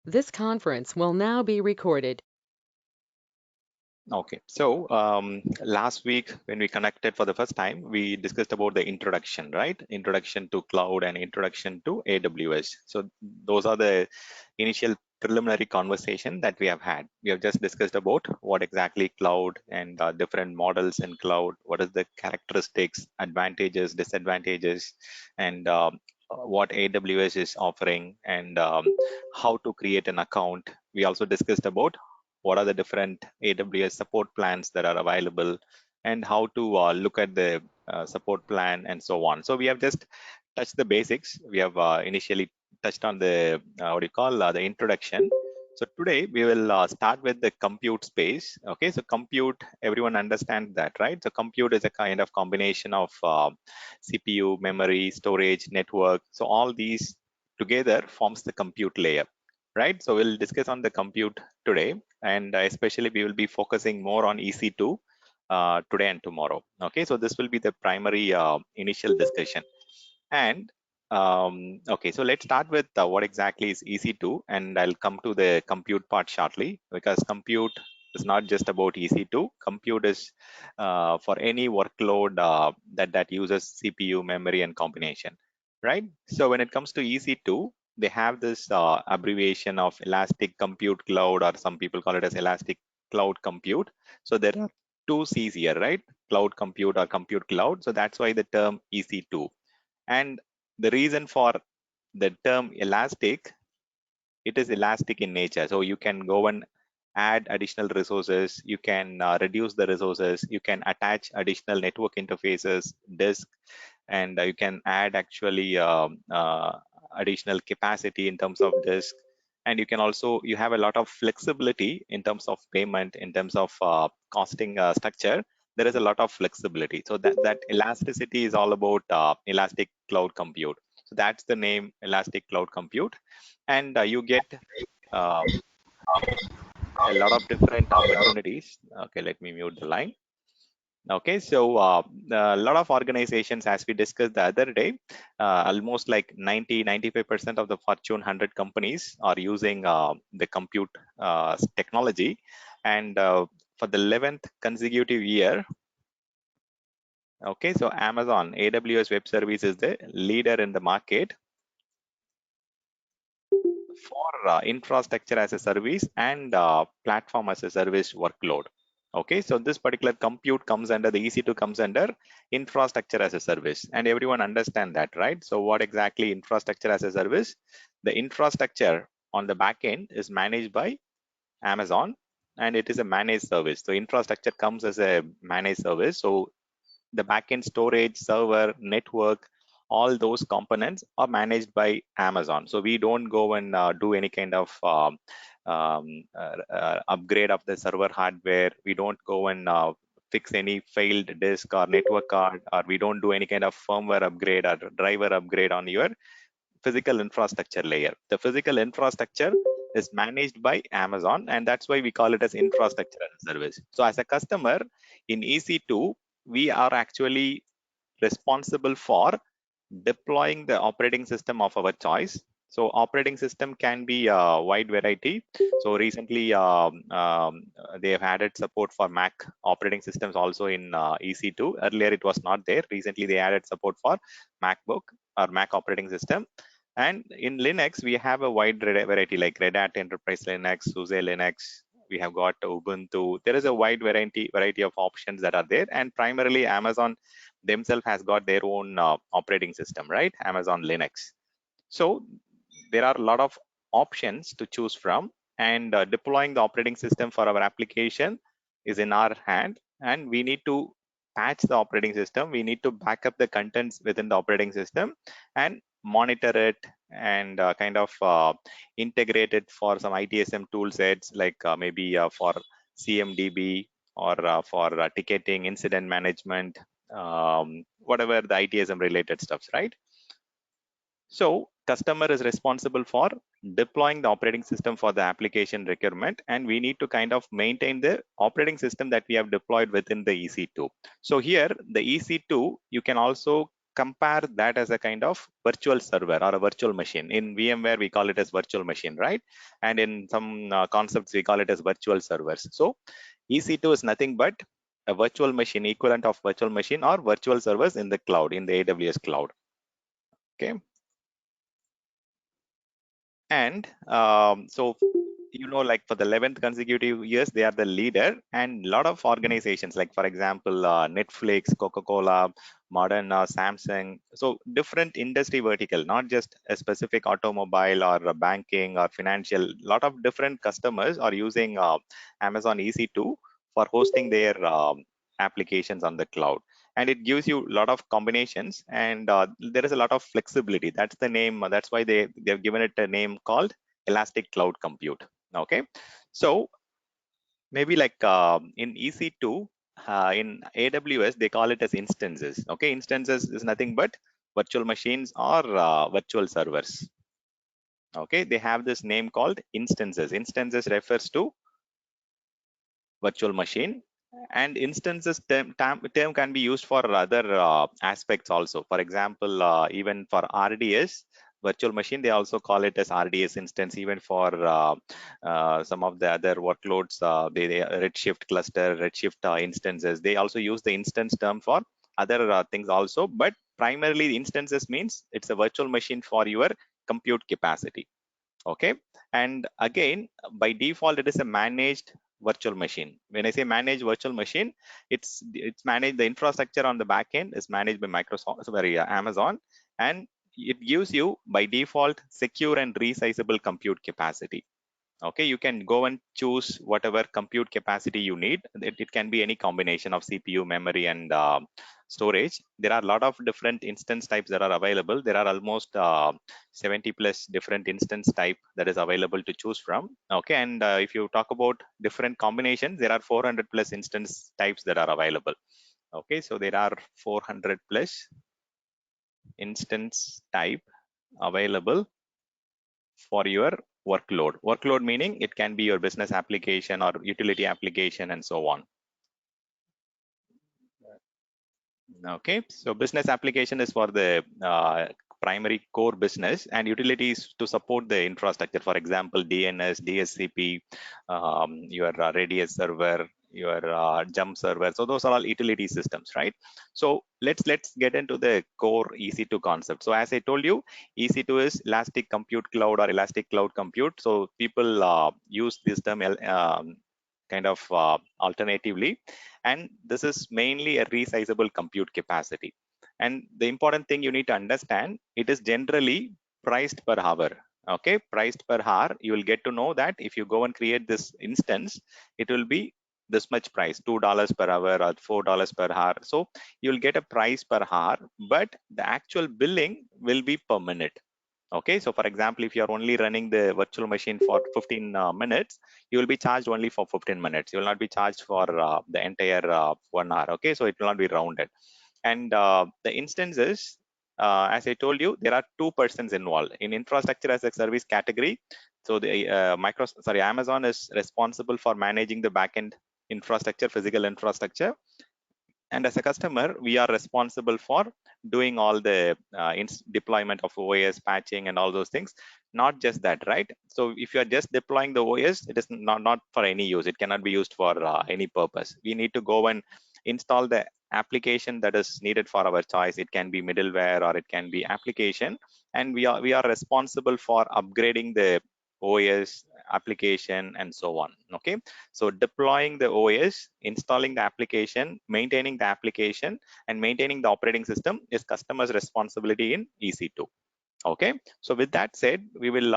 This conference will now be recorded. Okay, so last week when we connected for the first time, we discussed about the introduction, right? Introduction to cloud and introduction to AWS. So those are the initial preliminary conversation that we have had. We have just discussed about what exactly cloud and different models in cloud, what is the characteristics, advantages, disadvantages, and what AWS is offering, and how to create an account. We also discussed about what are the different AWS support plans that are available, and how to look at the support plan and so on. So we have just touched the basics. We have initially touched on the what do you call the introduction. So today we will start with the compute space. Okay, so compute, everyone understands that, right? So compute is a kind of combination of CPU, memory, storage, network. So all these together forms the compute layer, right? So we'll discuss on the compute today, and especially we will be focusing more on EC2 today and tomorrow. Okay, so this will be the primary initial discussion. And okay, so let's start with what exactly is EC2, and I'll come to the compute part shortly, because compute is not just about EC2. Compute is for any workload that uses CPU, memory, and combination, right? So when it comes to EC2, they have this abbreviation of Elastic Compute Cloud, or some people call it as Elastic Cloud Compute. So there are two C's here, right? Cloud Compute or Compute Cloud. So that's why the term EC2. And the reason for the term elastic, it is elastic in nature. So you can go and add additional resources, you can reduce the resources, you can attach additional network interfaces, disk, and you can add actually additional capacity in terms of disk. And you can also, you have a lot of flexibility in terms of payment, in terms of costing structure. There is a lot of flexibility. So that elasticity is all about elastic cloud compute. So that's the name, elastic cloud compute. And you get a lot of different opportunities. Okay, let me mute the line. Okay, so a lot of organizations, as we discussed the other day, almost like 95% of the Fortune 100 companies are using the compute technology. And for the 11th consecutive year, okay, so Amazon AWS Web Service is the leader in the market for infrastructure as a service and platform as a service workload. Okay, so this particular compute comes under, the EC2 comes under infrastructure as a service, and everyone understand that, right? So what exactly infrastructure as a service? The infrastructure on the back end is managed by Amazon, and it is a managed service. So infrastructure comes as a managed service. So the backend storage, server, network, all those components are managed by Amazon. So we don't go and do any kind of upgrade of the server hardware. We don't go and fix any failed disk or network card, or we don't do any kind of firmware upgrade or driver upgrade on your physical infrastructure layer. The physical infrastructure is managed by Amazon, and that's why we call it as infrastructure as a service. So as a customer in EC2, we are actually responsible for deploying the operating system of our choice. So operating system can be a wide variety. So recently they have added support for Mac operating systems also in EC2. Earlier it was not there. Recently they added support for MacBook or Mac operating system. And in Linux, we have a wide variety like Red Hat Enterprise Linux, SUSE Linux. We have got Ubuntu. There is a wide variety of options that are there. And primarily Amazon themselves has got their own operating system, right? Amazon Linux. So there are a lot of options to choose from, and deploying the operating system for our application is in our hand, and we need to patch the operating system. We need to back up the contents within the operating system and monitor it, and kind of integrate it for some ITSM tool sets, like maybe for CMDB, or for ticketing, incident management, whatever the ITSM related stuffs, right? So customer is responsible for deploying the operating system for the application requirement, and we need to kind of maintain the operating system that we have deployed within the EC2. So here the EC2, you can also compare that as a kind of virtual server or a virtual machine. In VMware, we call it as virtual machine, right? And in some concepts, we call it as virtual servers. So EC2 is nothing but a virtual machine, equivalent of virtual machine or virtual servers in the cloud, in the AWS cloud. Okay. And so, like for the 11th consecutive years, they are the leader, and a lot of organizations, like for example, Netflix, Coca-Cola, modern Samsung, so different industry vertical, not just a specific automobile or banking or financial. Lot of different customers are using Amazon EC2 for hosting their applications on the cloud, and it gives you a lot of combinations, and there is a lot of flexibility. That's the name. That's why they've given it a name called Elastic Cloud Compute. Okay, so maybe like in EC2, in AWS, they call it as instances. Okay, instances is nothing but virtual machines or virtual servers. Okay, they have this name called instances. Instances refers to virtual machine, and instances term can be used for other aspects also. For example, even for RDS virtual machine, they also call it as RDS instance. Even for some of the other workloads, they Redshift cluster, Redshift instances, they also use the instance term for other things also. But primarily, instances means it's a virtual machine for your compute capacity. Okay, and again, by default, it is a managed virtual machine. When I say managed virtual machine, it's managed. The infrastructure on the back end is managed by Microsoft, sorry, Amazon, and it gives you by default secure and resizable compute capacity. Okay, you can go and choose whatever compute capacity you need. It can be any combination of CPU, memory, and storage. There are a lot of different instance types that are available. There are almost 70 plus different instance type that is available to choose from. Okay, and if you talk about different combinations, there are 400 plus instance types that are available. Okay, so there are 400 plus instance type available for your workload. Workload meaning it can be your business application or utility application and so on. Okay, so business application is for the primary core business, and utilities to support the infrastructure. For example, DNS, DSCP, your Radius server, your Jump server. So those are all utility systems, right? So let's get into the core EC2 concept. So as I told you, EC2 is Elastic Compute Cloud or Elastic Cloud Compute. So people use this term kind of alternatively, and this is mainly a resizable compute capacity. And the important thing you need to understand, it is generally priced per hour. Okay, priced per hour. You will get to know that if you go and create this instance, it will be this much price, $2 per hour or $4 per hour. So you'll get a price per hour, but the actual billing will be per minute. Okay, so for example, if you're only running the virtual machine for 15 minutes, you will be charged only for 15 minutes. You will not be charged for the entire 1 hour. Okay, so it will not be rounded. And the instances, as I told you, there are two persons involved in infrastructure as a service category. So the Amazon is responsible for managing the backend infrastructure, physical infrastructure, and as a customer, we are responsible for doing all the deployment of OS, patching, and all those things. Not just that, right? So if you are just deploying the OS, it is not for any use. It cannot be used for any purpose. We need to go and install the application that is needed for our choice. It can be middleware or it can be application, and we are responsible for upgrading the OS application and so on. Okay, so deploying the OS, installing the application, maintaining the application, and maintaining the operating system is customer's responsibility in EC2. Okay, so with that said, we will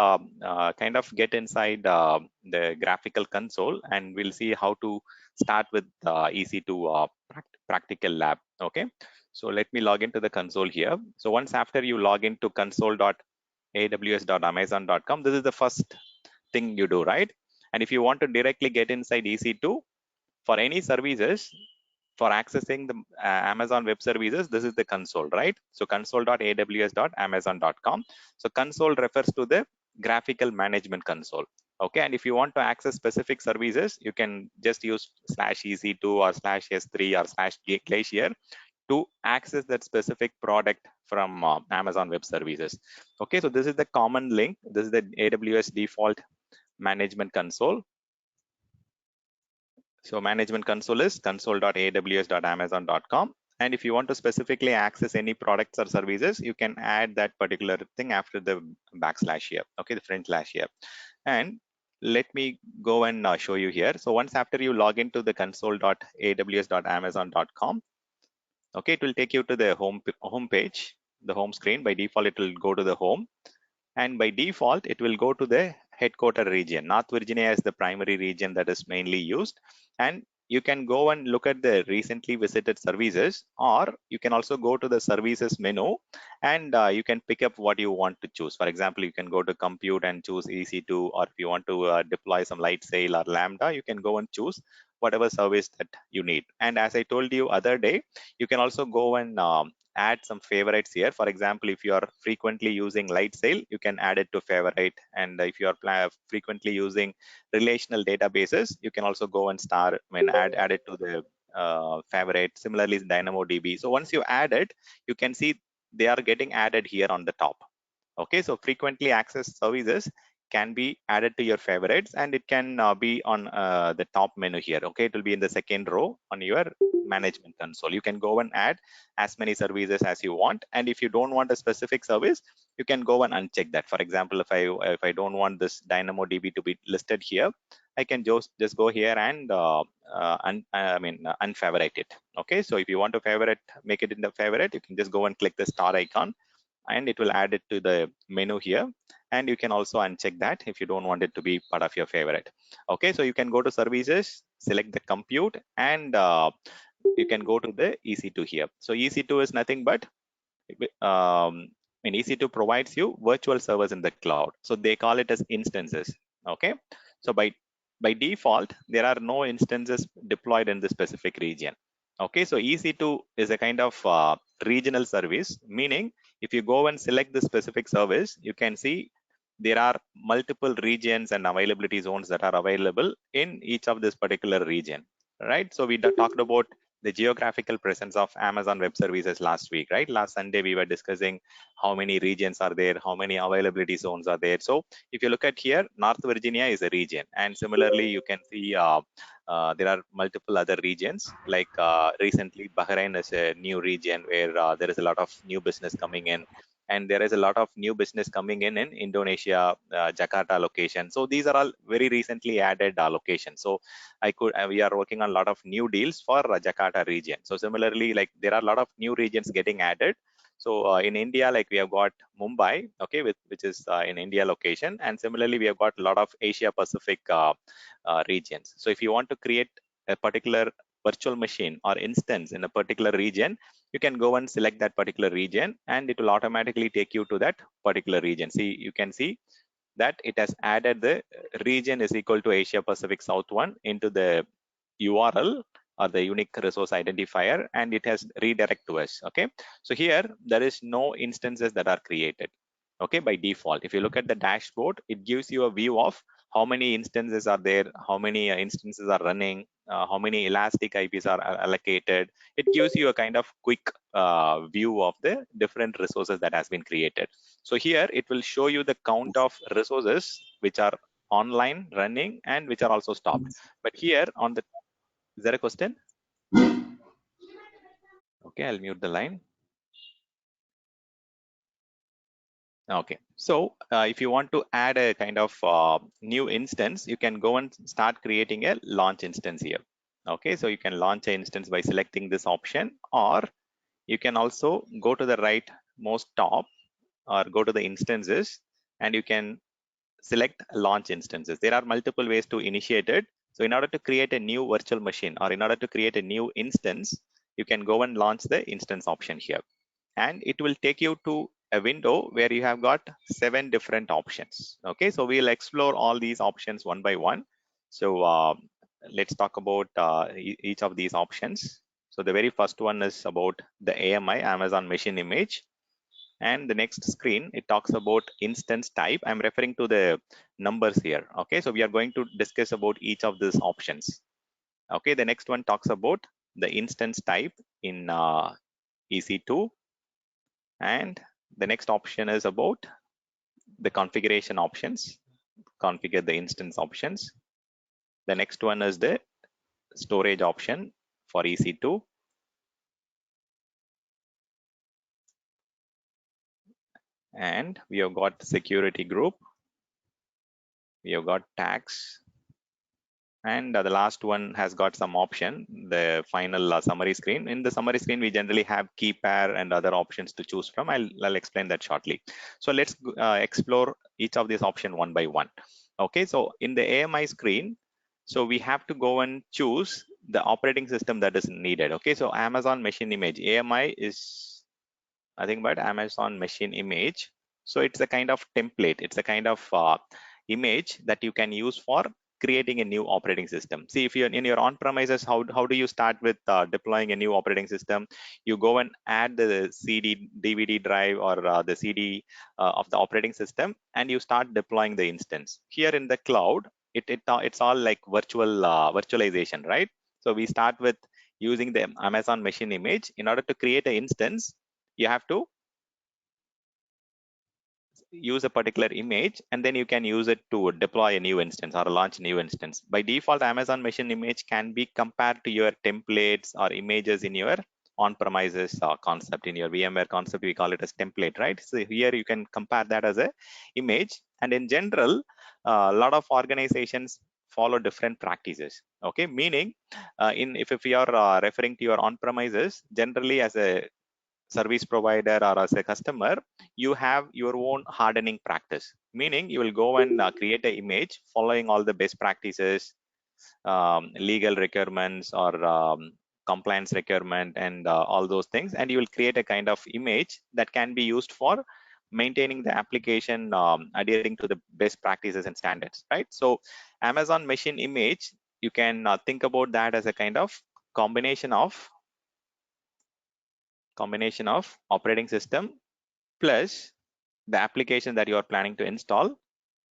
kind of get inside the graphical console, and we'll see how to start with EC2 practical lab. Okay, so let me log into the console here. So once after you log into console.aws.amazon.com, this is the first thing you do, right? And if you want to directly get inside EC2 for any services, for accessing the Amazon Web Services, this is the console, right? So console.aws.amazon.com. So console refers to the graphical management console. Okay, and if you want to access specific services, you can just use /EC2 or /S3 or /Glacier to access that specific product from Amazon Web Services. Okay, so this is the common link. This is the AWS default management console. So management console is console.aws.amazon.com. And if you want to specifically access any products or services, you can add that particular thing after the backslash here, okay, the front slash here. And let me go and show you here. So once after you log into the console.aws.amazon.com, okay, it will take you to the home page, the home screen. By default, it will go to the home. And by default, it will go to the headquarter region. North Virginia is the primary region that is mainly used. And you can go and look at the recently visited services, or you can also go to the services menu and you can pick up what you want to choose. For example, you can go to compute and choose EC2, or if you want to deploy some light sail or Lambda, you can go and choose whatever service that you need. And as I told you other day, you can also go and add some favorites here. For example, if you are frequently using light sail, you can add it to favorite. And if you are frequently using relational databases, you can also go and add it to the favorite. Similarly, DynamoDB. So once you add it, you can see they are getting added here on the top. Okay, so frequently accessed services can be added to your favorites, and it can be on the top menu here. Okay, it will be in the second row on your management console. You can go and add as many services as you want, and if you don't want a specific service, you can go and uncheck that. For example, if I don't want this DynamoDB to be listed here, I can just go here and unfavorite it. Okay, so if you want to favorite, make it in the favorite, you can just go and click the star icon, and it will add it to the menu here. And you can also uncheck that if you don't want it to be part of your favorite. Okay, so you can go to services, select the compute, and you can go to the EC2 here. So EC2 is nothing but EC2 provides you virtual servers in the cloud. So they call it as instances. Okay, so by default, there are no instances deployed in the specific region. Okay, so EC2 is a kind of regional service, meaning if you go and select the specific service, you can see there are multiple regions and availability zones that are available in each of this particular region, right? So we talked about the geographical presence of Amazon Web Services last week, right? Last Sunday, we were discussing how many regions are there, how many availability zones are there. So if you look at here, North Virginia is a region. And similarly, you can see there are multiple other regions. Like recently, Bahrain is a new region where there is a lot of new business coming in. And there is a lot of new business coming in Indonesia, Jakarta location. So these are all very recently added locations. So we are working on a lot of new deals for Jakarta region. So similarly, like there are a lot of new regions getting added. So in India, like we have got Mumbai, okay, which is in India location, and similarly we have got a lot of Asia Pacific regions. So if you want to create a particular virtual machine or instance in a particular region, you can go and select that particular region, and it will automatically take you to that particular region. See, you can see that it has added the region is equal to Asia Pacific South 1 into the URL or the unique resource identifier, and it has redirect to us. Okay, so here there is no instances that are created, okay, by default. If you look at the dashboard, it gives you a view of how many instances are there, how many instances are running, how many elastic IPs are allocated. It gives you a kind of quick view of the different resources that has been created. So here it will show you the count of resources which are online running and which are also stopped. But here on the, is there a question? Okay, I'll mute the line. Okay, so if you want to add a kind of new instance, you can go and start creating a launch instance here. Okay, so you can launch an instance by selecting this option, or you can also go to the right most top or go to the instances, and you can select launch instances. There are multiple ways to initiate it. So in order to create a new virtual machine or in order to create a new instance, you can go and launch the instance option here. And it will take you to a window where you have got 7 different options. Okay, so we'll explore all these options one by one. So let's talk about each of these options. So the very first one is about the AMI, Amazon Machine Image. And the next screen, it talks about instance type. I'm referring to the numbers here. Okay, so we are going to discuss about each of these options. Okay, the next one talks about the instance type in EC2, and the next option is about the configuration options, configure the instance options. The next one is the storage option for EC2. And we have got security group, we have got tags, and the last one has got some option, the final summary screen. In the summary screen, we generally have key pair and other options to choose from. I'll explain that shortly. So let's explore each of these options one by one. Okay, so in the AMI screen, so we have to go and choose the operating system that is needed. Okay, so Amazon Machine Image, AMI is nothing but Amazon Machine Image. So it's a kind of template. It's a kind of image that you can use for creating a new operating system. See, if you're in your on-premises, how do you start with deploying a new operating system? You go and add the CD, DVD drive, or the CD of the operating system, and you start deploying the instance. Here in the cloud, it's all like virtualization, right? So we start with using the Amazon Machine Image. In order to create an instance, you have to use a particular image, and then you can use it to deploy a new instance or launch a new instance. By default, Amazon Machine Image can be compared to your templates or images in your on-premises concept. In your VMware concept, we call it as template, right? So here you can compare that as a image. And in general, a lot of organizations follow different practices. Okay, meaning if you are referring to your on-premises, generally as a service provider or as a customer, you have your own hardening practice, meaning you will go and create an image following all the best practices, legal requirements, or compliance requirement, and all those things, and you will create a kind of image that can be used for maintaining the application, adhering to the best practices and standards, right? So Amazon Machine Image, you can think about that as a kind of combination of operating system plus the application that you are planning to install,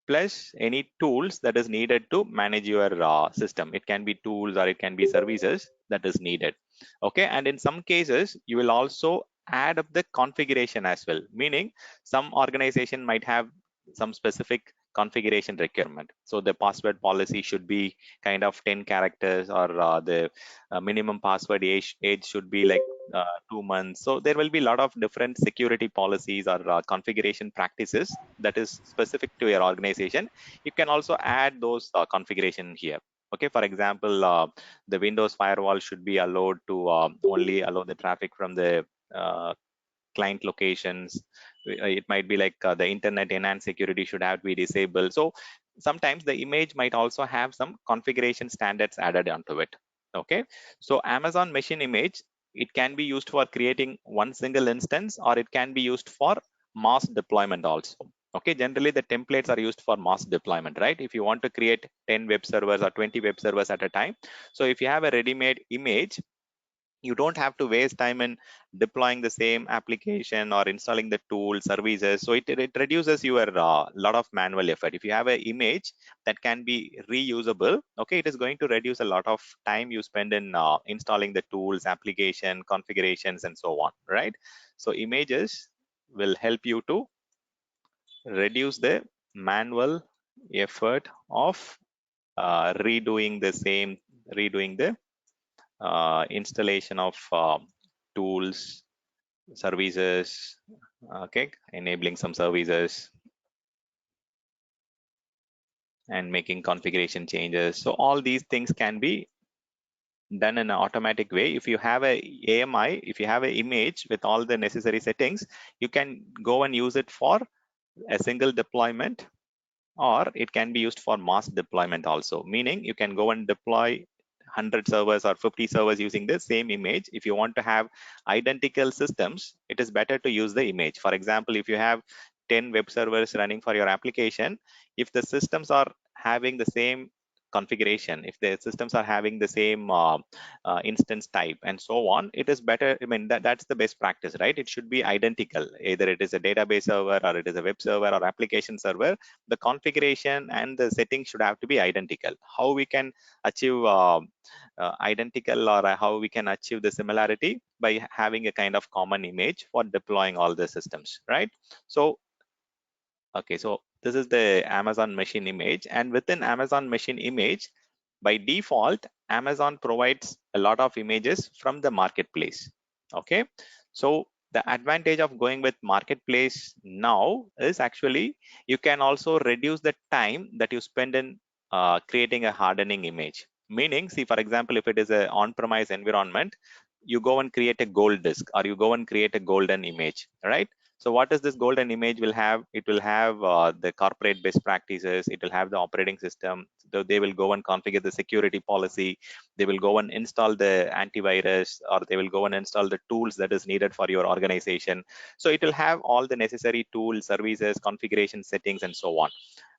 plus any tools that is needed to manage your system. It can be tools or it can be services that is needed. Okay, and in some cases you will also add up the configuration as well, meaning some organization might have some specific configuration requirement. So the password policy should be kind of 10 characters, or the minimum password age should be like 2 months. So there will be a lot of different security policies or configuration practices that is specific to your organization. You can also add those configuration here. Okay, for example, the Windows firewall should be allowed to only allow the traffic from the client locations. It might be like the internet enhanced security should have to be disabled. So sometimes the image might also have some configuration standards added onto it. Okay, so Amazon Machine Image, it can be used for creating one single instance, or it can be used for mass deployment also. Okay, generally the templates are used for mass deployment, right? If you want to create 10 web servers or 20 web servers at a time, so if you have a ready-made image, you don't have to waste time in deploying the same application or installing the tool services. So it reduces your lot of manual effort. If you have an image that can be reusable, okay, it is going to reduce a lot of time you spend in installing the tools, application configurations, and so on, right? So images will help you to reduce the manual effort of redoing the installation of tools, services, okay, enabling some services and making configuration changes. So all these things can be done in an automatic way. If you have a AMI, if you have an image with all the necessary settings, you can go and use it for a single deployment, or it can be used for mass deployment also, meaning you can go and deploy 100 servers or 50 servers using the same image. If you want to have identical systems, it is better to use the image. For example, if you have 10 web servers running for your application, if the systems are having the same configuration, if the systems are having the same instance type and so on, it is better. I mean, that's the best practice, right? It should be identical. Either it is a database server or it is a web server or application server. The configuration and the settings should have to be identical. How we can achieve identical, or how we can achieve the similarity by having a kind of common image for deploying all the systems, right? So okay, so this is the Amazon machine image, and within Amazon machine image, by default, Amazon provides a lot of images from the marketplace. Okay, so the advantage of going with marketplace now is actually you can also reduce the time that you spend in creating a hardening image. Meaning, see, for example, if it is an on-premise environment, you go and create a gold disk, or you go and create a golden image, right? So what is this golden image will have? It will have the corporate best practices. It will have the operating system. So they will go and configure the security policy. They will go and install the antivirus, or they will go and install the tools that is needed for your organization. So it will have all the necessary tools, services, configuration settings, and so on.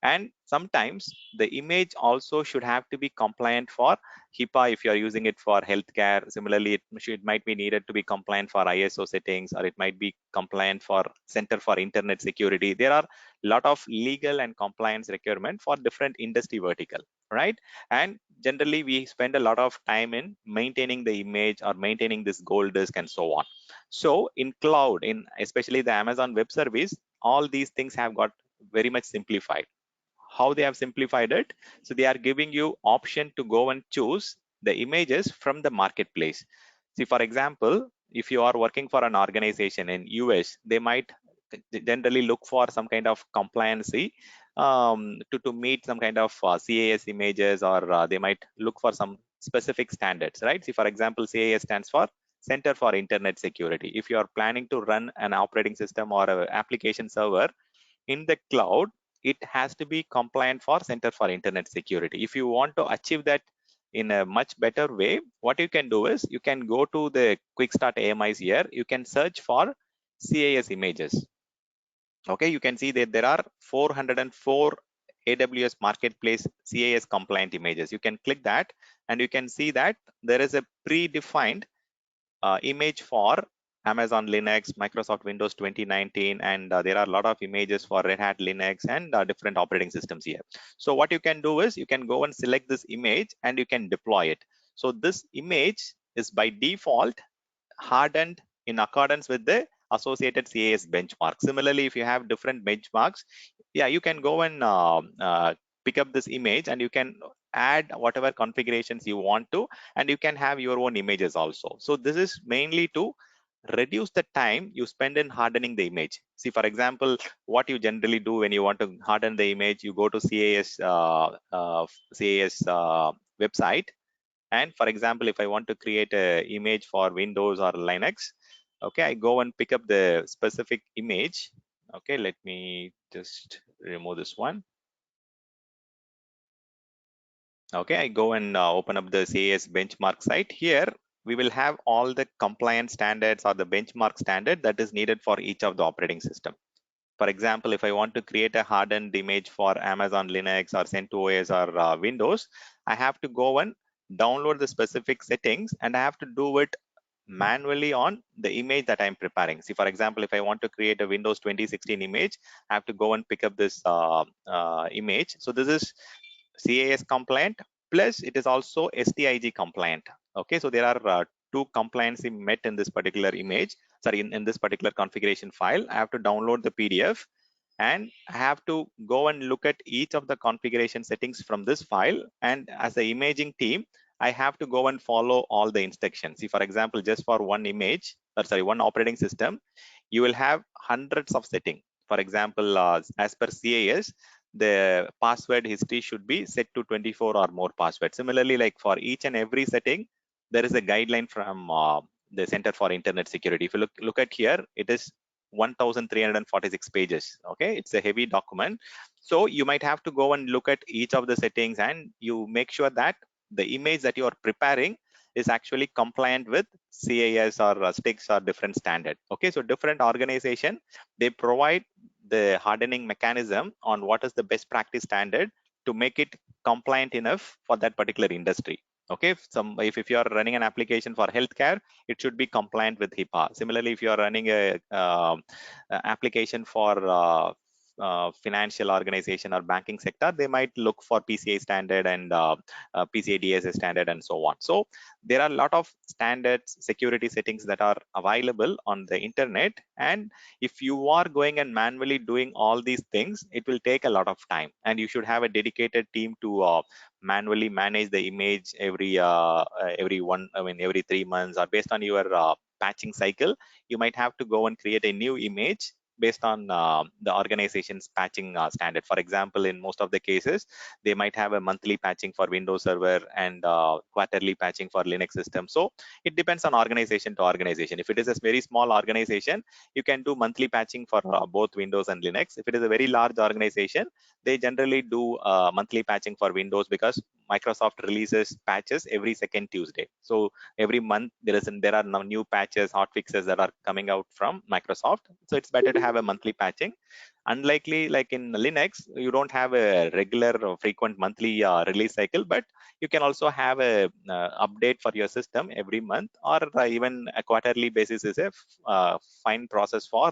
And sometimes the image also should have to be compliant for HIPAA if you are using it for healthcare. Similarly, it might be needed to be compliant for ISO settings, or it might be compliant for Center for Internet Security. There are a lot of legal and compliance requirement for different industry vertical, right? And generally, we spend a lot of time in maintaining the image or maintaining this gold disk and so on. So in cloud, in especially the Amazon Web Service, all these things have got very much simplified. How they have simplified it? So they are giving you option to go and choose the images from the marketplace. See, for example, if you are working for an organization in US, they might generally look for some kind of compliancy to meet some kind of CAS images, or they might look for some specific standards, right? See, for example, CAS stands for Center for Internet Security. If you are planning to run an operating system or an application server in the cloud, it has to be compliant for Center for Internet Security. If you want to achieve that in a much better way, what you can do is you can go to the quick start AMIs here. You can search for CAS images. Okay, you can see that there are 404 AWS Marketplace CAS compliant images. You can click that and you can see that there is a predefined image for Amazon Linux, Microsoft Windows 2019, and there are a lot of images for Red Hat Linux and different operating systems here. So what you can do is you can go and select this image and you can deploy it. So this image is by default hardened in accordance with the associated CAS benchmark. Similarly, if you have different benchmarks, yeah, you can go and pick up this image and you can add whatever configurations you want to, and you can have your own images also. So this is mainly to reduce the time you spend in hardening the image. See, for example, what you generally do when you want to harden the image, you go to CAS website, and for example, if I want to create a image for Windows or Linux, okay, I go and pick up the specific image. Okay, let me just remove this one. Okay, I go and open up the CAS benchmark site. Here, we will have all the compliance standards or the benchmark standard that is needed for each of the operating system. For example, if I want to create a hardened image for Amazon Linux or CentOS or Windows, I have to go and download the specific settings, and I have to do it manually on the image that I'm preparing. See, for example, if I want to create a Windows 2016 image, I have to go and pick up this image. So this is CAS compliant, plus it is also STIG compliant. Okay, so there are two compliancy met in this particular image, sorry, in this particular configuration file. I have to download the PDF, and I have to go and look at each of the configuration settings from this file. And as the imaging team, I have to go and follow all the instructions. See, for example, just for one image, or sorry, one operating system, you will have hundreds of settings. For example, as per CAS, the password history should be set to 24 or more passwords. Similarly, like for each and every setting, there is a guideline from the Center for Internet Security. If you look at here, it is 1346 pages. Okay, it's a heavy document. So you might have to go and look at each of the settings, and you make sure that the image that you are preparing is actually compliant with CAS or STIX or different standard. Okay, so different organization, they provide the hardening mechanism on what is the best practice standard to make it compliant enough for that particular industry. Okay, if you are running an application for healthcare, it should be compliant with HIPAA. Similarly, if you are running a application for financial organization or banking sector, they might look for PCI standard and PCI DSS standard and so on. So there are a lot of standards, security settings that are available on the internet, and if you are going and manually doing all these things, it will take a lot of time, and you should have a dedicated team to manually manage the image every 3 months, or based on your patching cycle. You might have to go and create a new image based on the organization's patching standard. For example, in most of the cases, they might have a monthly patching for Windows Server and quarterly patching for Linux system. So it depends on organization to organization. If it is a very small organization, you can do monthly patching for both Windows and Linux. If it is a very large organization, they generally do monthly patching for Windows, because Microsoft releases patches every second Tuesday. So every month there are now new patches, hot fixes that are coming out from Microsoft. So it's better to have a monthly patching. Unlikely, like in Linux, you don't have a regular or frequent monthly release cycle, but you can also have a update for your system every month, or even a quarterly basis is a fine process for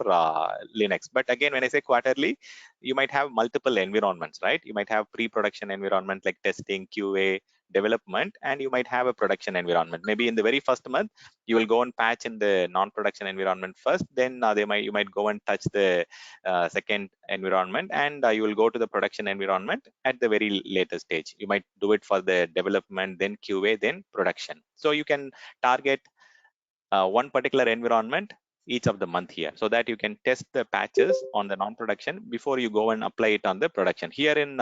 Linux. But again, when I say quarterly, you might have multiple environments, right? You might have pre-production environment like testing, QA, development, and you might have a production environment. Maybe in the very first month, you will go and patch in the non-production environment first, then you might go and touch the second environment, and you will go to the production environment at the very later stage. You might do it for the development, then QA, then production. So you can target one particular environment each of the month here, so that you can test the patches on the non-production before you go and apply it on the production. Here in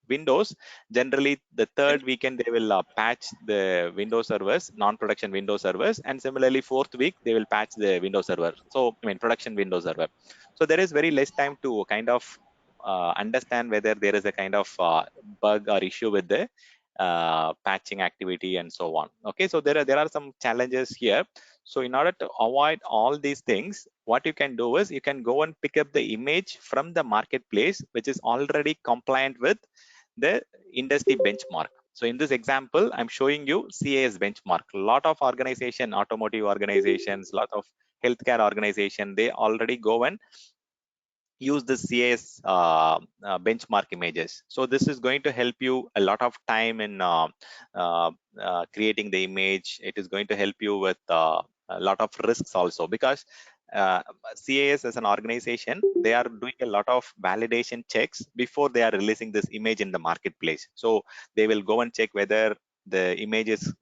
Windows, generally the third weekend they will patch the Windows servers, non-production Windows servers, and similarly fourth week they will patch the Windows server. So production Windows server. So there is very less time to kind of understand whether there is a kind of bug or issue with the patching activity and so on. Okay, so there are some challenges here. So in order to avoid all these things, what you can do is you can go and pick up the image from the marketplace, which is already compliant with the industry benchmark. So in this example, I'm showing you CAS benchmark. A lot of organization, automotive organizations, lot of healthcare organization, they already go and use the CAS benchmark images. So this is going to help you a lot of time in creating the image. It is going to help you with a lot of risks also, because CAS as an organization, they are doing a lot of validation checks before they are releasing this image in the marketplace. So they will go and check whether the image is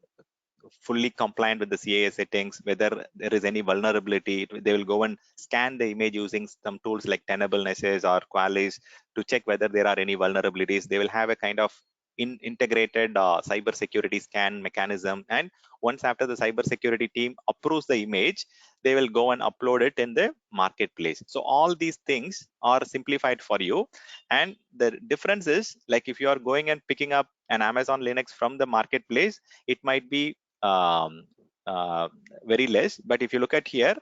fully compliant with the CAS settings, whether there is any vulnerability. They will go and scan the image using some tools like Tenableness or Qualys to check whether there are any vulnerabilities. They will have a kind of integrated cyber security scan mechanism, and once after the cyber security team approves the image, they will go and upload it in the marketplace. So all these things are simplified for you, and the difference is, like, if you are going and picking up an Amazon Linux from the marketplace, it might be um, uh, very less. But if you look at here,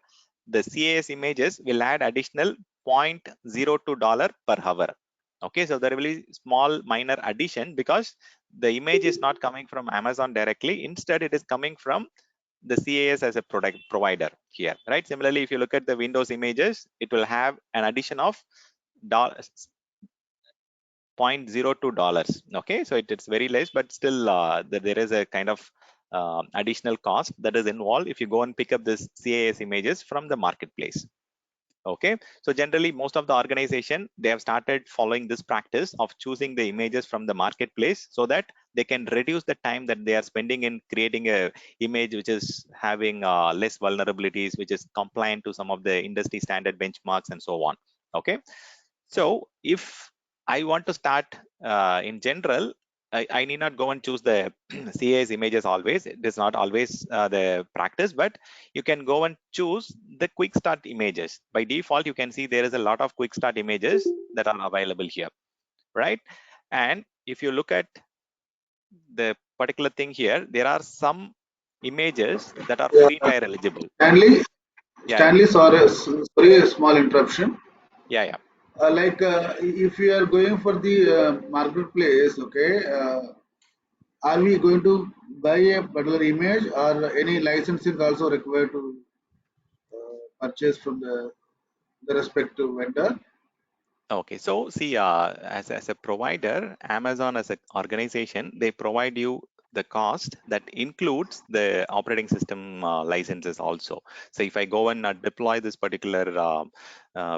the CAS images will add additional $0.02 per hour. Okay, so there will be small minor addition, because the image is not coming from Amazon directly. Instead, it is coming from the CAS as a product provider here, right? Similarly, if you look at the Windows images, it will have an addition of $0.02. Okay, so it's very less, but still there is a kind of additional cost that is involved if you go and pick up this CAS images from the marketplace. Okay, so generally most of the organization, they have started following this practice of choosing the images from the marketplace, so that they can reduce the time that they are spending in creating a image which is having less vulnerabilities, which is compliant to some of the industry standard benchmarks and so on. Okay, so if I want to start in general, I need not go and choose the CAS images always. It is not always the practice, but you can go and choose the quick start images. By default, you can see there is a lot of quick start images that are available here, right? And if you look at the particular thing here, there are some images that are Yeah, free tier eligible. Stanley, Yeah, yeah, Stanley, sorry, sorry, a small interruption. yeah, yeah. If we are going for the marketplace, okay, are we going to buy a particular image or any licensing also required to purchase from the respective vendor? Okay, so see, as a provider, Amazon as an organization, they provide you the cost that includes the operating system licenses also. So if I go and deploy this particular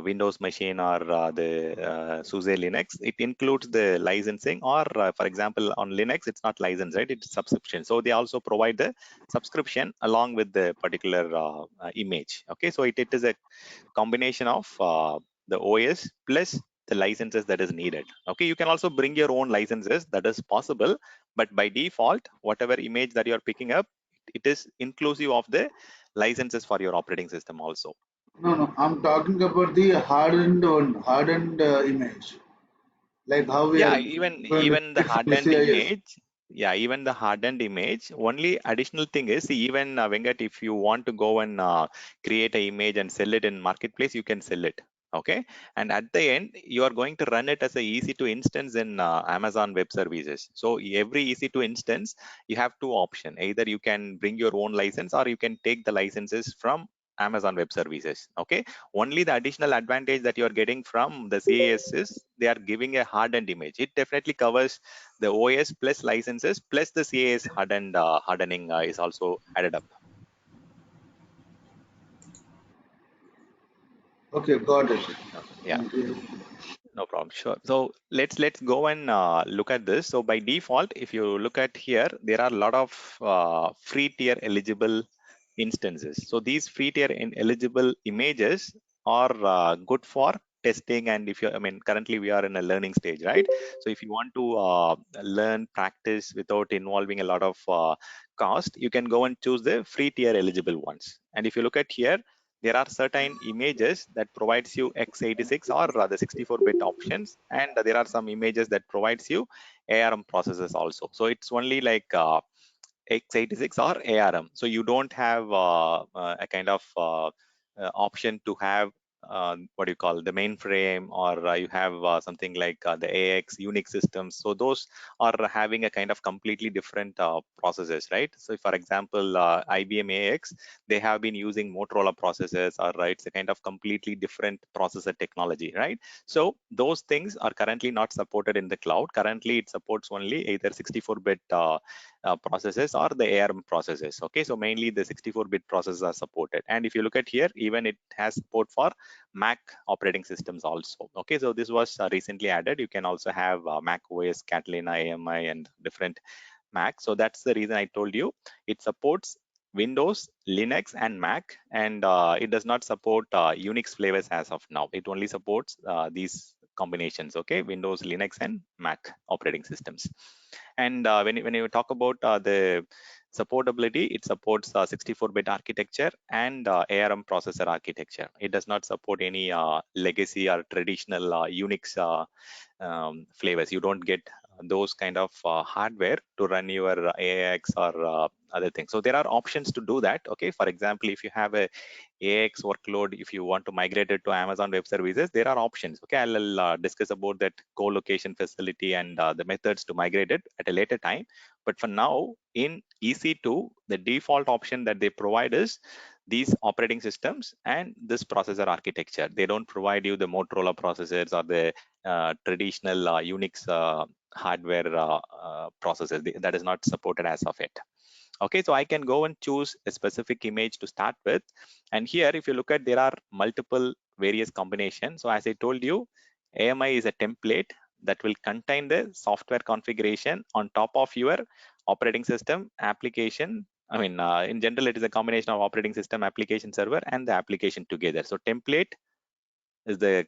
Windows machine or the SUSE Linux, it includes the licensing. Or for example, on Linux, it's not licensed, right? It's subscription. So they also provide the subscription along with the particular image. Okay, so it is a combination of the OS plus the licenses that is needed. Okay, you can also bring your own licenses, that is possible, but by default, whatever image that you're picking up, it is inclusive of the licenses for your operating system also. No, no, I'm talking about the hardened image, like how we Yeah, are even going to even the fix hardened PCIS. image, yeah, even the hardened image. Only additional thing is, see, even Venkat, if you want to go and create an image and sell it in marketplace, you can sell it. Okay, and at the end, you are going to run it as a EC2 instance in Amazon Web Services. So every EC2 instance, you have two options. Either you can bring your own license, or you can take the licenses from Amazon Web Services. Okay, only the additional advantage that you are getting from the CAS is they are giving a hardened image. It definitely covers the OS plus licenses plus the CAS hardening is also added up. Okay, got it. Okay, yeah. Thank you. No problem. Sure. So let's go and look at this. So by default, if you look at here, there are a lot of free tier eligible instances. So these free tier eligible images are good for testing. And if you, I mean, currently we are in a learning stage, right? So if you want to learn, practice without involving a lot of cost, you can go and choose the free tier eligible ones. And if you look at here, there are certain images that provides you x86 or the 64-bit options, and there are some images that provides you ARM processors also. So it's only like x86 or ARM. So you don't have a kind of option to have what do you call the mainframe, or you have something like the AX Unix systems. So those are having a kind of completely different processes, right? So for example, IBM AX, they have been using Motorola processors, or right, it's a kind of completely different processor technology, right? So those things are currently not supported in the cloud. Currently, it supports only either 64-bit processes or the ARM processes. Okay, so mainly the 64-bit processors are supported. And if you look at here, even it has support for Mac operating systems also. Okay, so this was recently added. You can also have Mac OS, Catalina, AMI, and different Mac. So that's the reason I told you it supports Windows, Linux, and Mac, and it does not support Unix flavors as of now. It only supports these combinations, okay, Windows, Linux, and Mac operating systems. And when you talk about the supportability, it supports 64-bit architecture and ARM processor architecture. It does not support any legacy or traditional Unix flavors. You don't get those kind of hardware to run your AIX or other things. So there are options to do that. Okay, for example, if you have a AX workload, if you want to migrate it to Amazon Web Services, there are options. Okay, I'll discuss about that co-location facility and the methods to migrate it at a later time. But for now, in EC2, the default option that they provide is these operating systems and this processor architecture. They don't provide you the Motorola processors or the traditional Unix hardware processors. That is not supported as of yet. Okay, so I can go and choose a specific image to start with. And here, if you look at, there are multiple various combinations. So as I told you, AMI is a template that will contain the software configuration on top of your operating system application. I mean, in general, it is a combination of operating system, application server, and the application together. So template is the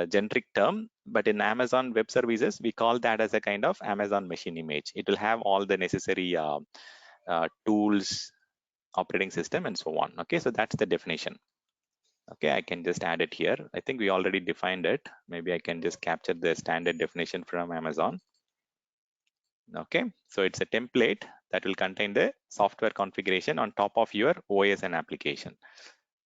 generic term, but in Amazon Web Services, we call that as a kind of Amazon machine image. It will have all the necessary tools, operating system, and so on. Okay, so that's the definition. Okay, I can just add it here. I think we already defined it. Maybe I can just capture the standard definition from Amazon. Okay, so it's a template that will contain the software configuration on top of your OS and application,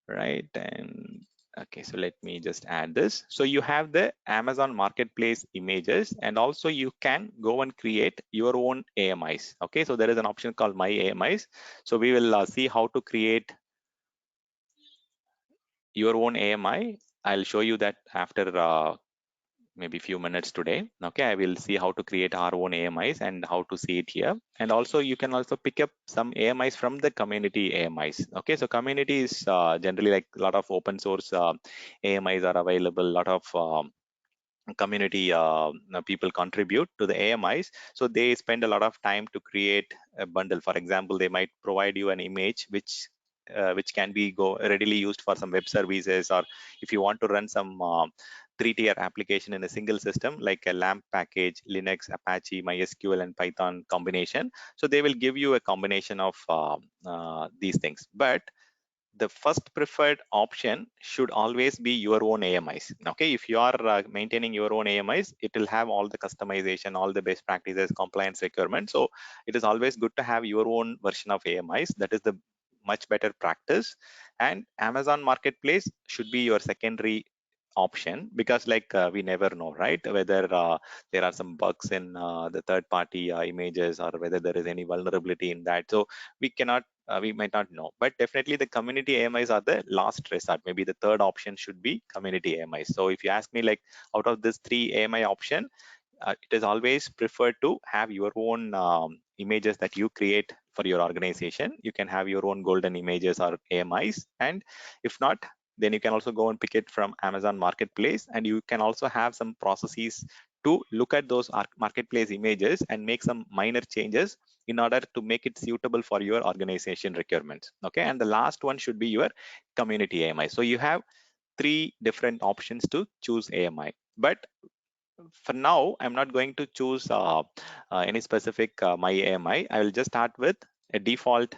right? And Okay, so let me just add this. So you have the Amazon Marketplace images, and also you can go and create your own AMIs. Okay, so there is an option called My AMIs. So we will see how to create your own AMI. I'll show you that after maybe few minutes today. Okay, I will see how to create our own AMIs and how to see it here. And also you can also pick up some AMIs from the community AMIs. Okay, so community is generally like a lot of open source AMIs are available, a lot of community people contribute to the AMIs. So they spend a lot of time to create a bundle. For example, they might provide you an image which can be readily used for some web services, or if you want to run some three-tier application in a single system like a LAMP package, Linux, Apache, MySQL, and Python combination. So they will give you a combination of these things. But the first preferred option should always be your own AMIs. Okay, if you are maintaining your own AMIs, it will have all the customization, all the best practices, compliance requirements. So it is always good to have your own version of AMIs. That is the much better practice. And Amazon Marketplace should be your secondary option, because like we never know, right, whether there are some bugs in the third party images, or whether there is any vulnerability in that. So we might not know. But definitely the community AMIs are the last resort. Maybe the third option should be community AMIs. So if you ask me, like, out of this three AMI option, it is always preferred to have your own images that you create for your organization. You can have your own golden images or AMIs, and if not, then you can also go and pick it from Amazon Marketplace, and you can also have some processes to look at those marketplace images and make some minor changes in order to make it suitable for your organization requirements. Okay, and the last one should be your community AMI. So you have three different options to choose AMI. But for now, I'm not going to choose any specific my AMI. I will just start with a default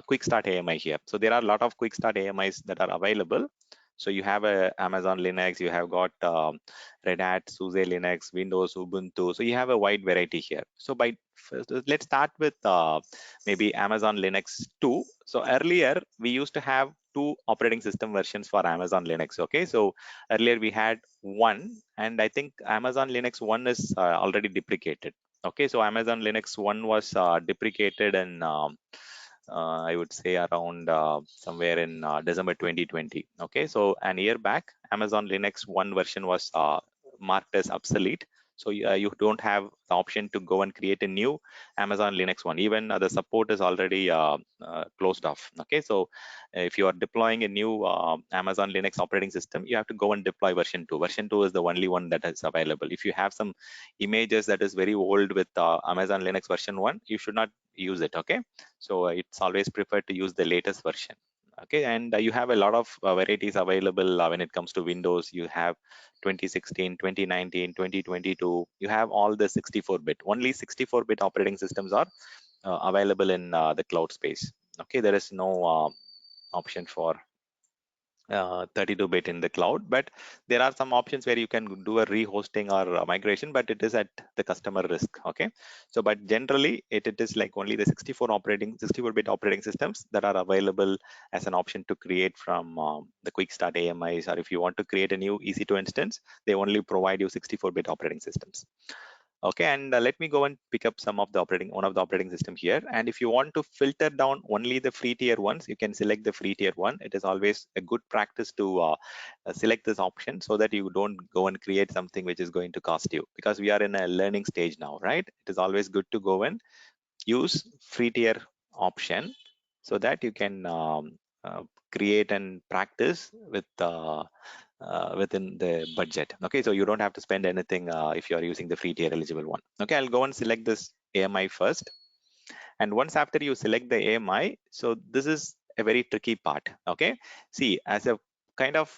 quick start AMI here. So there are a lot of quick start AMIs that are available. So you have a Amazon Linux, you have got Red Hat, SUSE Linux, Windows, Ubuntu. So you have a wide variety here. So first, let's start with maybe Amazon Linux 2. So earlier we used to have two operating system versions for Amazon Linux. Okay, so earlier we had one, and I think Amazon Linux 1 is already deprecated. Okay, so Amazon Linux 1 was deprecated in I would say around somewhere in December 2020. Okay, so an year back, Amazon Linux 1 version was marked as obsolete. So you don't have the option to go and create a new Amazon Linux 1. Even the support is already closed off. Okay, so if you are deploying a new Amazon Linux operating system, you have to go and deploy version 2. Version 2 is the only one that is available. If you have some images that is very old with Amazon Linux version 1, you should not use it. Okay, so it's always preferred to use the latest version. Okay, and you have a lot of varieties available when it comes to Windows. You have 2016, 2019, 2022. You have all the 64-bit. Only 64-bit operating systems are available in the cloud space. Okay, there is no option for 32-bit in the cloud, but there are some options where you can do a rehosting or a migration, but it is at the customer risk. Okay, so but generally it is like only the 64-bit operating systems that are available as an option to create from the quick start AMIs, or if you want to create a new EC2 instance, they only provide you 64-bit operating systems. Okay, and let me go and pick up one of the operating system here. And if you want to filter down only the free tier ones, you can select the free tier one. It is always a good practice to select this option so that you don't go and create something which is going to cost you, because we are in a learning stage now, right? It is always good to go and use free tier option so that you can create and practice with within the budget. Okay, so you don't have to spend anything if you are using the free tier eligible one. Okay, I'll go and select this AMI first. And once after you select the AMI, so this is a very tricky part. Okay, see, as a kind of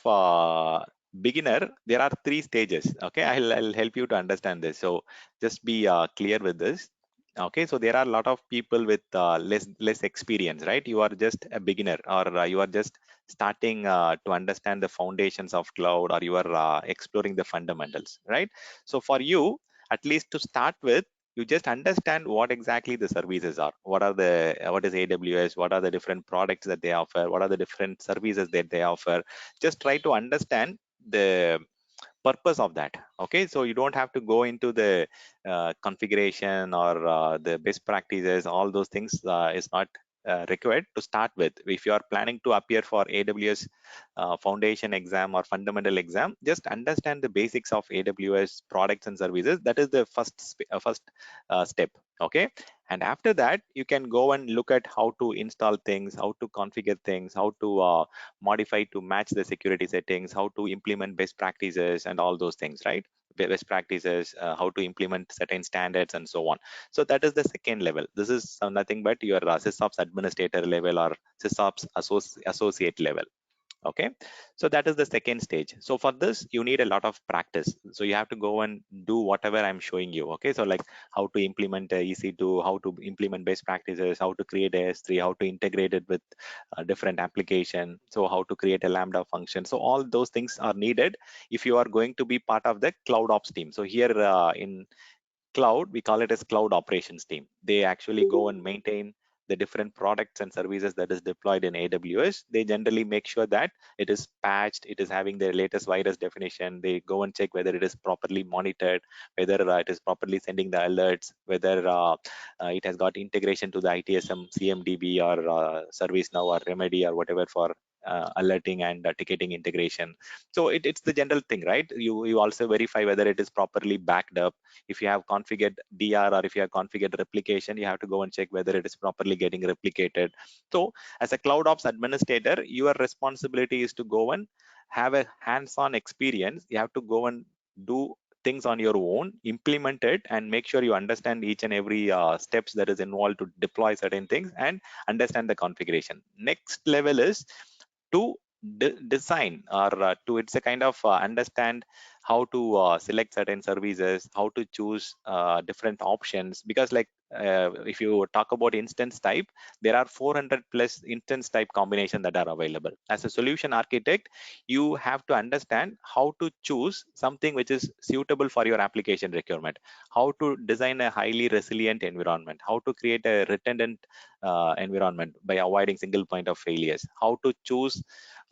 beginner, there are three stages. Okay, I'll help you to understand this. So just be clear with this. Okay, so there are a lot of people with less experience, right? You are just a beginner, or you are just starting to understand the foundations of cloud, or you are exploring the fundamentals, right? So for you, at least to start with, you just understand what exactly the services are. What is AWS? What are the different products that they offer? What are the different services that they offer? Just try to understand the purpose of that. Okay, so you don't have to go into the configuration or the best practices. All those things is not required to start with. If you are planning to appear for AWS foundation exam or fundamental exam, just understand the basics of AWS products and services. That is the first step. Okay, and after that you can go and look at how to install things, how to configure things, how to modify to match the security settings, how to implement best practices and all those things, right? Best practices, how to implement certain standards and so on. So that is the second level. This is nothing but your sysops administrator level or sysops associate level. Okay, so that is the second stage. So for this you need a lot of practice, so you have to go and do whatever I'm showing you. Okay, so like how to implement a EC2, how to implement best practices, how to create a S3, how to integrate it with a different application, so how to create a lambda function. So all those things are needed if you are going to be part of the cloud ops team. So here in cloud, we call it as cloud operations team. They actually go and maintain the different products and services that is deployed in AWS. They generally make sure that it is patched, it is having the latest virus definition. They go and check whether it is properly monitored, whether it is properly sending the alerts, whether it has got integration to the ITSM, CMDB, or ServiceNow or Remedy or whatever for alerting and ticketing integration. So it's the general thing, right? You also verify whether it is properly backed up. If you have configured DR or if you have configured replication, you have to go and check whether it is properly getting replicated. So as a cloud ops administrator, your responsibility is to go and have a hands-on experience. You have to go and do things on your own, implement it, and make sure you understand each and every steps that is involved to deploy certain things and understand the configuration. Next level is to design or to it's a kind of understand how to select certain services, how to choose different options. Because like if you talk about instance type, there are 400 plus instance type combination that are available. As a solution architect, you have to understand how to choose something which is suitable for your application requirement, how to design a highly resilient environment, how to create a redundant environment by avoiding single point of failures, how to choose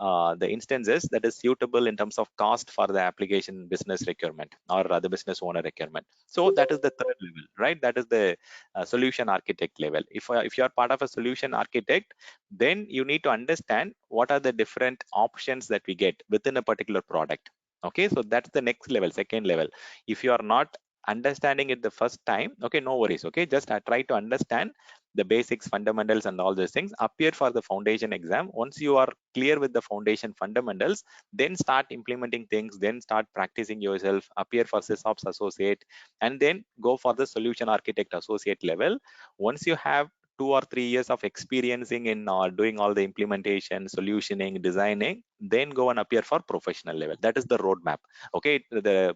the instances that is suitable in terms of cost for the application business requirement or the business owner requirement. So that is the third level, right? That is the solution architect level. If you are part of a solution architect, then you need to understand what are the different options that we get within a particular product. Okay, so that's the next level, second level. If you are not understanding it the first time, okay, no worries. Okay, just try to understand the basics, fundamentals, and all those things. Appear for the foundation exam. Once you are clear with the foundation fundamentals, then start implementing things, then start practicing yourself. Appear for sysops associate, and then go for the solution architect associate level. Once you have 2 or 3 years of experiencing in doing all the implementation, solutioning, designing, then go and appear for professional level. That is the roadmap. Okay, the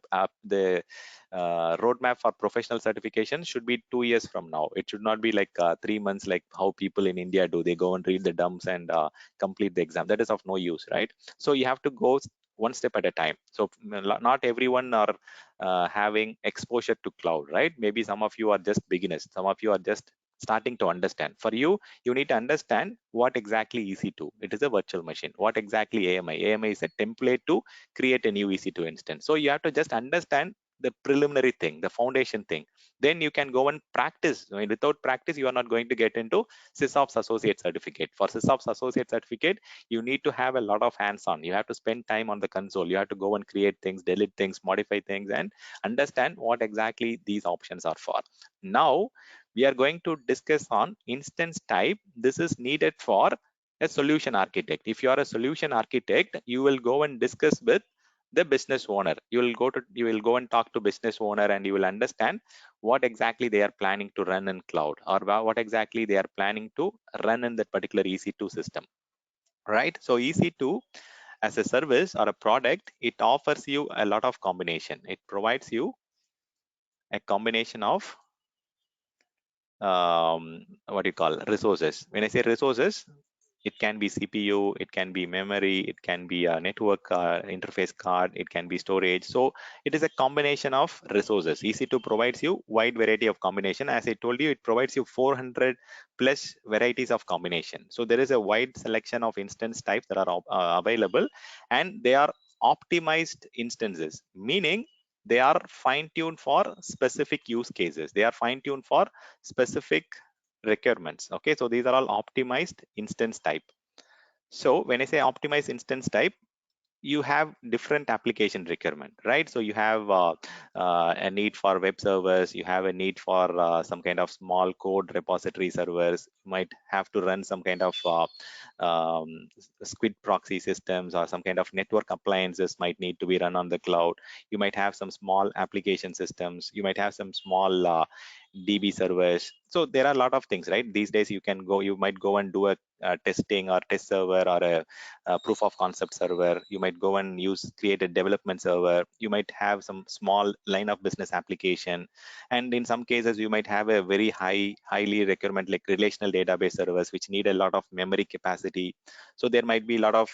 roadmap for professional certification should be 2 years from now. It should not be like 3 months, like how people in India do. They go and read the dumps and complete the exam. That is of no use, right? So you have to go one step at a time. So not everyone are having exposure to cloud, right? Maybe some of you are just beginners. Some of you are just starting to understand. For you, you need to understand what exactly EC2. It is a virtual machine. What exactly AMI? AMI is a template to create a new EC2 instance. So you have to just understand the preliminary thing, the foundation thing. Then you can go and practice. I mean, without practice, you are not going to get into SysOps Associate Certificate. For SysOps Associate Certificate, you need to have a lot of hands-on. You have to spend time on the console. You have to go and create things, delete things, modify things, and understand what exactly these options are for. Now, we are going to discuss on instance type. This is needed for a solution architect. If you are a solution architect, you will go and discuss with the business owner. You will go and talk to business owner, and you will understand what exactly they are planning to run in cloud, or what exactly they are planning to run in that particular EC2 system, right? So EC2 as a service or a product, it offers you a lot of combination. It provides you a combination of what you call resources. When I say resources, It can be CPU, it can be memory, it can be a network interface card, it can be storage. So it is a combination of resources. EC2 provides you wide variety of combination. As I told you, it provides you 400 plus varieties of combination. So there is a wide selection of instance types that are available, and they are optimized instances, meaning they are fine-tuned for specific use cases. They are fine-tuned for specific requirements. Okay, so these are all optimized instance type. So when I say optimized instance type, you have different application requirement, right? So you have a need for web servers, you have a need for some kind of small code repository servers, you might have to run some kind of squid proxy systems, or some kind of network appliances might need to be run on the cloud. You might have some small application systems, you might have some small DB servers. So there are a lot of things, right? These days you might go and do a testing or test server, or a proof of concept server. You might go and create a development server. You might have some small line of business application, and in some cases you might have a very highly requirement like relational database servers, which need a lot of memory capacity. So there might be a lot of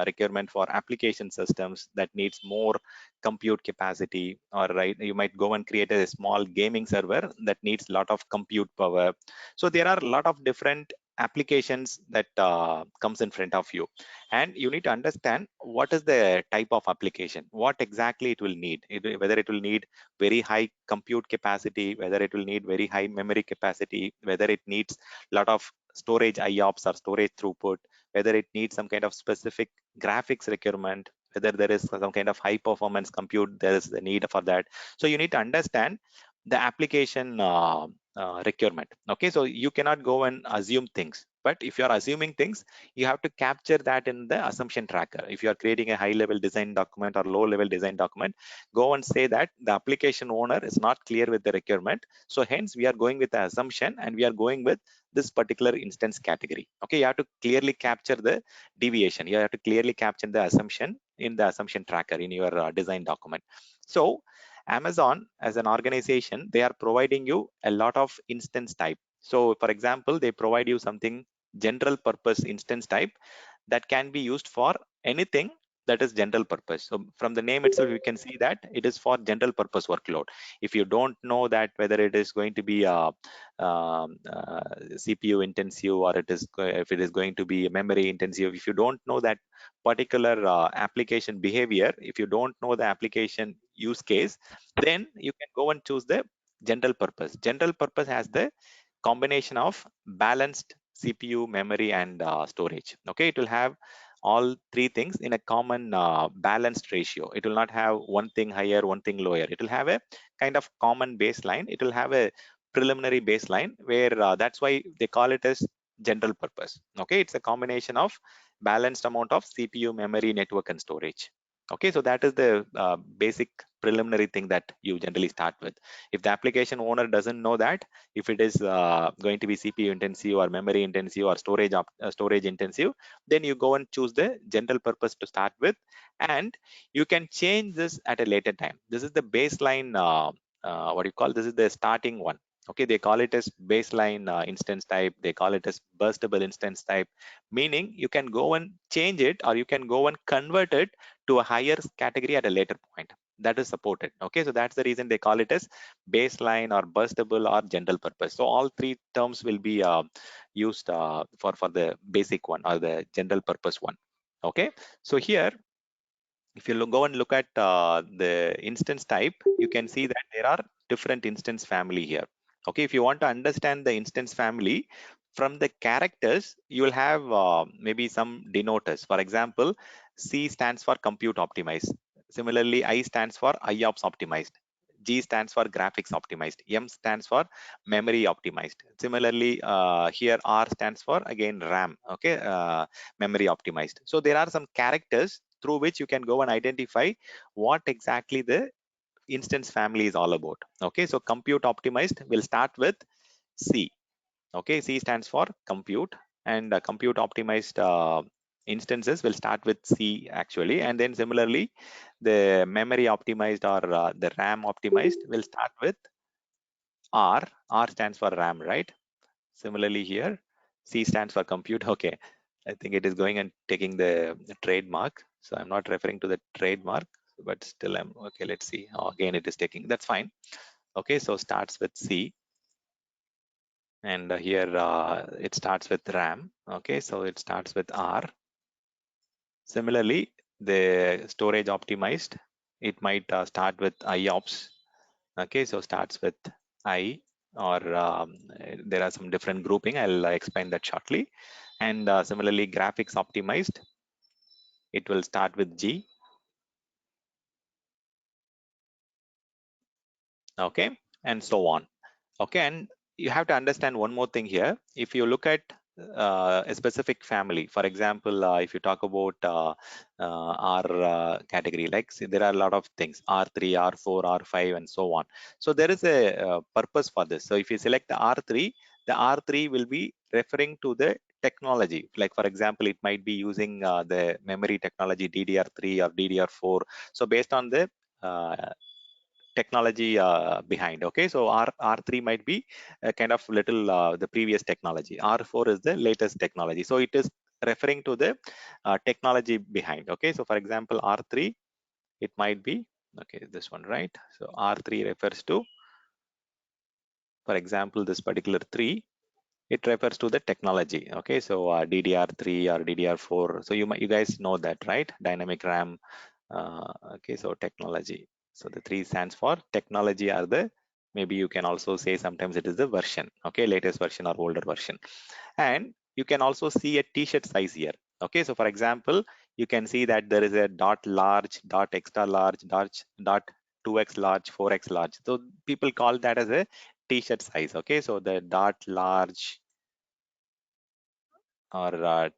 requirement for application systems that needs more compute capacity. Or right, you might go and create a small gaming server that needs a lot of compute power. So there are a lot of different applications that comes in front of you, and you need to understand what is the type of application, what exactly it will need, whether it will need very high compute capacity, whether it will need very high memory capacity, whether it needs a lot of storage IOPS or storage throughput, whether it needs some kind of specific graphics requirement, whether there is some kind of high performance compute, there is the need for that. So you need to understand the application requirement. Okay, so you cannot go and assume things, but if you are assuming things, you have to capture that in the assumption tracker. If you are creating a high level design document or low level design document, go and say that the application owner is not clear with the requirement, so hence we are going with the assumption and we are going with this particular instance category. Okay, you have to clearly capture the deviation, you have to clearly capture the assumption in the assumption tracker in your design document. So Amazon as an organization, they are providing you a lot of instance type. So for example, they provide you something general purpose instance type that can be used for anything that is general purpose. So from the name itself, you can see that it is for general purpose workload. If you don't know that whether it is going to be a CPU intensive, or if it is going to be memory intensive, if you don't know that particular application behavior, if you don't know the application use case, then you can go and choose the general purpose. General purpose has the combination of balanced CPU, memory, and storage. Okay, it will have all three things in a common balanced ratio. It will not have one thing higher, one thing lower. It will have a kind of common baseline. It will have a preliminary baseline where that's why they call it as general purpose. Okay, it's a combination of balanced amount of CPU, memory, network, and storage. Okay, so that is the basic preliminary thing that you generally start with. If the application owner doesn't know that, if it is going to be CPU intensive or memory intensive or storage intensive, then you go and choose the general purpose to start with, and you can change this at a later time. This is the baseline, what do you call, this is the starting one. Okay, they call it as baseline instance type, they call it as burstable instance type, meaning you can go and change it, or you can go and convert it to a higher category at a later point. That is supported. Okay, so that's the reason they call it as baseline or burstable or general purpose. So all three terms will be used for the basic one or the general purpose one. Okay, so here if you go and look at the instance type, you can see that there are different instance family here. Okay, if you want to understand the instance family, from the characters, you will have maybe some denoters. For example, C stands for compute optimized. Similarly, I stands for IOPS optimized. G stands for graphics optimized. M stands for memory optimized. Similarly, here R stands for again RAM. Okay, memory optimized. So there are some characters through which you can go and identify what exactly the instance family is all about. Okay, so compute optimized will start with C. Okay, C stands for compute, and compute optimized instances will start with C actually, and then similarly the memory optimized or the RAM optimized will start with R. R stands for RAM, right? Similarly here C stands for compute. Okay, I think it is going and taking the trademark. So I'm not referring to the trademark, but still I'm okay. Let's see. Oh, again, it is taking. That's fine. Okay, so starts with C, and here it starts with RAM. Okay, so it starts with R. Similarly, the storage optimized, it might start with IOPS. Okay, so starts with I, or there are some different grouping. I'll explain that shortly. And similarly, graphics optimized, it will start with G. Okay, and so on. Okay, and you have to understand one more thing here. If you look at a specific family, for example, if you talk about R category, like see, there are a lot of things, R3, R4, R5, and so on. So there is a purpose for this. So if you select the R3, the R3 will be referring to the technology. Like for example, it might be using the memory technology DDR3 or DDR4. So based on the technology behind. Okay, so R3 might be a kind of little the previous technology. R4 is the latest technology, so it is referring to the technology behind. Okay, so for example, R3, it might be, okay, this one, right? So R3 refers to, for example, this particular 3, it refers to the technology. Okay, so DDR3 or DDR4, so you guys know that, right? Dynamic RAM. Okay, so technology. So the 3 stands for technology, or the, maybe you can also say sometimes it is the version. Okay, latest version or older version. And you can also see a t-shirt size here. Okay, so for example, you can see that there is a dot large, dot extra large, dot 2x large, 4x large. So people call that as a t-shirt size. Okay, so the dot large, or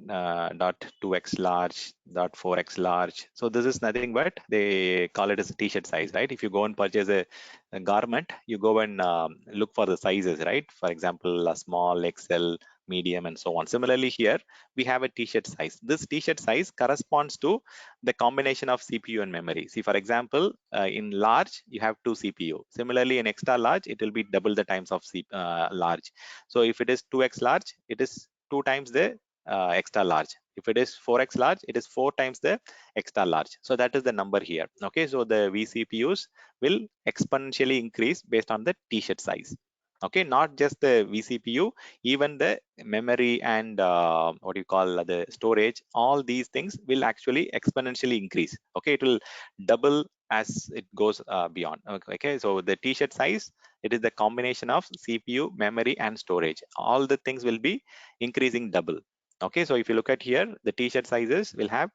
dot 2x large, dot 4x large. So this is nothing but they call it as a t-shirt size, right? If you go and purchase a garment, you go and look for the sizes, right? For example, a small, XL, medium, and so on. Similarly here, we have a t-shirt size. This t-shirt size corresponds to the combination of CPU and memory. See, for example, in large, you have 2 CPU. Similarly, in extra large, it will be double the times of large. So if it is 2x large, it is 2 times the extra large. If it is 4x large, it is 4 times the extra large. So that is the number here. Okay, so the vCPUs will exponentially increase based on the t-shirt size. Okay, not just the vCPU, even the memory and what you call the storage, all these things will actually exponentially increase. Okay, it will double as it goes beyond. Okay, so the t-shirt size, it is the combination of CPU, memory, and storage. All the things will be increasing double. Okay, so if you look at here, the t-shirt sizes will have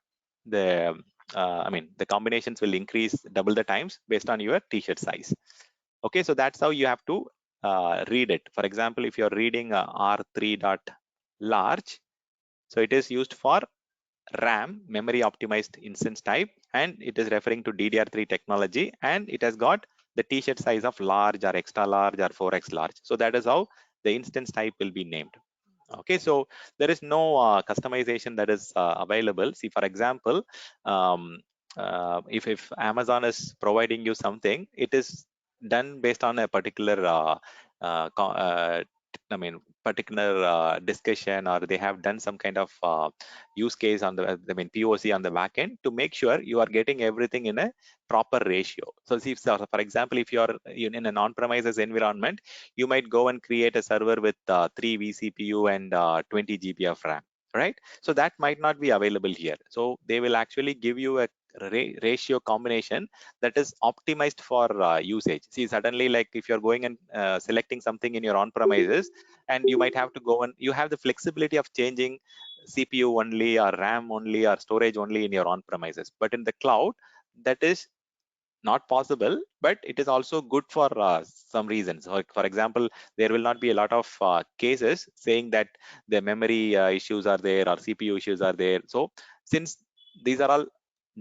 the the combinations will increase double the times based on your t-shirt size. Okay, so that's how you have to read it. For example, if you're reading R3 dot large, so it is used for RAM, memory optimized instance type, and it is referring to DDR3 technology, and it has got the t-shirt size of large or extra large or 4x large. So that is how the instance type will be named. Okay, so there is no customization that is available. See, for example, if Amazon is providing you something, it is done based on a particular uh, co- uh, particular discussion, or they have done some kind of use case on the, POC on the back end to make sure you are getting everything in a proper ratio. So see, so for example, if you are in an on-premises environment, you might go and create a server with 3 vCPU and 20 GB of RAM, right? So that might not be available here. So they will actually give you a ratio combination that is optimized for usage. See, suddenly, like if you're going and selecting something in your on-premises, and you might have to go and you have the flexibility of changing CPU only or RAM only or storage only in your on-premises. But in the cloud, that is not possible, but it is also good for some reasons. For example, there will not be a lot of cases saying that the memory issues are there or CPU issues are there. So since these are all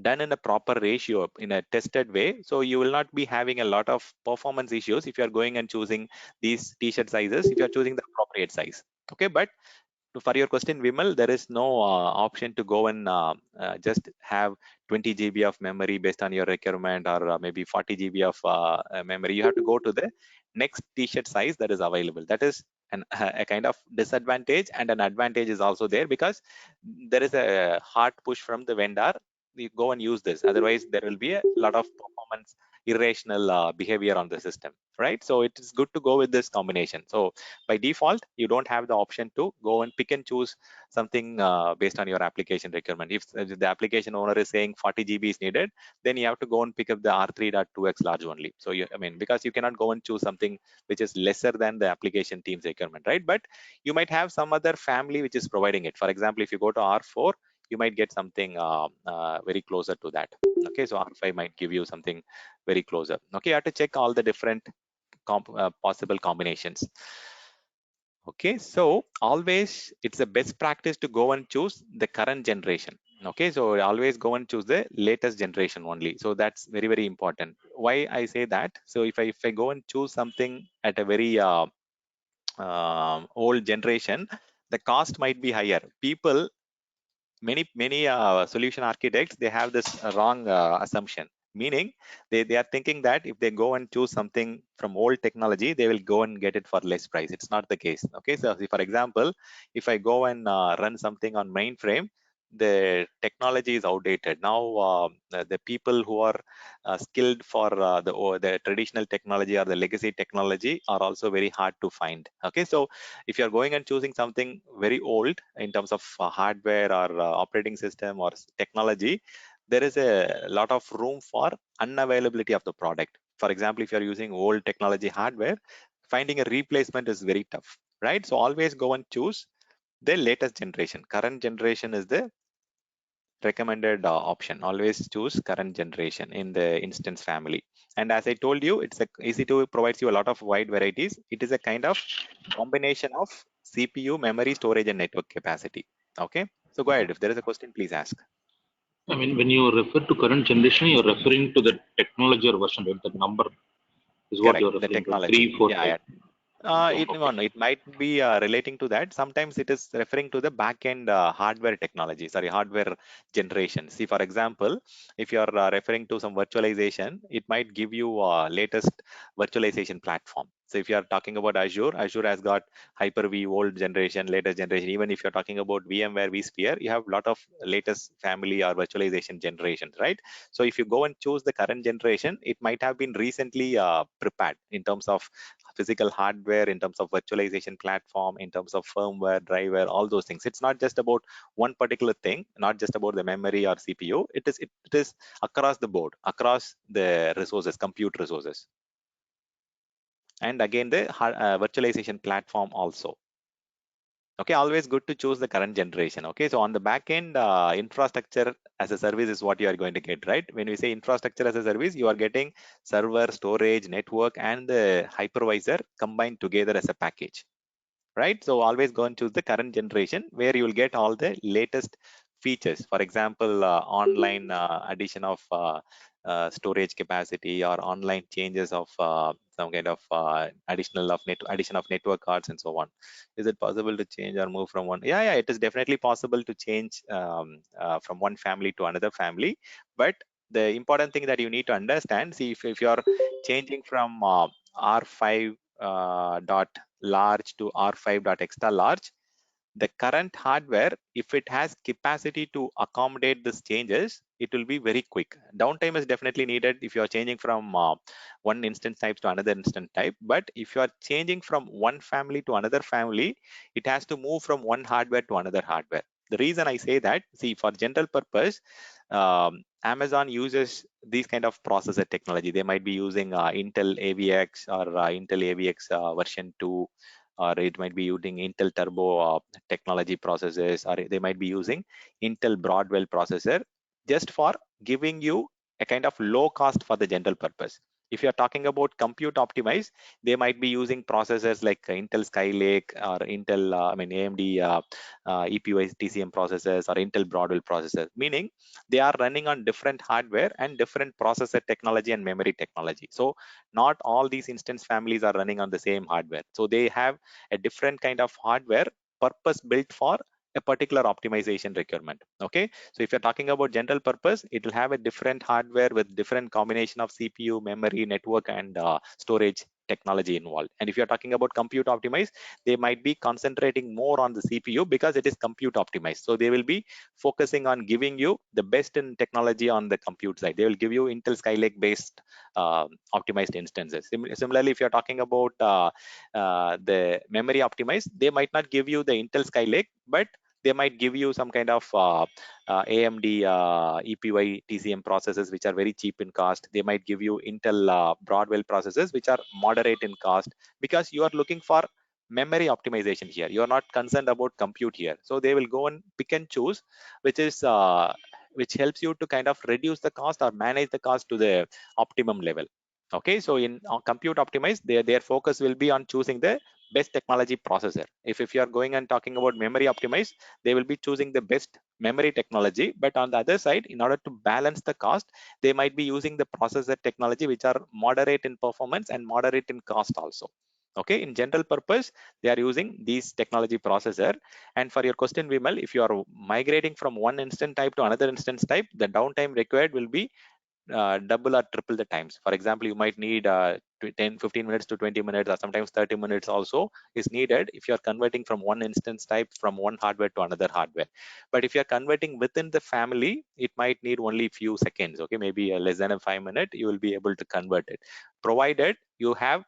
done in a proper ratio in a tested way, so you will not be having a lot of performance issues if you are going and choosing these t-shirt sizes, if you are choosing the appropriate size. Okay, but for your question, Vimal, there is no option to go and just have 20 GB of memory based on your requirement, or maybe 40 GB of memory. You have to go to the next t-shirt size that is available. That is a kind of disadvantage, and an advantage is also there, because there is a hard push from the vendor. You go and use this. Otherwise, there will be a lot of performance irrational behavior on the system, right? So it is good to go with this combination. So by default, you don't have the option to go and pick and choose something based on your application requirement. If the application owner is saying 40 GB is needed, then you have to go and pick up the R3.2x large only. So I mean, because you cannot go and choose something which is lesser than the application team's requirement, right? But you might have some other family which is providing it. For example, if you go to R4, you might get something very closer to that. Okay, so R5 might give you something very closer. Okay, you have to check all the different possible combinations. Okay, so always it's a best practice to go and choose the current generation. Okay, so always go and choose the latest generation only. So that's very, very important. Why I say that? So if I go and choose something at a very old generation, the cost might be higher. People, many solution architects, they have this wrong assumption, meaning they are thinking that if they go and choose something from old technology, they will go and get it for less price. It's not the case. Okay, so for example, if I go and run something on mainframe, the technology is outdated now. The people who are skilled for the traditional technology or the legacy technology are also very hard to find. Okay, so if you're going and choosing something very old in terms of hardware or operating system or technology, there is a lot of room for unavailability of the product. For example, if you're using old technology hardware, finding a replacement is very tough, right? So always go and choose the latest generation. Current generation is the recommended option. Always choose current generation in the instance family. And as I told you, it's a EC2 provides you a lot of wide varieties. It is a kind of combination of CPU, memory, storage, and network capacity. Okay, so go ahead. If there is a question, please ask. I mean, when you refer to current generation, you're referring to the technology or version, right? The number is what Correct, you're the referring to. technology. 3, 4, Yeah, 5. yeah. No, Okay. no, it might be relating to that. Sometimes it is referring to the back-end hardware technology, sorry, hardware generation. See, for example, if you're referring to some virtualization, it might give you latest virtualization platform. So if you are talking about Azure, Azure has got Hyper-V, old generation, latest generation. Even if you're talking about VMware, vSphere, you have a lot of latest family or virtualization generations, right? So if you go and choose the current generation, it might have been recently prepared in terms of physical hardware, in terms of virtualization platform, in terms of firmware, driver, all those things. It's not just about one particular thing, not just about the memory or CPU. It is across the board, across the resources, compute resources. And again, the virtualization platform also. Okay, always good to choose the current generation. Okay, so on the back end, infrastructure as a service is what you are going to get, right? When we say infrastructure as a service, you are getting server, storage, network, and the hypervisor combined together as a package, right? So always go and choose the current generation where you will get all the latest features. For example, online addition of storage capacity, or online changes of some kind of addition of network cards and so on. Is it possible to change or move from one? Yeah, it is definitely possible to change from one family to another family. But the important thing that you need to understand, see, if you're changing from R5 dot large to R5 dot extra large, the current hardware, if it has capacity to accommodate these changes, it will be very quick. Downtime is definitely needed if you are changing from one instance type to another instance type. But if you are changing from one family to another family, it has to move from one hardware to another hardware. The reason I say that, see, for general purpose, Amazon uses these kind of processor technology. They might be using Intel AVX or Intel AVX version 2, or it might be using Intel Turbo technology processors, or they might be using Intel Broadwell processor, just for giving you a kind of low cost for the general purpose. If you're talking about compute optimized, they might be using processors like Intel Skylake or Intel, AMD EPYC TCM processors or Intel Broadwell processors, meaning they are running on different hardware and different processor technology and memory technology. So not all these instance families are running on the same hardware. So they have a different kind of hardware purpose built for a particular optimization requirement. Okay, so if you're talking about general purpose, it will have a different hardware with different combination of CPU, memory, network, and storage technology involved. And if you're talking about compute optimized, they might be concentrating more on the CPU because it is compute optimized. So they will be focusing on giving you the best in technology on the compute side. They will give you Intel Skylake based optimized instances. Similarly, if you're talking about the memory optimized, they might not give you the Intel Skylake, but they might give you some kind of AMD EPY TCM processors, which are very cheap in cost. They might give you Intel Broadwell processors, which are moderate in cost, because you are looking for memory optimization here. You are not concerned about compute here. So they will go and pick and choose, which is which helps you to kind of reduce the cost or manage the cost to the optimum level. Okay, so in compute optimized, their focus will be on choosing the best technology processor. If you are going and talking about memory optimized, they will be choosing the best memory technology. But on the other side, in order to balance the cost, they might be using the processor technology which are moderate in performance and moderate in cost also. Okay, in general purpose, they are using these technology processor. And for your question, Vimal, if you are migrating from one instance type to another instance type, the downtime required will be double or triple the times. For example, you might need 10-15 minutes to 20 minutes, or sometimes 30 minutes also is needed if you're converting from one instance type from one hardware to another hardware. But if you're converting within the family, it might need only few seconds. Okay, maybe less than a 5 minute, you will be able to convert it, provided you have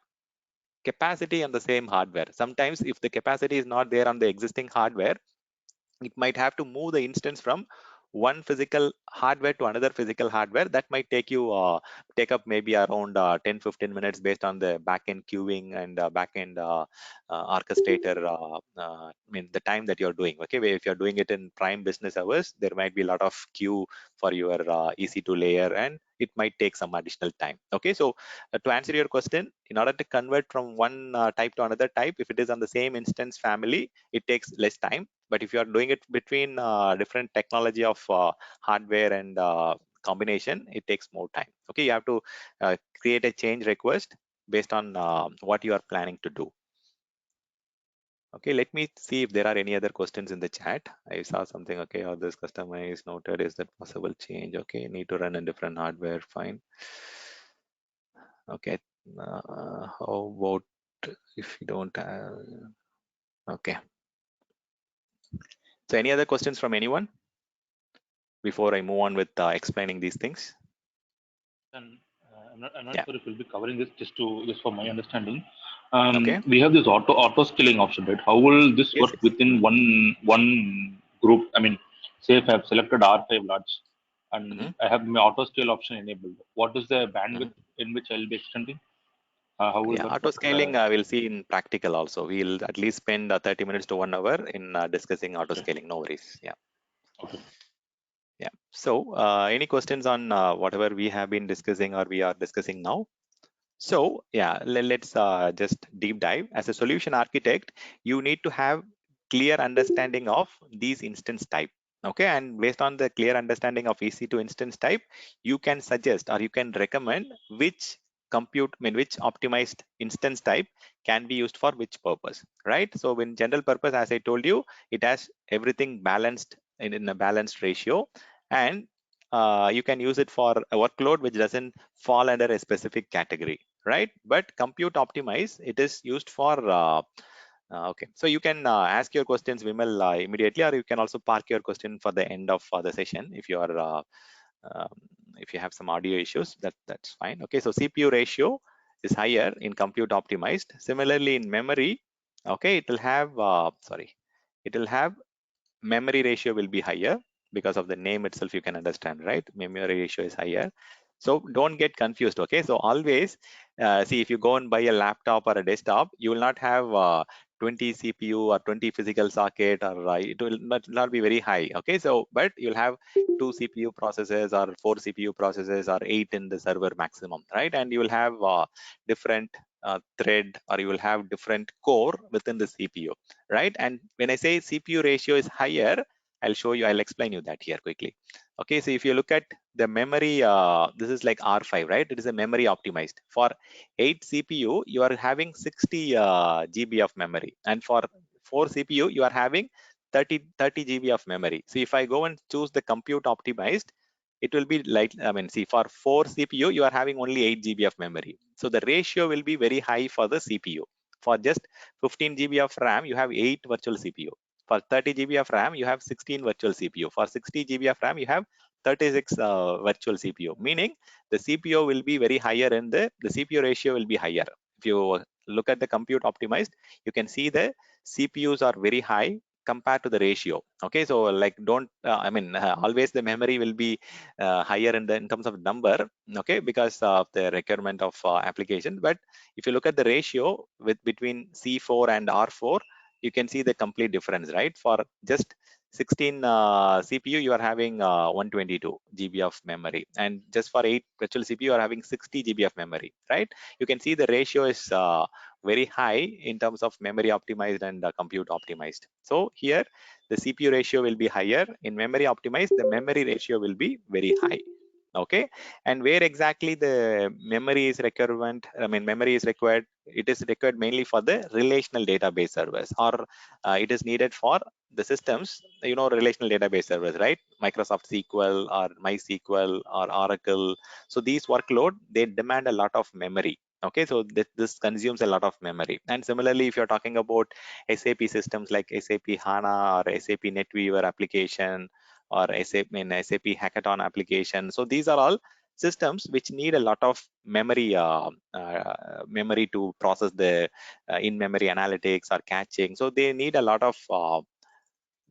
capacity on the same hardware. Sometimes if the capacity is not there on the existing hardware, it might have to move the instance from one physical hardware to another physical hardware. That might take up maybe around 10-15 minutes based on the backend queuing and backend orchestrator. I mean, the time that you're doing. Okay, if you're doing it in prime business hours, there might be a lot of queue for your EC2 layer, and it might take some additional time. Okay, so to answer your question, in order to convert from one type to another type, if it is on the same instance family, it takes less time. But if you are doing it between different technology of hardware and combination, it takes more time. Okay, you have to create a change request based on what you are planning to do. Okay, let me see if there are any other questions in the chat. I saw something. Okay, or this customer is noted. Is that possible change? Okay, need to run a different hardware. Fine. Okay, how about if you don't have? Okay. So any other questions from anyone before I move on with explaining these things? And I'm not Yeah. sure if we'll be covering this just for my understanding. Okay. We have this auto scaling option, right? How will this Yes, work yes. within one group? I mean, say if I've selected R5 large and I have my auto scale option enabled, what is the bandwidth in which I'll be extending? How will Yeah, that auto work? scaling we'll see in practical also. We'll at least spend 30 minutes to 1 hour in discussing auto scaling. No worries. Yeah. Okay. Yeah. So any questions on whatever we have been discussing or we are discussing now? So yeah, let's just deep dive. As a solution architect, you need to have clear understanding of these instance type. Okay, and based on the clear understanding of EC2 instance type, you can suggest or you can recommend which which optimized instance type can be used for which purpose, right? So in general purpose, as I told you, it has everything balanced in a balanced ratio, and you can use it for a workload which doesn't fall under a specific category, right? But compute optimize, it is used for okay, so you can ask your questions, Vimal, immediately, or you can also park your question for the end of the session if you are um, if you have some audio issues. That's fine. Okay, so CPU ratio is higher in compute optimized. Similarly, in memory, okay, it will have it will have memory ratio will be higher because of the name itself. You can understand, right? Memory ratio is higher. So don't get confused. Okay, so always see, if you go and buy a laptop or a desktop, you will not have 20 CPU or 20 physical socket, or it will not be very high. Okay, so but you'll have 2 CPU processors or 4 CPU processors or 8 in the server maximum, right? And you will have different thread, or you will have different core within the CPU, right? And when I say CPU ratio is higher, I'll explain you that here quickly. Okay, so if you look at the memory, this is like R5, right? It is a memory optimized. For 8 CPU, you are having 60 GB of memory, and for 4 CPU, you are having 30 GB of memory. So if I go and choose the compute optimized, it will be like, I mean, see, for 4 CPU, you are having only 8 GB of memory. So the ratio will be very high for the CPU. For just 15 GB of RAM, you have 8 virtual CPU. For 30 GB of RAM, you have 16 virtual CPU. For 60 GB of RAM, you have 36 virtual CPU, meaning the CPU will be very higher and the CPU ratio will be higher. If you look at the compute optimized, you can see the CPUs are very high compared to the ratio. Okay, so like don't always the memory will be higher in terms of number, okay, because of the requirement of application. But if you look at the ratio with between C4 and R4, you can see the complete difference, right? For just 16 CPU, you are having 122 GB of memory, and just for 8 virtual CPU, you are having 60 GB of memory, right? You can see the ratio is very high in terms of memory optimized and compute optimized. So here, the CPU ratio will be higher. In memory optimized, the memory ratio will be very high. Okay, and where exactly the memory is requirement, memory is required, it is required mainly for the relational database servers, or it is needed for the systems, relational database servers, right? Microsoft SQL or MySQL or Oracle. So these workload, they demand a lot of memory. Okay, so this consumes a lot of memory. And similarly, if you're talking about SAP systems like SAP HANA or SAP NetWeaver application, or SAP Hackathon application. So these are all systems which need a lot of memory, memory to process the in-memory analytics or catching. So they need a lot of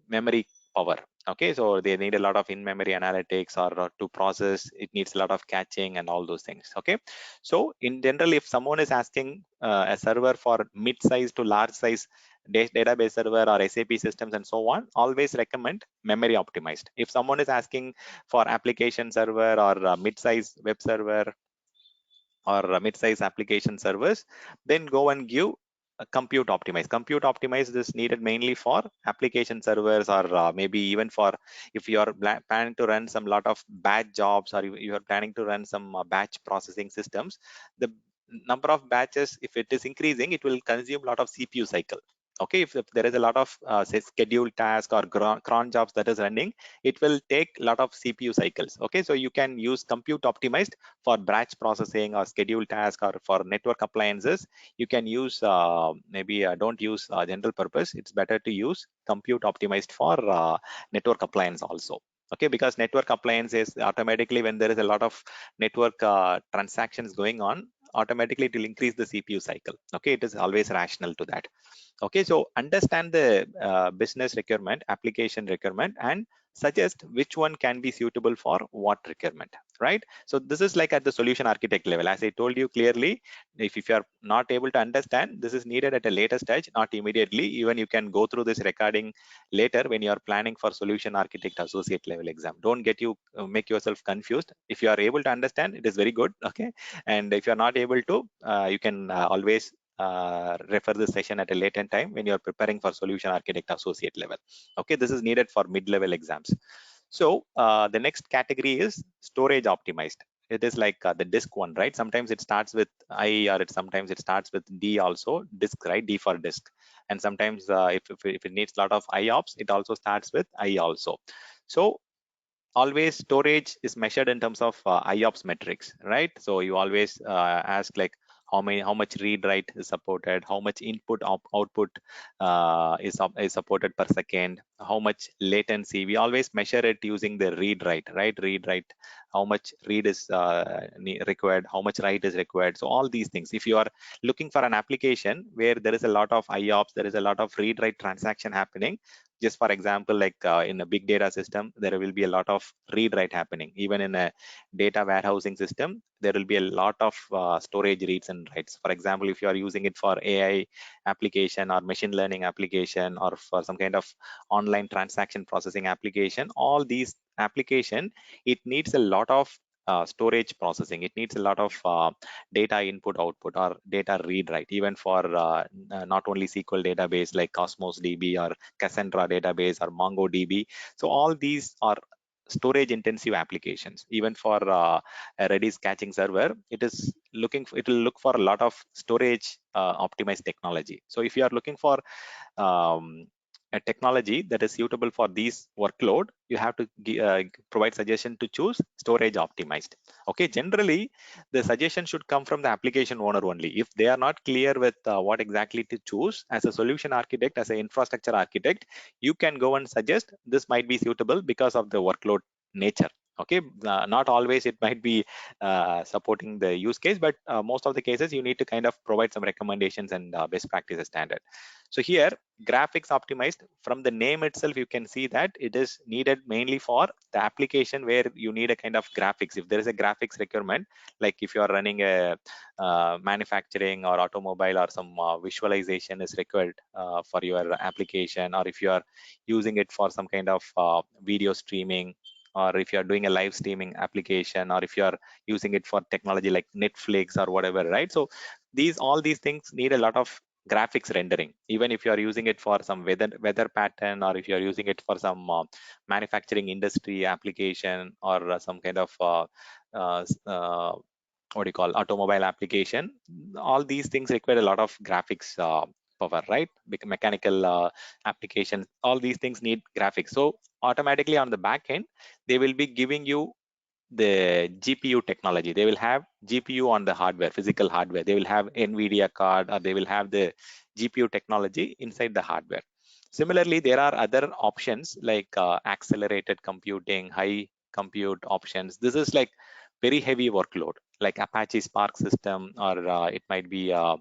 memory power. Okay, so they need a lot of in-memory analytics, or to process, it needs a lot of catching and all those things. Okay, so in general, if someone is asking a server for mid-size to large size database server or SAP systems and so on, always recommend memory optimized. If someone is asking for application server or mid-size web server or mid-size application servers, then go and give compute optimized. Compute optimized is needed mainly for application servers, or maybe even for if you are planning to run some lot of batch jobs, or you are planning to run some batch processing systems. The number of batches, if it is increasing, it will consume a lot of CPU cycle. Okay, if there is a lot of say scheduled task or cron jobs that is running, it will take a lot of CPU cycles. Okay, so you can use compute optimized for batch processing or scheduled task, or for network appliances. You can use maybe don't use general purpose. It's better to use compute optimized for network appliance also. Okay, because network appliance is automatically, when there is a lot of network transactions going on, automatically it will increase the CPU cycle. Okay, it is always rational to that. Okay, so understand the business requirement, application requirement, and suggest which one can be suitable for what requirement, right? So this is like at the solution architect level. As I told you clearly, if you are not able to understand, this is needed at a later stage, not immediately. Even you can go through this recording later when you are planning for solution architect associate level exam. Don't get you make yourself confused. If you are able to understand, it is very good. Okay, and if you are not able to, you can always refer this session at a later time when you're preparing for solution architect associate level. Okay, this is needed for mid-level exams. So the next category is storage optimized. It is like the disk one, right? Sometimes it starts with I, or sometimes it starts with D also, disk, right? D for disk. And sometimes if it needs a lot of IOPS, it also starts with I also. So always storage is measured in terms of IOPS metrics, right? So you always ask like how much read write is supported, how much input output is supported per second, how much latency. We always measure it using the read write, right? Read write, how much read is required, how much write is required. So all these things. If you are looking for an application where there is a lot of IOPS, there is a lot of read write transaction happening, just for example, like in a big data system, there will be a lot of read write happening. Even in a data warehousing system, there will be a lot of storage reads and writes. For example, if you are using it for AI application or machine learning application, or for some kind of online transaction processing application, all these application, it needs a lot of storage processing. It needs a lot of data input output, or data read write, even for not only SQL database like Cosmos DB or Cassandra database or MongoDB. So all these are storage intensive applications. Even for a Redis caching server, it will look for a lot of storage optimized technology. So if you are looking for a technology that is suitable for these workload, you have to provide suggestion to choose storage optimized. Okay, generally the suggestion should come from the application owner only. If they are not clear with what exactly to choose, as a solution architect, as an infrastructure architect, you can go and suggest this might be suitable because of the workload nature. Okay, not always it might be supporting the use case, but most of the cases you need to kind of provide some recommendations and best practices standard. So here, graphics optimized, from the name itself you can see that it is needed mainly for the application where you need a kind of graphics. If there is a graphics requirement, like if you are running a manufacturing or automobile, or some visualization is required for your application, or if you are using it for some kind of video streaming, or if you are doing a live streaming application, or if you are using it for technology like Netflix or whatever, right? So all these things need a lot of graphics rendering. Even if you are using it for some weather pattern, or if you are using it for some manufacturing industry application, or some kind of uh, uh, what do you call, automobile application, all these things require a lot of graphics power, right? Mechanical applications, all these things need graphics. So automatically on the back end, they will be giving you the GPU technology. They will have GPU on the hardware, physical hardware. They will have NVIDIA card, or they will have the GPU technology inside the hardware. Similarly, there are other options like accelerated computing, high compute options. This is like very heavy workload, like Apache Spark system, or it might be a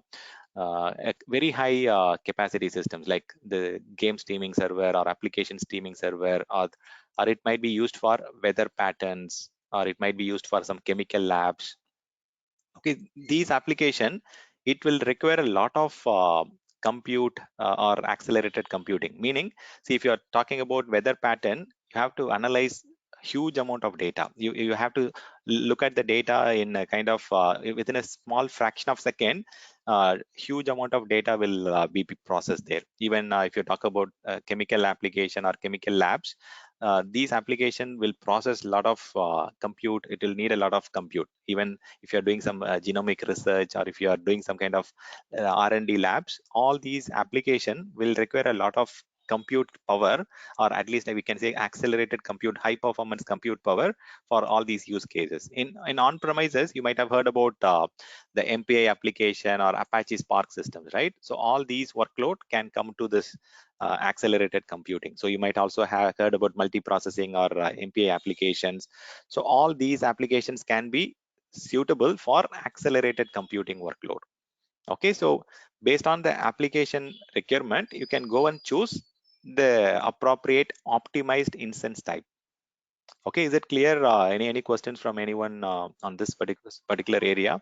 very high capacity systems like the game streaming server or application streaming server, or it might be used for weather patterns, or it might be used for some chemical labs. Okay, these application, it will require a lot of compute or accelerated computing. Meaning, see, if you're talking about weather pattern, you have to analyze huge amount of data. You have to look at the data in a kind of within a small fraction of second. Huge amount of data will be processed there. Even if you talk about chemical application or chemical labs, these application will process a lot of compute. It will need a lot of compute. Even if you're doing some genomic research, or if you are doing some kind of R&D labs, all these application will require a lot of compute power, or at least we can say accelerated compute, high performance compute power for all these use cases. In on premises, you might have heard about the MPI application or Apache Spark systems, right? So all these workload can come to this accelerated computing. So you might also have heard about multiprocessing or MPI applications. So all these applications can be suitable for accelerated computing workload. Okay, so based on the application requirement, you can go and choose the appropriate optimized instance type. Okay, is it clear? Any questions from anyone on this particular area?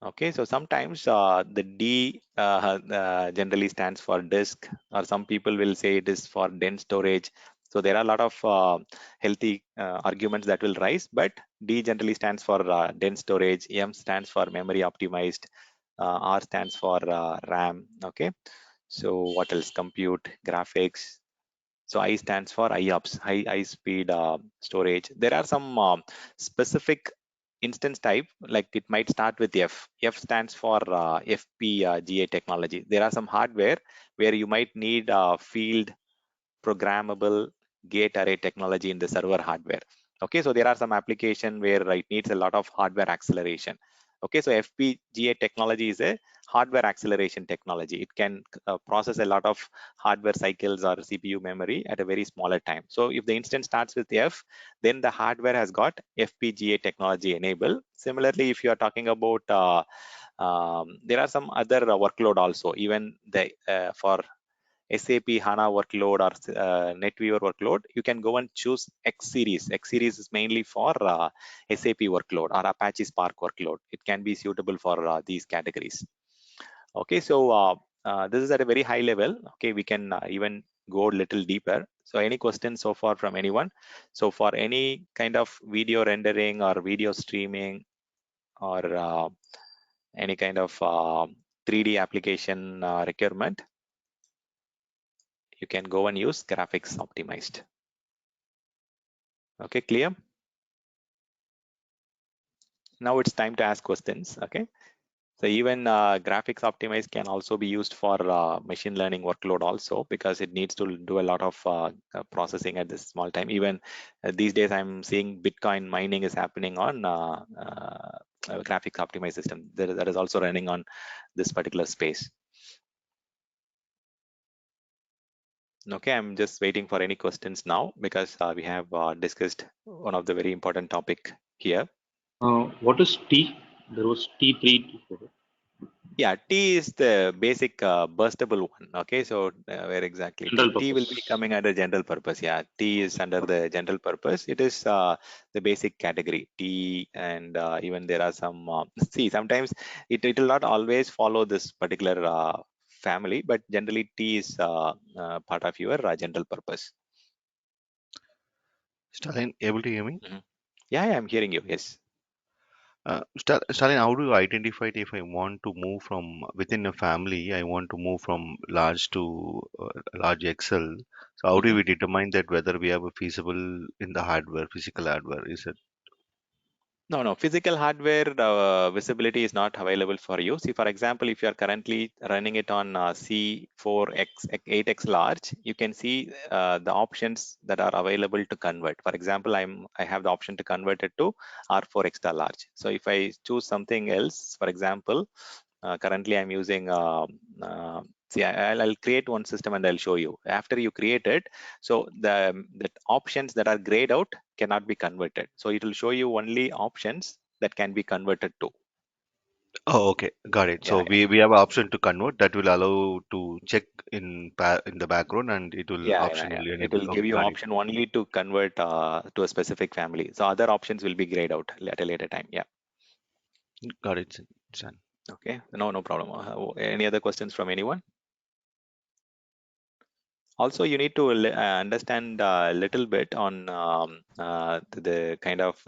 Okay, so sometimes the D generally stands for disk, or some people will say it is for dense storage. So there are a lot of healthy arguments that will rise, but D generally stands for dense storage, M stands for memory optimized, R stands for RAM. Okay, so what else? Compute, graphics. So I stands for IOPS, high speed storage. There are some specific instance type, like it might start with F. F stands for FPGA technology. There are some hardware where you might need field programmable gate array technology in the server hardware. Okay, so there are some application where it needs a lot of hardware acceleration. Okay, so FPGA technology is a hardware acceleration technology. It can process a lot of hardware cycles or CPU memory at a very smaller time. So if the instance starts with F, then the hardware has got FPGA technology enabled. Similarly, if you are talking about there are some other workload also, even the for SAP HANA workload or NetWeaver workload, you can go and choose X series. X series is mainly for SAP workload or Apache Spark workload. It can be suitable for these categories. Okay, so this is at a very high level. Okay, we can even go a little deeper. So any questions so far from anyone? So for any kind of video rendering or video streaming, or any kind of 3D application requirement, you can go and use graphics optimized. Okay, clear? Now it's time to ask questions. Okay, So even graphics optimize can also be used for machine learning workload also, because it needs to do a lot of processing at this small time. Even these days, I'm seeing Bitcoin mining is happening on graphics optimized system that is also running on this particular space. Okay, I'm just waiting for any questions now, because we have discussed one of the very important topic here. What is T? There was T3. Yeah, T is the basic burstable one. Okay, so where exactly General T will purpose. be coming under general purpose. Yeah, T is under the general purpose. It is the basic category T, and even there are some. See, sometimes it will not always follow this particular family, but generally T is part of your general purpose. Stalin, able to hear me? Yeah, I'm hearing you. Yes. Stalin, how do you identify it if I want to move from within a family? I want to move from large to large Excel. So how do we determine that whether we have a feasible in the hardware, physical hardware? Is it No. Physical hardware visibility is not available for you. See, for example, if you are currently running it on C4X, 8X large, you can see the options that are available to convert. For example, I have the option to convert it to R4 extra large. So if I choose something else, for example, currently I'm using see, I'll create one system and I'll show you. After you create it, so the options that are grayed out cannot be converted. So it will show you only options that can be converted to. Oh, okay, got it. Yeah, So we have an option to convert that will allow to check in the background and it will yeah. optionally It enable. will give Okay, you got it. option only to convert to a specific family. So other options will be grayed out at a later time. Yeah. Got it, Stan. Okay. No problem. Any other questions from anyone? Also, you need to understand a little bit on the kind of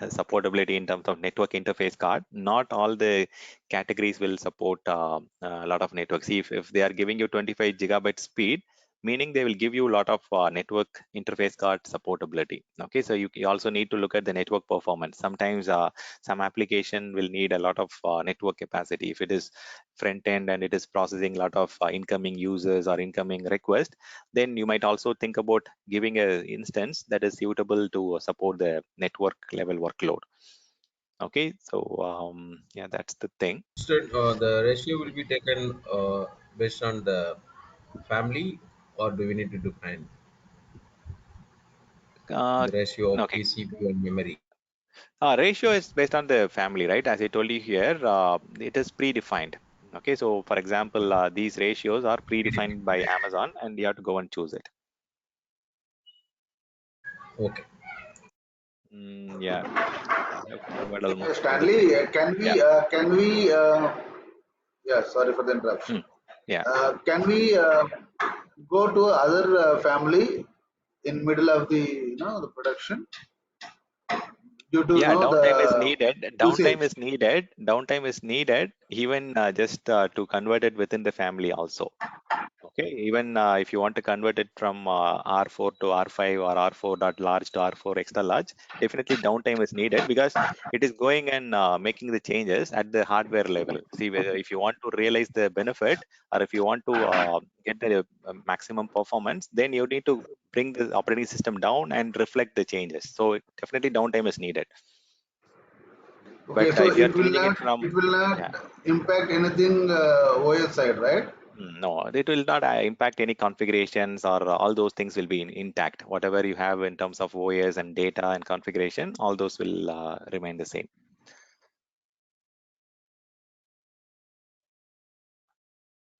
supportability in terms of network interface card. Not all the categories will support a lot of networks. See, if they are giving you 25 gigabyte speed, meaning they will give you a lot of network interface card supportability. Okay, so you also need to look at the network performance. Sometimes some application will need a lot of network capacity. If it is front end and it is processing a lot of incoming users or incoming requests, then you might also think about giving a instance that is suitable to support the network level workload. Okay, so yeah, that's the thing. Instead, the ratio will be taken based on the family, or do we need to define uh, the ratio of okay, PCB and memory? ratio is based on the family, right? As I told you here, it is predefined. Okay, so for example, these ratios are predefined by Amazon and you have to go and choose it. Okay. Yeah, I have covered almost everything. Stanley, Yeah. can we yeah, sorry for the interruption. Yeah. Can we go to other family in middle of the the production due to Yeah, downtime is the needed. Downtime usage? is needed. Downtime is needed, even just to convert it within the family also. Okay, even if you want to convert it from R4 to R5 or R4 dot large to R4 extra large, definitely downtime is needed, because it is going and making the changes at the hardware level. See, whether if you want to realize the benefit, or if you want to get the maximum performance, then you need to bring the operating system down and reflect the changes. So definitely downtime is needed. But Okay, so if you are changing it from, it will not yeah, impact anything OS side, right? no, it will not impact any configurations, or all those things will be intact. Whatever you have in terms of OS and data and configuration, all those will remain the same.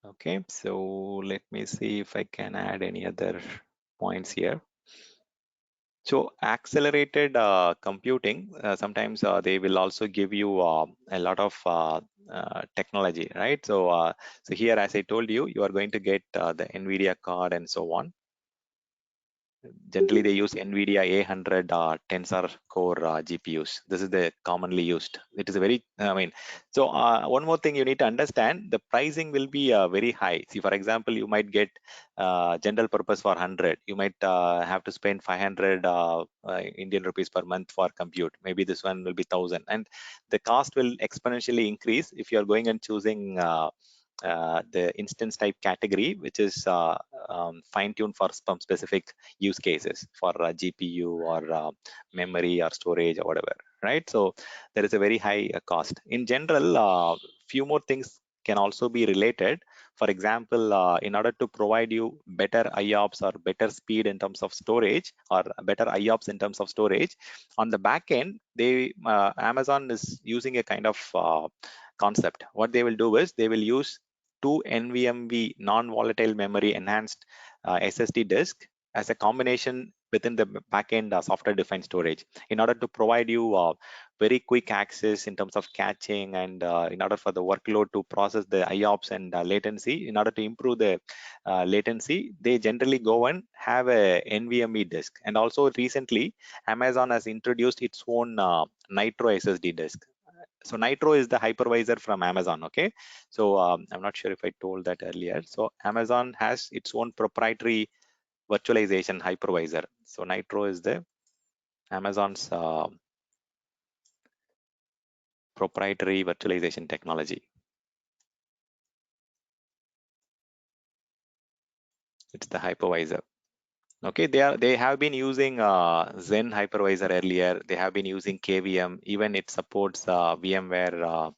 Okay, so let me see if I can add any other points here. So accelerated computing, sometimes they will also give you a lot of technology, right? So here, as I told you, you are going to get the NVIDIA card and so on. Generally, they use NVIDIA A100 Tensor Core GPUs. This is the commonly used. It is a very, so one more thing you need to understand, the pricing will be very high. See, for example, you might get general purpose for 100. You might have to spend 500 Indian rupees per month for compute. Maybe this one will be 1,000. And the cost will exponentially increase if you're going and choosing the instance type category, which is fine-tuned for some specific use cases for GPU or memory or storage or whatever, right? So there is a very high cost. In general, few more things can also be related. For example, in order to provide you better IOPS or better speed in terms of storage or better IOPS in terms of storage, on the back end, Amazon is using a kind of concept. What they will do is they will use two NVMe non-volatile memory enhanced SSD disk as a combination within the backend software-defined storage in order to provide you very quick access in terms of caching and in order for the workload to process the IOPS and latency. In order to improve the latency, they generally go and have a NVMe disk. And also recently, Amazon has introduced its own Nitro SSD disk. So Nitro is the hypervisor from Amazon. Okay, so I'm not sure if I told that earlier. So Amazon has its own proprietary virtualization hypervisor. So Nitro is the Amazon's proprietary virtualization technology. It's the hypervisor. Okay, they have been using Zen hypervisor earlier. They have been using KVM. Even it supports VMware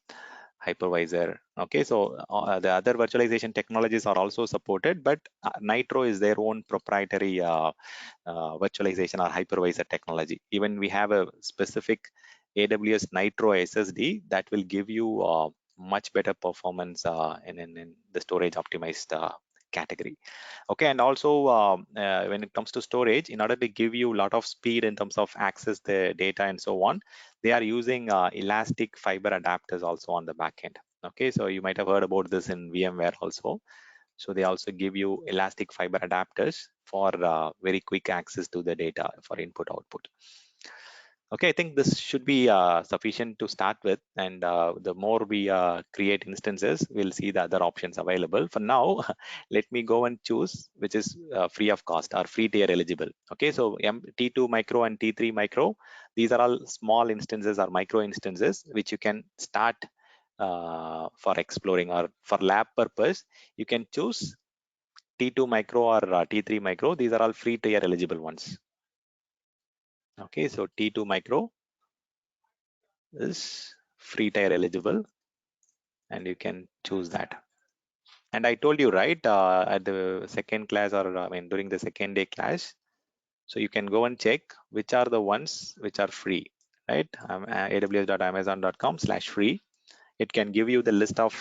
hypervisor. Okay, so the other virtualization technologies are also supported, but Nitro is their own proprietary virtualization or hypervisor technology. Even we have a specific AWS Nitro SSD that will give you much better performance in the storage optimized category. Okay, and also when it comes to storage, in order to give you a lot of speed in terms of access the data and so on, they are using elastic fiber adapters also on the back end. Okay, so you might have heard about this in VMware also. So they also give you elastic fiber adapters for very quick access to the data for input output. Okay, I think this should be sufficient to start with, and the more we create instances, we'll see the other options available. For now, let me go and choose which is free of cost or free tier eligible. Okay, so T2 micro and T3 micro, these are all small instances or micro instances which you can start for exploring, or for lab purpose, you can choose T2 micro or T3 micro. These are all free tier eligible ones. Okay, so T2 micro is free tier eligible, and you can choose that. And I told you, right, at the second class, or during the second day class, so you can go and check which are the ones which are free, right? aws.amazon.com/free. It can give you the list of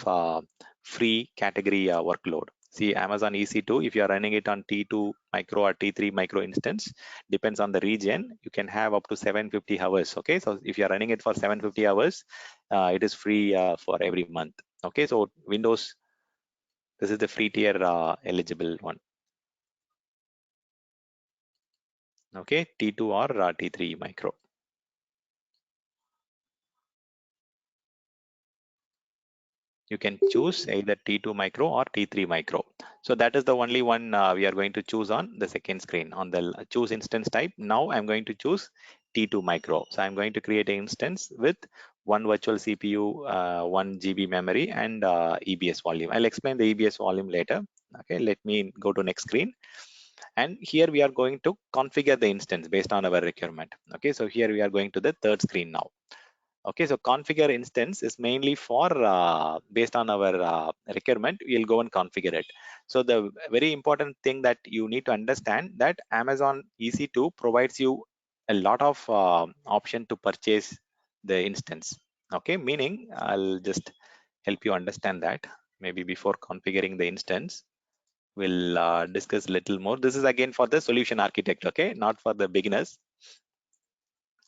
free category workload. See, Amazon EC2, if you are running it on T2 micro or T3 micro instance, depends on the region, you can have up to 750 hours. Okay, so if you are running it for 750 hours, it is free for every month. Okay, so Windows, this is the free tier eligible one. Okay, T2 or T3 micro. You can choose either T2 micro or T3 micro. So that is the only one we are going to choose on the second screen. On the choose instance type, now I'm going to choose T2 micro. So I'm going to create an instance with one virtual CPU, 1 GB memory, and EBS volume. I'll explain the EBS volume later. Okay, let me go to next screen. And here we are going to configure the instance based on our requirement. Okay, so here we are going to the third screen now. Okay, so configure instance is mainly for based on our requirement, we'll go and configure it. So the very important thing that you need to understand that Amazon EC2 provides you a lot of option to purchase the instance. Okay, meaning I'll just help you understand that. Maybe before configuring the instance, we'll discuss a little more. This is again for the solution architect, okay, not for the beginners.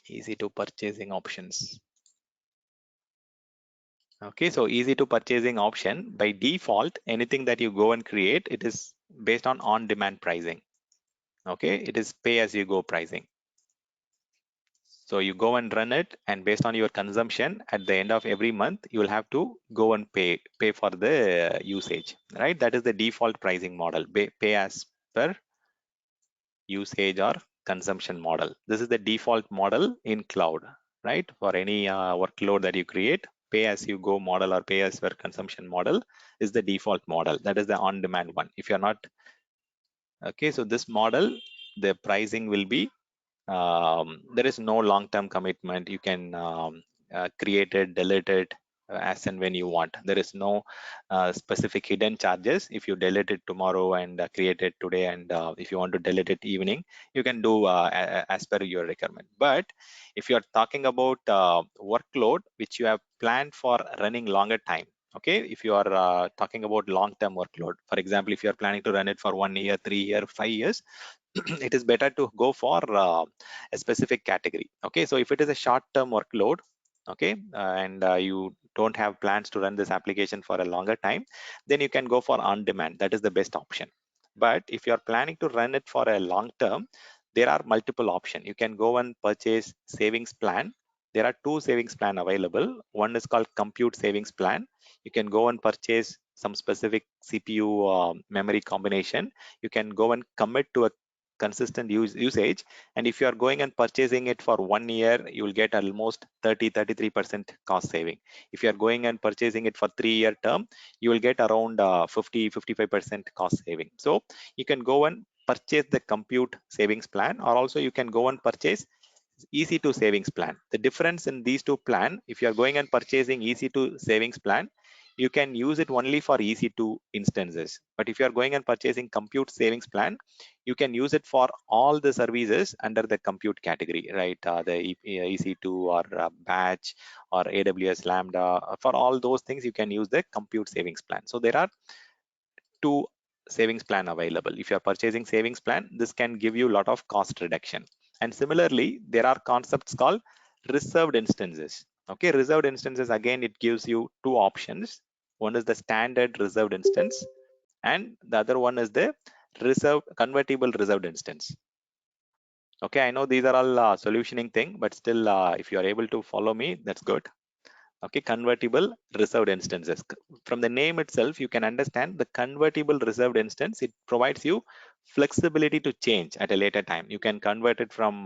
EC2 purchasing options. Okay, so easy to purchasing option, by default, anything that you go and create, it is based on on-demand pricing. Okay, it is pay as you go pricing. So you go and run it, and based on your consumption, at the end of every month, you will have to go and pay for the usage, right? That is the default pricing model. Pay as per usage or consumption model. This is the default model in cloud, right? For any workload that you create, pay as you go model or pay as per consumption model is the default model. That is the on-demand one. If you're not okay, so this model, the pricing will be there is no long-term commitment. You can create it, delete it as and when you want. There is no specific hidden charges. If you delete it tomorrow and create it today, and if you want to delete it evening, you can do as per your requirement. But if you are talking about workload which you have planned for running longer time, okay, if you are talking about long-term workload, for example, if you are planning to run it for 1 year, 3 year, 5 years, it is better to go for a specific category. Okay, so if it is a short-term workload, okay, and you don't have plans to run this application for a longer time, then you can go for on-demand. That is the best option. But if you are planning to run it for a long term, there are multiple options. You can go and purchase savings plan. There are two savings plan available. One is called compute savings plan. You can go and purchase some specific CPU memory combination. You can go and commit to a consistent usage, and if you are going and purchasing it for 1 year, you will get almost 33% cost saving. If you are going and purchasing it for 3 year term, you will get around 55% cost saving. So you can go and purchase the compute savings plan, or also you can go and purchase EC2 savings plan. The difference in these two plan, if you are going and purchasing EC2 savings plan, you can use it only for EC2 instances. But if you are going and purchasing compute savings plan, you can use it for all the services under the compute category, right? The EC2 or batch or AWS Lambda, for all those things, you can use the compute savings plan. So there are two savings plan available. If you are purchasing savings plan, this can give you a lot of cost reduction. And similarly, there are concepts called reserved instances. Okay, reserved instances, again, it gives you two options. One is the standard reserved instance, and the other one is the convertible reserved instance. Okay, I know these are all solutioning thing, but still, if you are able to follow me, that's good. Okay, convertible reserved instances. From the name itself, you can understand the convertible reserved instance. It provides you flexibility to change at a later time. You can convert it from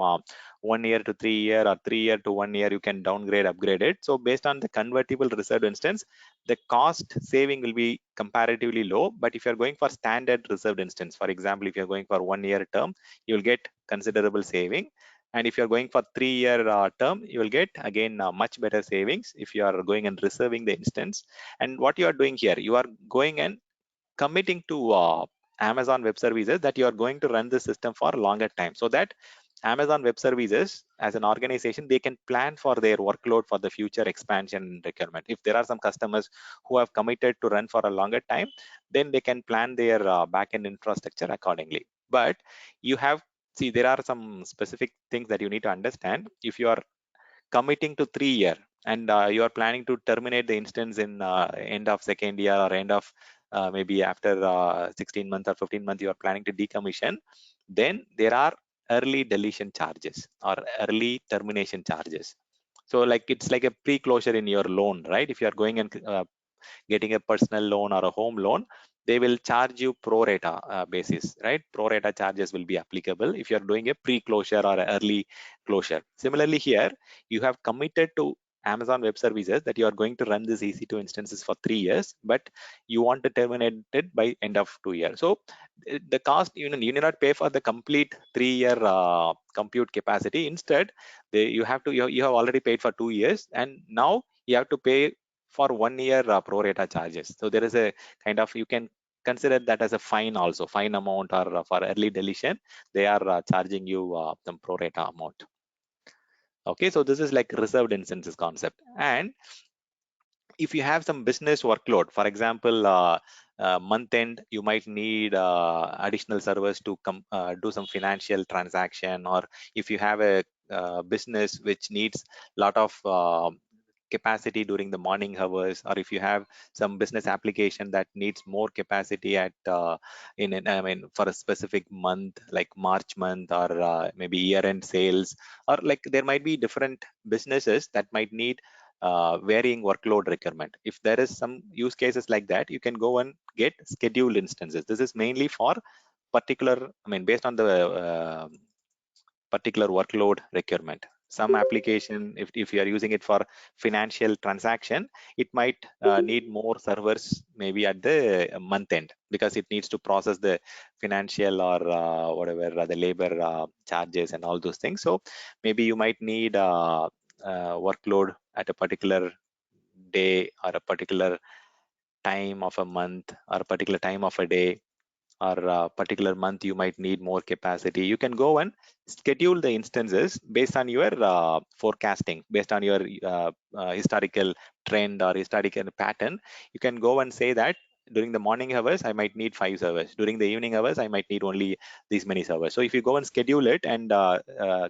1 year to 3 year, or 3 year to 1 year. You can downgrade, upgrade it. So based on the convertible reserved instance, the cost saving will be comparatively low. But if you're going for standard reserved instance, for example, if you're going for 1 year term, you'll get considerable saving. And if you're going for 3 year term, you will get again much better savings if you are going and reserving the instance. And what you are doing here, you are going and committing to Amazon Web Services that you are going to run the system for a longer time, so that Amazon Web Services as an organization, they can plan for their workload for the future expansion requirement. If there are some customers who have committed to run for a longer time, then they can plan their backend infrastructure accordingly. But you have, see, there are some specific things that you need to understand. If you are committing to 3 year, and you are planning to terminate the instance in end of second year, or end of maybe after 16 months or 15 months, you are planning to decommission, then there are early deletion charges or early termination charges. So like it's like a pre-closure in your loan, right? If you are going and getting a personal loan or a home loan, they will charge you pro rata basis, right? Pro rata charges will be applicable if you're doing a pre-closure or early closure. Similarly here, you have committed to Amazon Web Services that you are going to run this EC2 instances for 3 years, but you want to terminate it by end of 2 years. So the cost, you need not pay for the complete 3 year compute capacity. Instead, you have to, you have already paid for 2 years, and now you have to pay for 1 year pro rata charges. So there is a kind of, you can consider that as a fine also, fine amount, or for early deletion, they are charging you some pro rata amount. Okay, so this is like reserved instances concept. And if you have some business workload, for example, month end, you might need additional servers to do some financial transaction, or if you have a business which needs lot of capacity during the morning hours, or if you have some business application that needs more capacity at I mean for a specific month like March month, or maybe year-end sales, or like there might be different businesses that might need varying workload requirement. If there is some use cases like that, you can go and get scheduled instances. This is mainly for particular, I mean, based on the particular workload requirement. Some application, if you are using it for financial transaction, it might need more servers maybe at the month end, because it needs to process the financial or whatever the labor charges and all those things. So maybe you might need workload at a particular day, or a particular time of a month, or a particular time of a day, or a particular month you might need more capacity. You can go and schedule the instances based on your forecasting, based on your historical trend or historical pattern. You can go and say that during the morning hours I might need 5 servers, during the evening hours I might need only these many servers. So if you go and schedule it and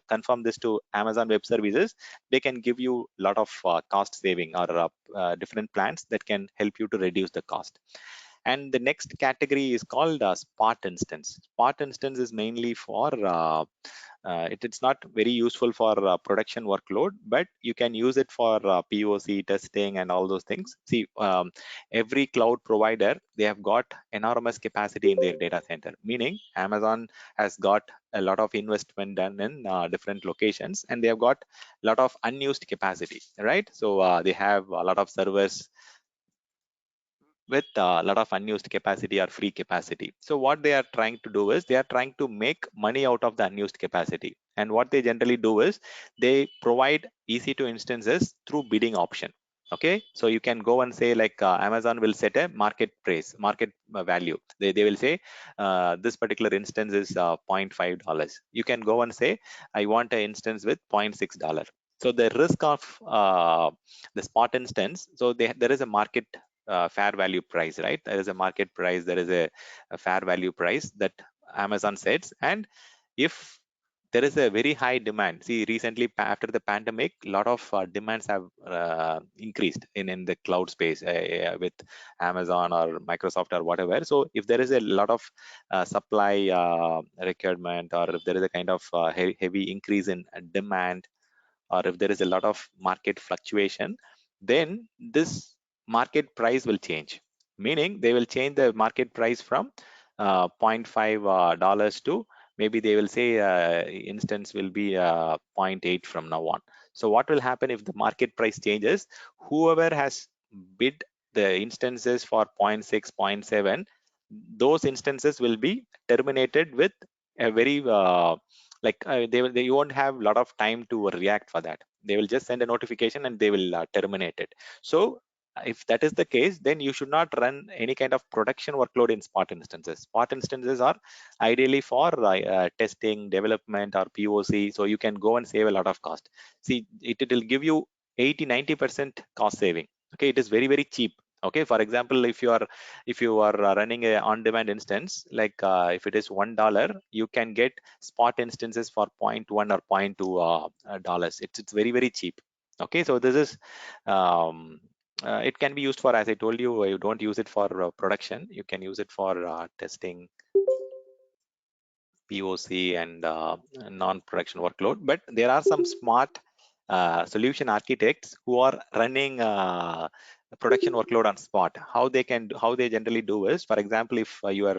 confirm this to Amazon Web Services, they can give you a lot of cost saving, or different plans that can help you to reduce the cost. And the next category is called spot instance. Spot instance is mainly for it's not very useful for production workload, but you can use it for POC testing and all those things. See, every cloud provider, they have got enormous capacity in their data center, meaning Amazon has got a lot of investment done in different locations, and they have got a lot of unused capacity, right? So they have a lot of servers with a lot of unused capacity or free capacity. So what they are trying to do is they are trying to make money out of the unused capacity. And what they generally do is they provide EC2 instances through bidding option. Okay, so you can go and say like Amazon will set a market price, market value. They will say this particular instance is $0.5. You can go and say I want an instance with $0.6. So the risk of the spot instance, so there is a market fair value price, right? There is a market price, there is a fair value price that Amazon sets. And if there is a very high demand, see recently after the pandemic, a lot of demands have increased in the cloud space with Amazon or Microsoft or whatever. So if there is a lot of supply requirement, or if there is a kind of heavy increase in demand, or if there is a lot of market fluctuation, then this market price will change. Meaning they will change the market price from $0.5 to maybe they will say instance will be 0.8 from now on. So what will happen if the market price changes? Whoever has bid the instances for 0.6, 0.7, those instances will be terminated with a very you won't have a lot of time to react for that. They will just send a notification and they will terminate it. So if that is the case, then you should not run any kind of production workload in spot instances. Spot instances are ideally for testing, development, or POC. So you can go and save a lot of cost. See, it will give you 80-90% cost saving. Okay, it is very, very cheap. Okay, for example, if you are running a on-demand instance, like if it is $1, you can get spot instances for 0.1 or 0.2 dollars. It's very, very cheap. Okay, so this is it can be used for, as I told you, you don't use it for production. You can use it for testing, POC, and non-production workload. But there are some smart solution architects who are running production workload on spot. How they generally do is, for example, if your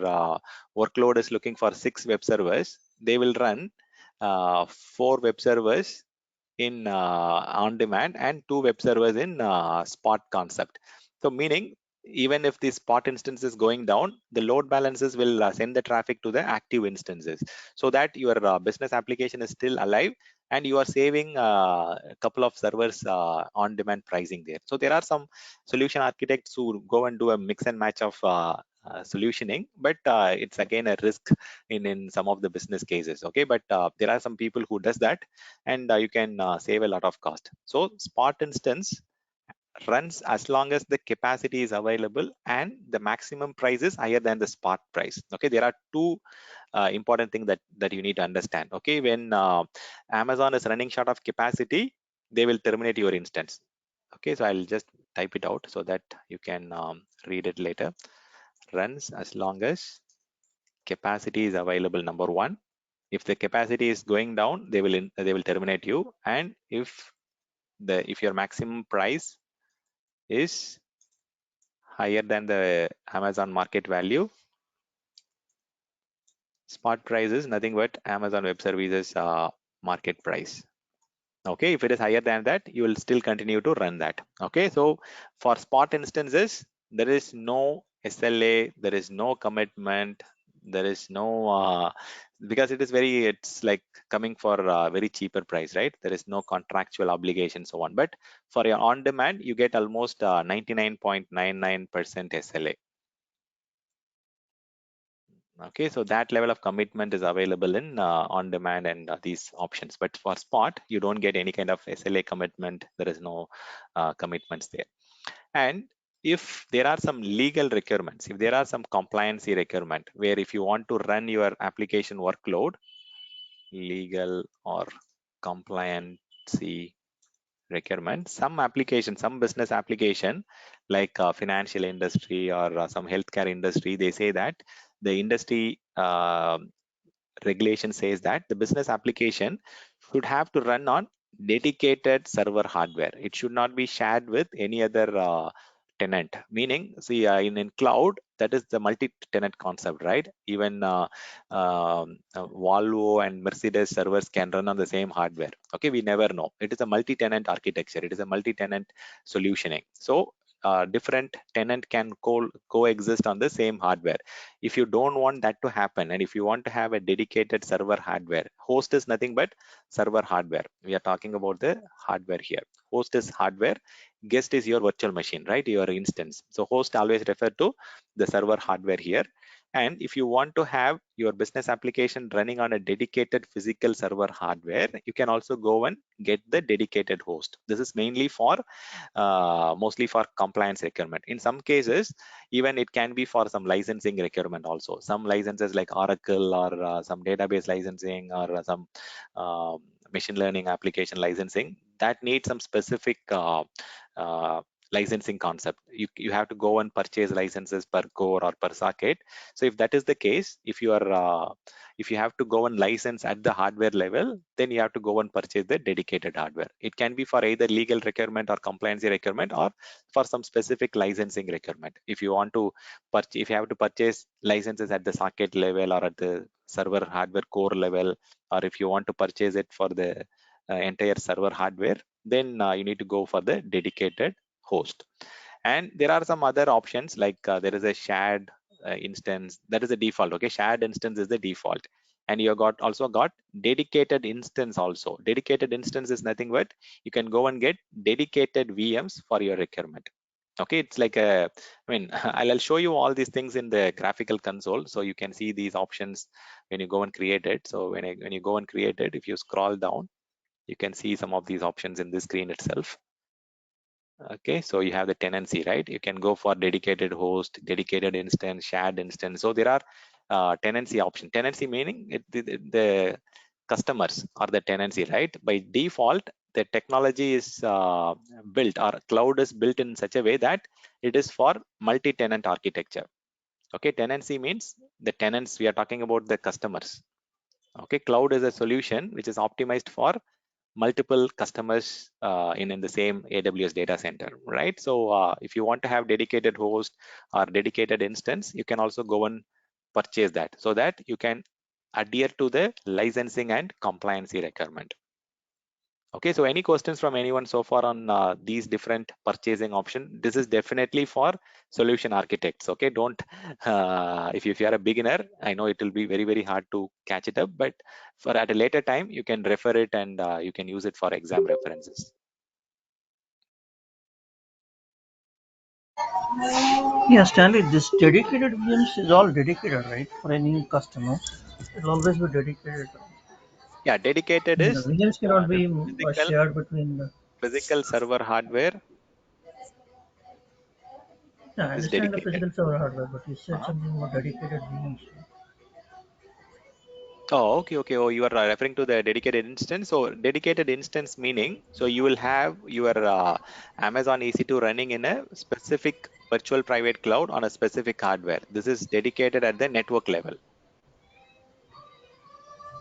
workload is looking for 6 web servers, they will run 4 web servers in on demand and 2 web servers in spot concept. So meaning, even if the spot instance is going down, the load balancers will send the traffic to the active instances, so that your business application is still alive and you are saving a couple of servers on demand pricing there. So there are some solution architects who go and do a mix and match of solutioning, but it's again a risk in some of the business cases. Okay, but there are some people who does that, and you can save a lot of cost. So spot instance runs as long as the capacity is available and the maximum price is higher than the spot price. Okay, there are two important things that you need to understand. Okay, when Amazon is running short of capacity, they will terminate your instance. Okay, so I'll just type it out so that you can read it later. Runs as long as capacity is available, number one. If the capacity is going down, they will terminate you. And if your maximum price is higher than the Amazon market value, spot price is nothing but Amazon Web Services market price. Okay, if it is higher than that, you will still continue to run that. Okay, so for spot instances, there is no SLA, there is no commitment, there is no because it's like coming for a very cheaper price, right? There is no contractual obligation, so on. But for your on demand, you get almost 99.99% SLA. Okay, so that level of commitment is available in on demand and these options. But for spot, you don't get any kind of SLA commitment. There is no commitments there. And if there are some legal requirements, if there are some compliancy requirement, where if you want to run your application workload, legal or compliancy requirement, some business application like financial industry or some healthcare industry, they say that the industry regulation says that the business application should have to run on dedicated server hardware. It should not be shared with any other tenant. Meaning, see, in cloud, that is the multi-tenant concept, right? Even Volvo and Mercedes servers can run on the same hardware. Okay, we never know. It is a multi-tenant architecture. It is a multi-tenant solutioning. So different tenant can coexist on the same hardware. If you don't want that to happen, and if you want to have a dedicated server hardware, host is nothing but server hardware. We are talking about the hardware here. Host is hardware, guest is your virtual machine, right? Your instance. So host always refer to the server hardware here. And if you want to have your business application running on a dedicated physical server hardware, you can also go and get the dedicated host. This is mainly for mostly for compliance requirement. In some cases, even it can be for some licensing requirement also. Some licenses like Oracle or some database licensing or some machine learning application licensing that needs some specific uh, licensing concept. You have to go and purchase licenses per core or per socket. So if that is the case, if you have to go and license at the hardware level, then you have to go and purchase the dedicated hardware. It can be for either legal requirement or compliance requirement, or for some specific licensing requirement. If you want to if you have to purchase licenses at the socket level or at the server hardware core level, or if you want to purchase it for the entire server hardware, then you need to go for the dedicated host. And there are some other options like there is a shared instance. That is the default. Okay, shared instance is the default. And you also got dedicated instance also. Dedicated instance is nothing but you can go and get dedicated VMs for your requirement. Okay, it's like I'll show you all these things in the graphical console so you can see these options when you go and create it. So when you go and create it, if you scroll down, you can see some of these options in this screen itself. Okay, so you have the tenancy, right? You can go for dedicated host, dedicated instance, shared instance. So there are tenancy option. Tenancy meaning the customers or the tenancy, right? By default, the technology is built, or cloud is built in such a way that it is for multi-tenant architecture. Okay, tenancy means the tenants, we are talking about the customers. Okay, cloud is a solution which is optimized for multiple customers in the same AWS data center, right? So if you want to have dedicated host or dedicated instance, you can also go and purchase that so that you can adhere to the licensing and compliancy requirement. Okay, so any questions from anyone so far on these different purchasing options? This is definitely for solution architects. Okay, don't if you are a beginner, I know it will be very, very hard to catch it up, but for at a later time, you can refer it and you can use it for exam references. Yeah, Stanley, this dedicated VMs is all dedicated, right? For any customer, it'll always be dedicated. Yeah, dedicated And the is VMs cannot the be physical shared between the. physical server hardware Yeah, I is understand the dedicated. physical server hardware, but you said Uh-huh. something about dedicated VMs. Oh, okay, okay. Oh, you are referring to the dedicated instance. So dedicated instance meaning, so you will have your Amazon EC2 running in a specific virtual private cloud on a specific hardware. This is dedicated at the network level,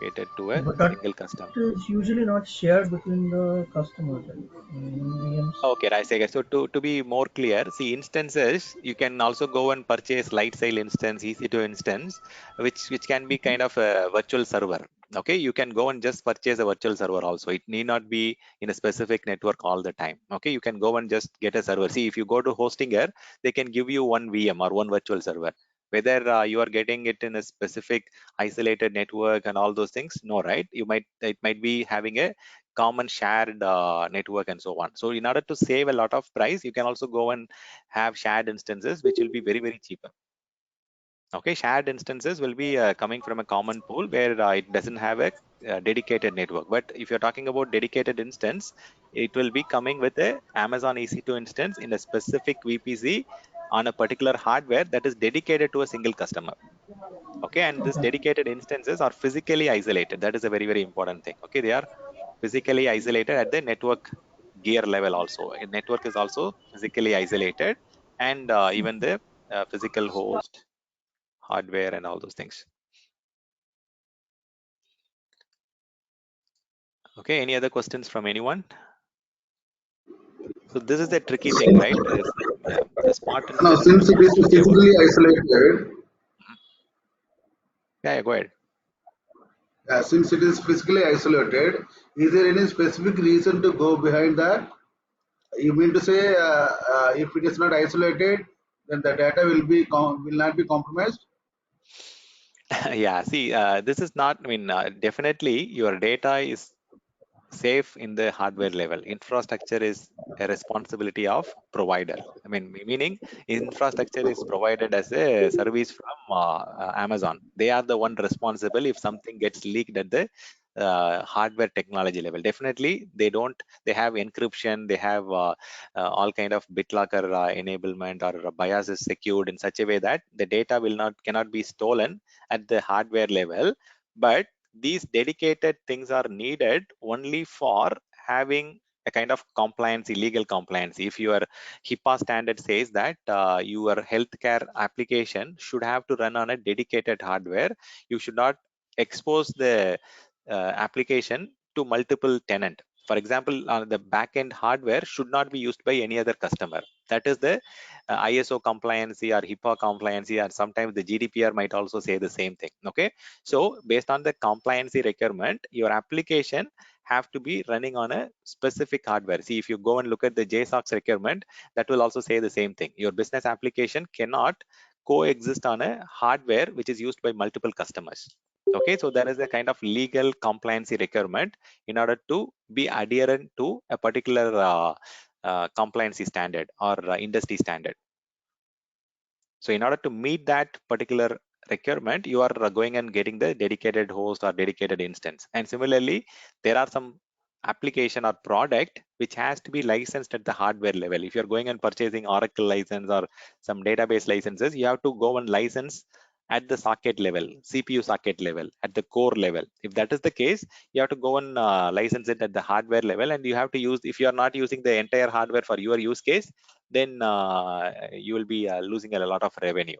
dedicated to a But that single customer. is usually not shared between the customers, right? In VMs. Okay, I say. So to be more clear, see instances, you can also go and purchase light sale instance, EC2 instance, which can be kind of a virtual server. Okay, you can go and just purchase a virtual server also. It need not be in a specific network all the time. Okay, you can go and just get a server. See, if you go to Hostinger, they can give you one VM or one virtual server. Whether you are getting it in a specific isolated network and all those things, no, right? It might be having a common shared network and so on. So in order to save a lot of price, you can also go and have shared instances, which will be very, very cheaper. Okay, shared instances will be coming from a common pool where it doesn't have a dedicated network. But if you're talking about dedicated instance, it will be coming with a Amazon EC2 instance in a specific VPC on a particular hardware that is dedicated to a single customer. Okay, and this Okay. dedicated instances are physically isolated. That is a very, very important thing. Okay, they are physically isolated at the network gear level also. A network is also physically isolated, and even the physical host, hardware, and all those things. Okay, any other questions from anyone? So this is the tricky thing, right? Yeah, the smart Now, instance since it means, is yeah, go ahead. physically isolated, Yeah, go ahead. since it is physically isolated, is there any specific reason to go behind that? You mean to say, if it is not isolated, then the data will not be compromised? Yeah, see, this is not, I mean, definitely your data is safe in the hardware level. Infrastructure is a responsibility of provider. I mean, meaning infrastructure is provided as a service from Amazon. They are the one responsible if something gets leaked at the hardware technology level. Definitely, they don't. They have encryption. They have all kind of BitLocker enablement or BIOS is secured in such a way that the data will not cannot be stolen at the hardware level. But these dedicated things are needed only for having a kind of compliance, illegal compliance. If your HIPAA standard says that your healthcare application should have to run on a dedicated hardware, you should not expose the application to multiple tenant. For example, the backend hardware should not be used by any other customer. That is the ISO compliancy or HIPAA compliancy, or sometimes the GDPR might also say the same thing. Okay, so based on the compliancy requirement, your application have to be running on a specific hardware. See, if you go and look at the JSOX requirement, that will also say the same thing. Your business application cannot coexist on a hardware which is used by multiple customers. Okay, so there is a kind of legal compliancy requirement in order to be adherent to a particular compliancy standard or industry standard. So in order to meet that particular requirement, you are going and getting the dedicated host or dedicated instance. And similarly, there are some application or product which has to be licensed at the hardware level. If you're going and purchasing Oracle license or some database licenses, you have to go and license at the socket level, CPU socket level, at the core level. If that is the case, you have to go and license it at the hardware level, and you have to use, if you are not using the entire hardware for your use case, then you will be losing a lot of revenue.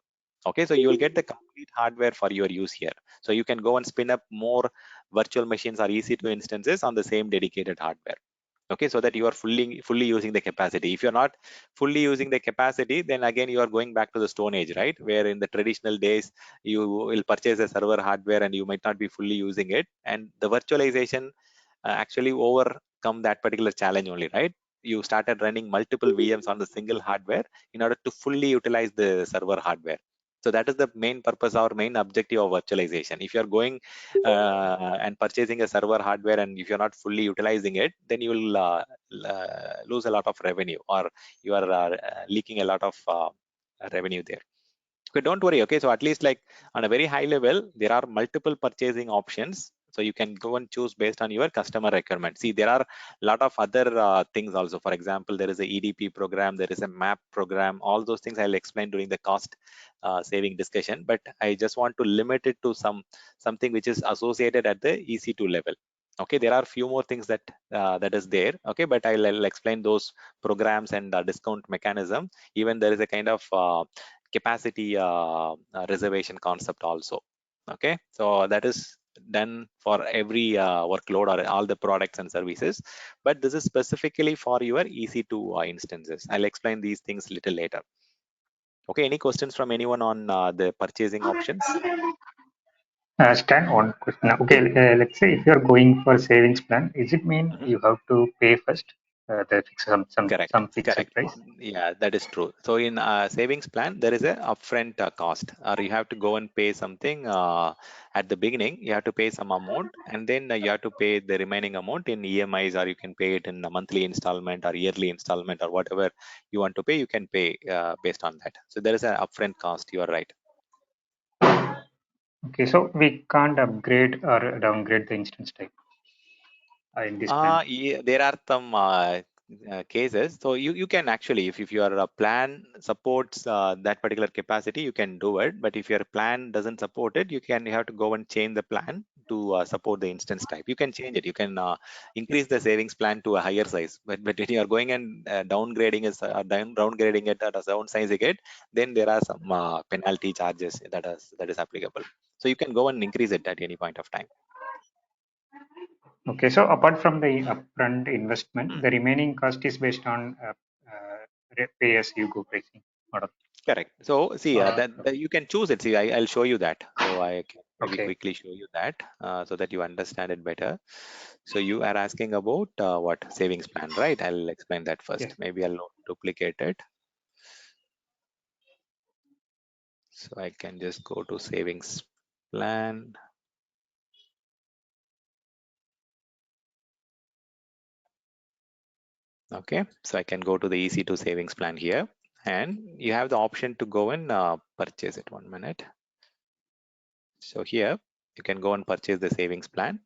Okay, so you will get the complete hardware for your use here. So you can go and spin up more virtual machines or EC2 instances on the same dedicated hardware. Okay, so that you are fully using the capacity. If you're not fully using the capacity, then again you are going back to the Stone Age, right? Where in the traditional days you will purchase a server hardware and you might not be fully using it, and the virtualization actually overcome that particular challenge only, right? You started running multiple VMs on the single hardware in order to fully utilize the server hardware. So that is the main purpose or main objective of virtualization. If you're going and purchasing a server hardware and if you're not fully utilizing it, then you will lose a lot of revenue, or you are leaking a lot of revenue there. Okay, don't worry. Okay, so at least like on a very high level, there are multiple purchasing options. So So you can go and choose based on your customer requirement. See, there are a lot of other things also. For example, there is a EDP program, there is a map program. All those things I'll explain during the cost saving discussion, but I just want to limit it to something which is associated at the EC2 level. Okay, there are few more things that is there. Okay, but I'll explain those programs and discount mechanism. Even there is a kind of capacity reservation concept also. Okay, so that is done for every workload or all the products and services, but this is specifically for your EC2 instances. I'll explain these things little later. Okay, any questions from anyone on the purchasing options? Stan, one question. Okay, let's say if you're going for savings plan, is it mean Mhm. you have to pay first the Correct, some fixed correct. price? Yeah, that is true. So in savings plan, there is a upfront cost, or you have to go and pay something at the beginning. You have to pay some amount, and then you have to pay the remaining amount in EMIs, or you can pay it in a monthly installment or yearly installment, or whatever you want to pay. You can pay based on that. So there is an upfront cost. You are right. Okay, so we can't upgrade or downgrade the instance type in this plan. Yeah, there are some cases. So you can actually, if your plan supports that particular capacity, you can do it. But if your plan doesn't support it, you have to go and change the plan to support the instance type. You can change it. You can increase the savings plan to a higher size. But when you are going and downgrading downgrading it at a certain size again, then there are some penalty charges that is applicable. So you can go and increase it at any point of time. Okay, so apart from the upfront investment, Hmm. the remaining cost is based on pay as you go pricing model. Correct. So see, Uh, that you can choose it. See, I'll show you that. So I can maybe okay, quickly show you that so that you understand it better. So you are asking about what savings plan, right? I'll explain that yes. first. Maybe I'll not duplicate it. So I can just go to savings plan. Okay. So I can go to the EC2 savings plan here, and you have the option to go and purchase it. 1 minute. So here you can go and purchase the savings plan.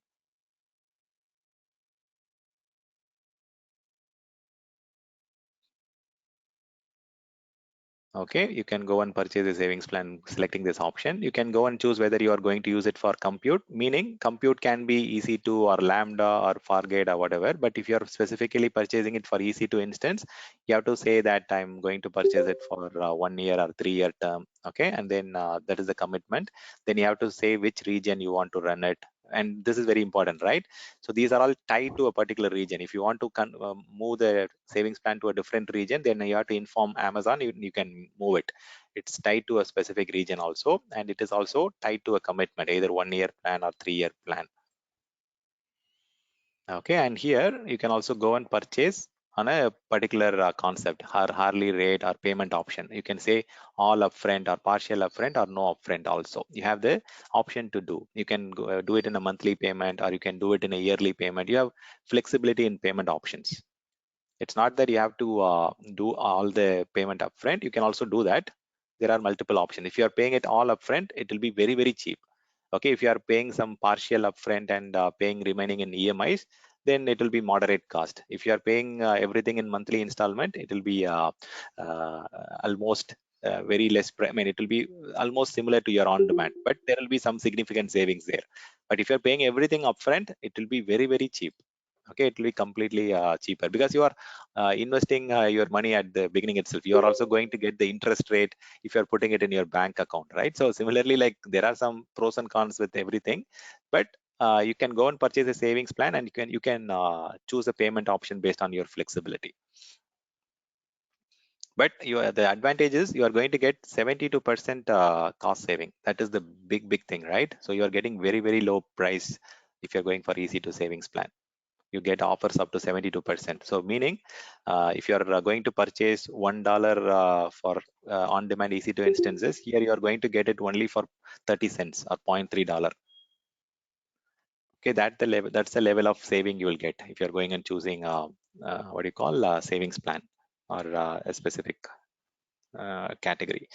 Okay, you can go and purchase a savings plan selecting this option. You can go and choose whether you are going to use it for compute, meaning compute can be EC2 or Lambda or Fargate or whatever. But if you're specifically purchasing it for EC2 instance, you have to say that I'm going to purchase it for 1 year or 3 year term. Okay, and then that is the commitment. Then you have to say which region you want to run it. And this is very important, right? So these are all tied to a particular region. If you want to move the savings plan to a different region, then you have to inform Amazon. You can move it. It's tied to a specific region also, and it is also tied to a commitment, either 1 year plan or 3 year plan. Okay, and here you can also go and purchase on a particular concept, hourly rate or payment option. You can say all upfront or partial upfront or no upfront also. You have the option to do. You can go, do it in a monthly payment, or you can do it in a yearly payment. You have flexibility in payment options. It's not that you have to do all the payment upfront. You can also do that. There are multiple options. If you are paying it all upfront, it will be very, very cheap. Okay, if you are paying some partial upfront and paying remaining in EMIs, then it will be moderate cost. If you are paying everything in monthly installment, it will be uh, almost very less. I mean, it will be almost similar to your on demand, but there will be some significant savings there. But if you're paying everything upfront, it will be very, very cheap. Okay, it will be completely cheaper because you are investing your money at the beginning itself. You are also going to get the interest rate if you're putting it in your bank account, right? So similarly, like there are some pros and cons with everything, but you can go and purchase a savings plan, and you can choose a payment option based on your flexibility. But the advantage is you are going to get 72% cost saving. That is the big thing, right? So you are getting very, very low price if you're going for EC2 savings plan. You get offers up to 72%. So meaning if you're going to purchase $1 for on-demand EC2 instances, here you are going to get it only for 30 cents or $0.3. Okay, that's the level of saving you will get if you're going and choosing what do you call savings plan or a specific category.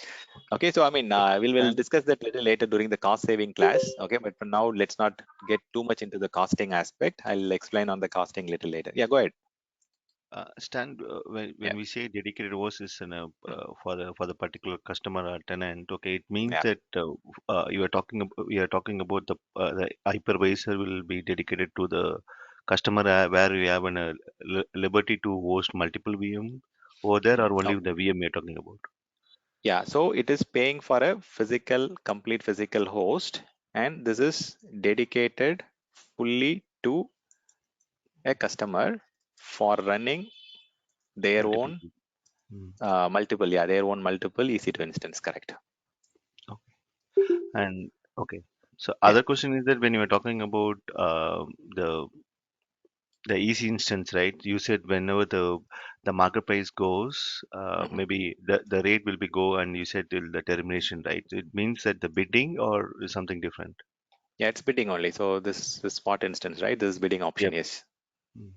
Okay, so I mean, we'll discuss that little later during the cost saving class. Okay, but for now, let's not get too much into the costing aspect. I'll explain on the costing little later. Yeah, go ahead. Stan, when Yeah. we say dedicated host is in a for the particular customer or tenant, okay, it means Yeah. that we are talking about the hypervisor will be dedicated to the customer where we have a liberty to host multiple VM over there, or only No. the VM you're talking about. Yeah, so it is paying for a complete physical host, and this is dedicated fully to a customer for running their Multiple. own Mm. their own multiple EC2 instance, correct? Okay. And okay, so Yeah, other question is that when you were talking about the the EC instance, right? You said whenever the market price goes, mhm. maybe the rate will be go, and you said till the termination, right? It means that the bidding or is something different. Yeah, it's bidding only. So this is spot instance, right? This is bidding option, Yep. yes. Mm.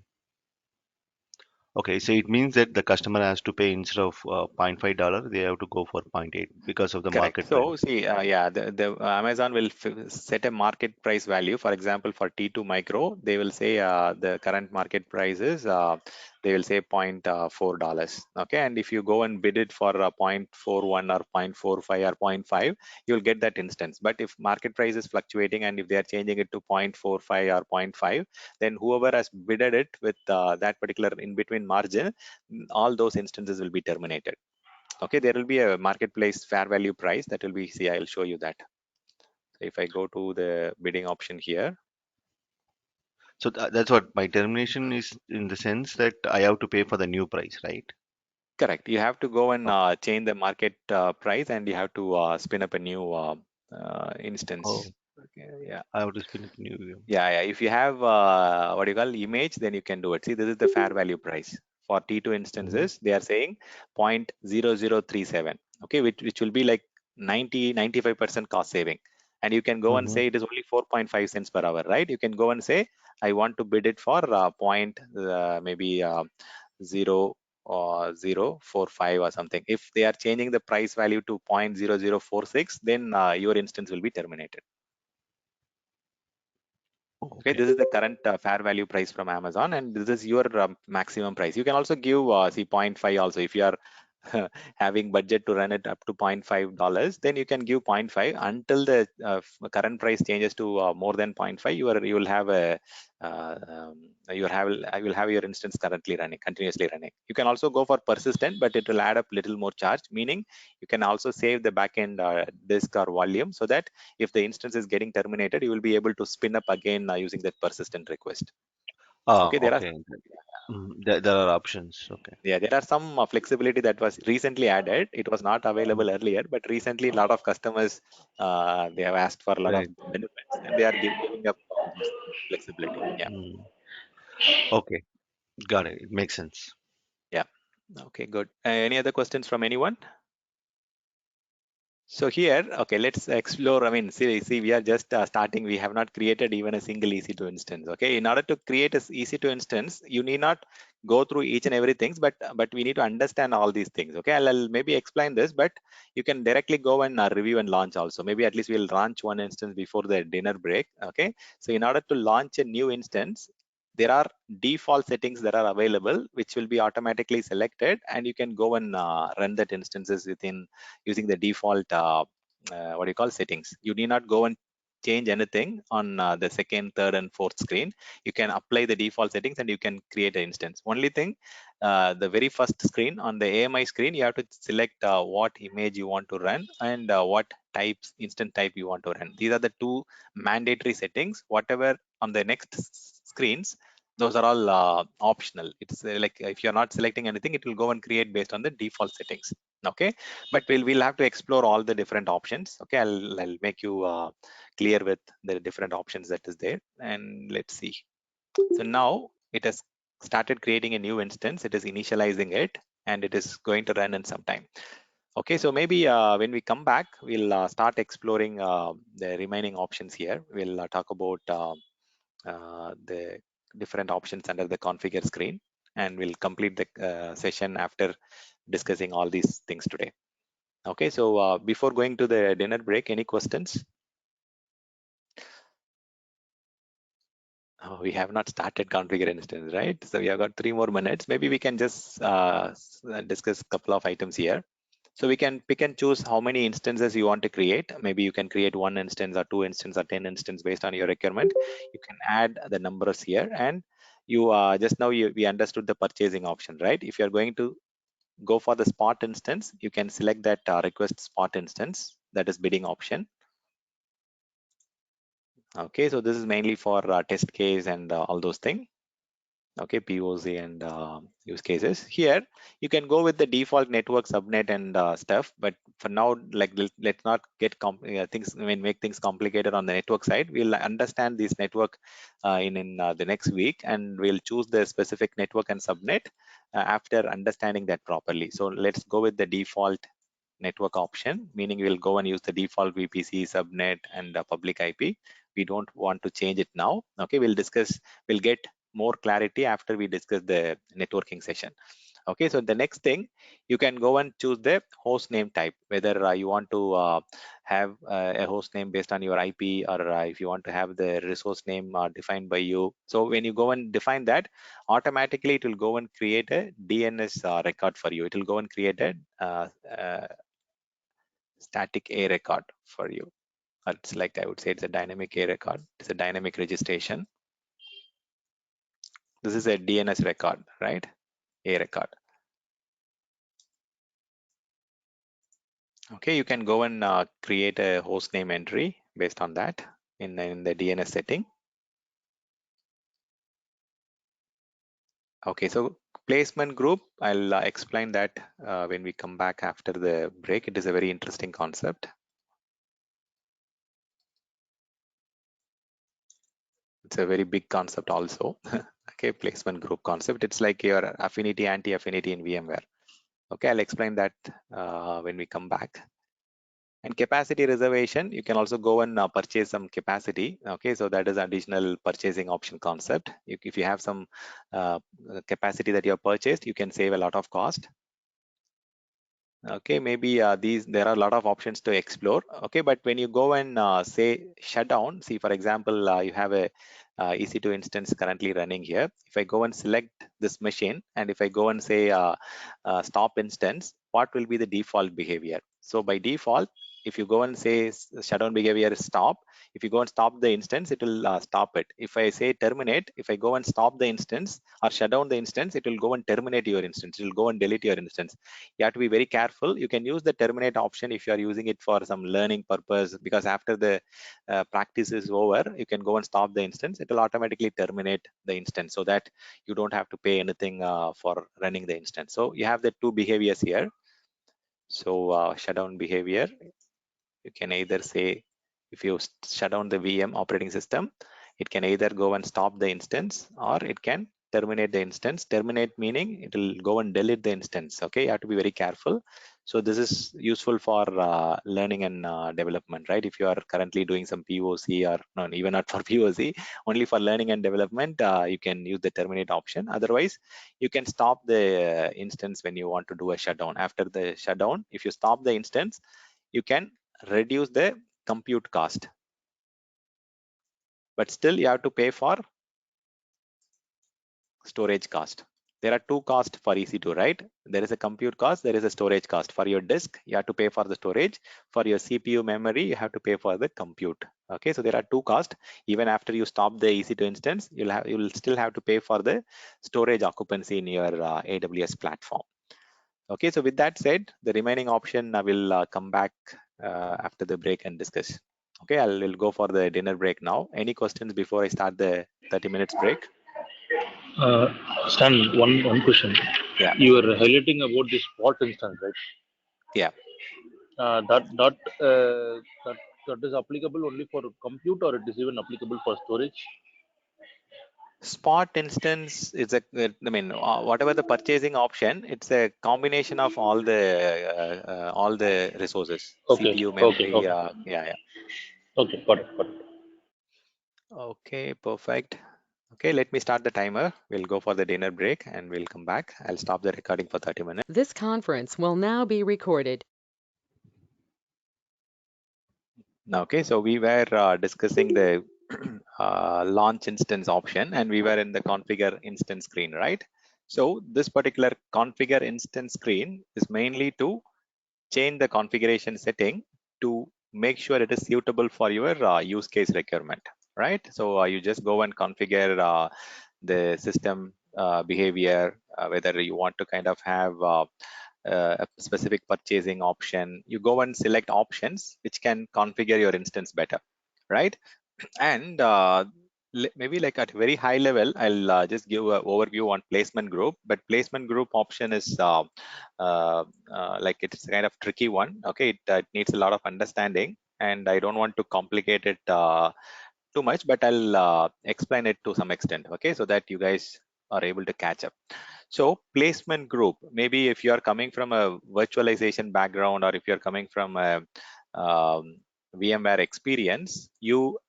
Okay, so it means that the customer has to pay instead of $0.5, they have to go for zero point 0.8 because of the Correct. market price. So see, the Amazon will set a market price value. For example, for T2 micro, they will say the current market price is they will say $0.4. Okay, and if you go and bid it for 0.41 or 0.45 or zero point 0.5, you'll get that instance. But if market price is fluctuating and if they are changing it to 0.45 or zero point 0.5, then whoever has bidded it with that particular in between margin, all those instances will be terminated. Okay, there will be a marketplace fair value price that will be, see, I'll show you that. So if I go to the bidding option here, So that's what my termination is in the sense that I have to pay for the new price, right? correct. You have to go and Okay. change the market price, and you have to spin up a new Oh, instance. Okay, yeah. I have to spin up new VM. Yeah. If you have what you call image, then you can do it. See, this is the fair value price. For T2 Mm-hmm. instances, they are saying 0.0037. Okay, which will be like 95% cost saving. And you can go and Mm-hmm. say it is only 4.5 cents per hour, right? You can go and say, I want to bid it for point maybe 0 or 0.45 or something. If they are changing the price value to 0.0046, then your instance will be terminated. Okay, Okay. this is the current fair value price from Amazon, and this is your maximum price. You can also give see 0.5 also. If you are having budget to run it up to $0.5, then you can give 0.5 until the current price changes to more than 0.5. You will have a I will have your instance currently running, continuously running. You can also go for persistent, but it will add up little more charge. Meaning you can also save the backend disk or volume so that if the instance is getting terminated, you will be able to spin up again using that persistent request. Ah, Okay, there are okay. There are options. Okay. there are some flexibility that was recently added. It was not Mm. available earlier, but recently a lot of customers they have asked for a lot of Right. benefits, and they are giving up this flexibility. Yeah, Mm. Okay. Got it. It makes sense. yeah. Okay, good. Any other questions from anyone? So here, okay, let's explore. I mean, see, we are just starting. We have not created even a single EC2 instance. Okay, in order to create a EC2 instance, you need not go through each and everything, but we need to understand all these things. Okay, I'll maybe explain this, but you can directly go and review and launch also. Maybe at least we'll launch one instance before the dinner break. Okay, so in order to launch a new instance, there are default settings that are available, which will be automatically selected, and you can go and run that instances within using the default what do you call settings. You need not go and change anything on the second, third, and fourth screen. You can apply the default settings and you can create an instance. Only thing, the very first screen on the AMI screen, you have to select what image you want to run and what types instant type you want to run. These are the two mandatory settings. Whatever on the next screens, those are all optional. It's like if you're not selecting anything, it will go and create based on the default settings. Okay, but we'll have to explore all the different options. Okay, I'll make you clear with the different options that is there, and let's see. So now it has started creating a new instance. It is initializing it, and it is going to run in some time. Okay, so maybe when we come back, we'll start exploring the remaining options here. We'll talk about the different options under the configure screen, and we'll complete the session after discussing all these things today. Okay, so before going to the dinner break, any questions? Oh, we have not started configure instance, right? So we have got 3 more minutes. Maybe we can just discuss a couple of items here. So we can pick and choose how many instances you want to create. Maybe you can create 1 instance or 2 instance or 10 instance based on your requirement. You can add the numbers here, and you just now we understood the purchasing option, right? If you're going to go for the spot instance, you can select that request spot instance, that is bidding option. Okay, so this is mainly for test case and all those things. Okay, POC and use cases. Here you can go with the default network subnet and stuff, but for now, like let's not get things, I mean, make things complicated on the network side. We'll understand this network in the next week, and we'll choose the specific network and subnet after understanding that properly. So let's go with the default network option, meaning we'll go and use the default VPC subnet and public IP. We don't want to change it now. Okay, we'll get more clarity after we discuss the networking session. Okay, so the next thing, you can go and choose the host name type, whether you want to have a host name based on your IP, or if you want to have the resource name defined by you. So when you go and define that, automatically it will go and create a DNS record for you. It will go and create a static A record for you. It's like, I would say it's a dynamic A record. It's a dynamic registration. This is a DNS record, right? A record. Okay, you can go and create a host name entry based on that in the DNS setting. Okay, so placement group, I'll explain that when we come back after the break. It is a very interesting concept. It's a very big concept also. Okay, placement group concept. It's like your affinity, anti-affinity in VMware. Okay, I'll explain that when we come back. And capacity reservation, you can also go and purchase some capacity. Okay, so that is additional purchasing option concept. If you have some capacity that you have purchased, you can save a lot of cost. Okay, maybe there are a lot of options to explore. Okay, but when you go and say shutdown, see, for example, you have a EC2 instance currently running here. If I go and select this machine, and if I go and say stop instance, what will be the default behavior? So by default, if you go and say shutdown behavior is stop, if you go and stop the instance, it will stop it. If I say terminate, if I go and stop the instance or shut down the instance, it will go and terminate your instance. It will go and delete your instance. You have to be very careful. You can use the terminate option if you are using it for some learning purpose, because after the practice is over, you can go and stop the instance. It will automatically terminate the instance, so that you don't have to pay anything for running the instance. So you have the two behaviors here. So shutdown behavior, you can either say, if you shut down the VM operating system, it can either go and stop the instance, or it can terminate the instance. Terminate meaning it will go and delete the instance. Okay, you have to be very careful. So this is useful for learning and development, right? If you are currently doing some POC, or no, even not for POC, only for learning and development, you can use the terminate option. Otherwise, you can stop the instance when you want to do a shutdown. After the shutdown, if you stop the instance, you can reduce the compute cost, but still you have to pay for storage cost. There are two costs for EC2, right? There is a compute cost, there is a storage cost. For your disk, you have to pay for the storage. For your CPU memory, you have to pay for the compute. Okay, so there are two costs. Even after you stop the EC2 instance, you'll still have to pay for the storage occupancy in your AWS platform. Okay, so with that said, the remaining option I will come back after the break and discuss. Okay, I'll go for the dinner break now. Any questions before I start the 30 minutes break? Stan, one question. Yeah. You were highlighting about the spot instance, right? Yeah. That is applicable only for compute, or it is even applicable for storage? Spot instance is I mean, whatever the purchasing option, it's a combination of all the resources, Okay, CPU, okay, memory. okay. Yeah. Okay, got it. Okay, perfect. Okay, let me start the timer. We'll go for the dinner break and we'll come back. I'll stop the recording for 30 minutes. This conference will now be recorded. Okay, so we were discussing the launch instance option, and we were in the configure instance screen, right? So this particular configure instance screen is mainly to change the configuration setting to make sure it is suitable for your use case requirement, right? So you just go and configure the system behavior, whether you want to kind of have a specific purchasing option. You go and select options which can configure your instance better, right? And maybe like at very high level, I'll just give an overview on placement group. But placement group option is like it's kind of tricky one. Okay, it needs a lot of understanding, and I don't want to complicate it too much, but I'll explain it to some extent. Okay, so that you guys are able to catch up. So placement group, maybe if you are coming from a virtualization background, or if you're coming from a VMware experience, you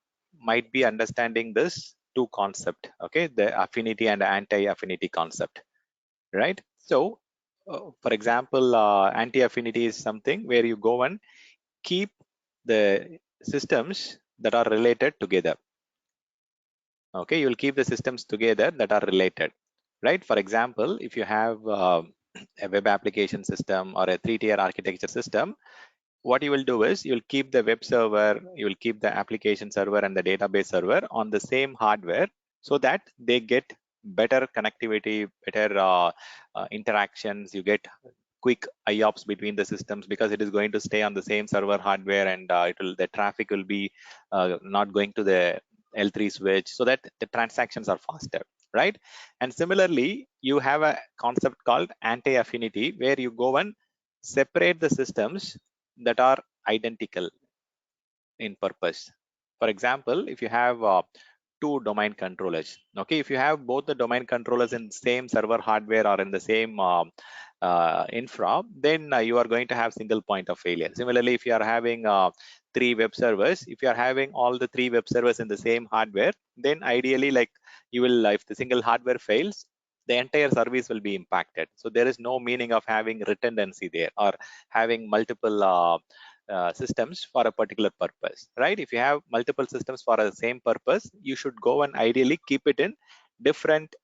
might be understanding this two concept, okay, the affinity and anti-affinity concept, right? So for example, anti-affinity is something where you go and keep the systems that are related together. Okay, you will keep the systems together that are related, right? For example, if you have a web application system or a three-tier architecture system, what you will do is you'll keep the web server, you will keep the application server and the database server on the same hardware, so that they get better connectivity, better interactions. You get quick IOPS between the systems because it is going to stay on the same server hardware, and the traffic will be not going to the L3 switch, so that the transactions are faster, right? And similarly, you have a concept called anti-affinity, where you go and separate the systems that are identical in purpose. For example, if you have two domain controllers, okay, if you have both the domain controllers in same server hardware or in the same infra, then you are going to have single point of failure. Similarly, if you are having three web servers, if you are having all the three web servers in the same hardware, then ideally, like, you will, if the single hardware fails, the entire service will be impacted. So there is no meaning of having redundancy there, or having multiple systems for a particular purpose, right? If you have multiple systems for the same purpose, you should go and ideally keep it in different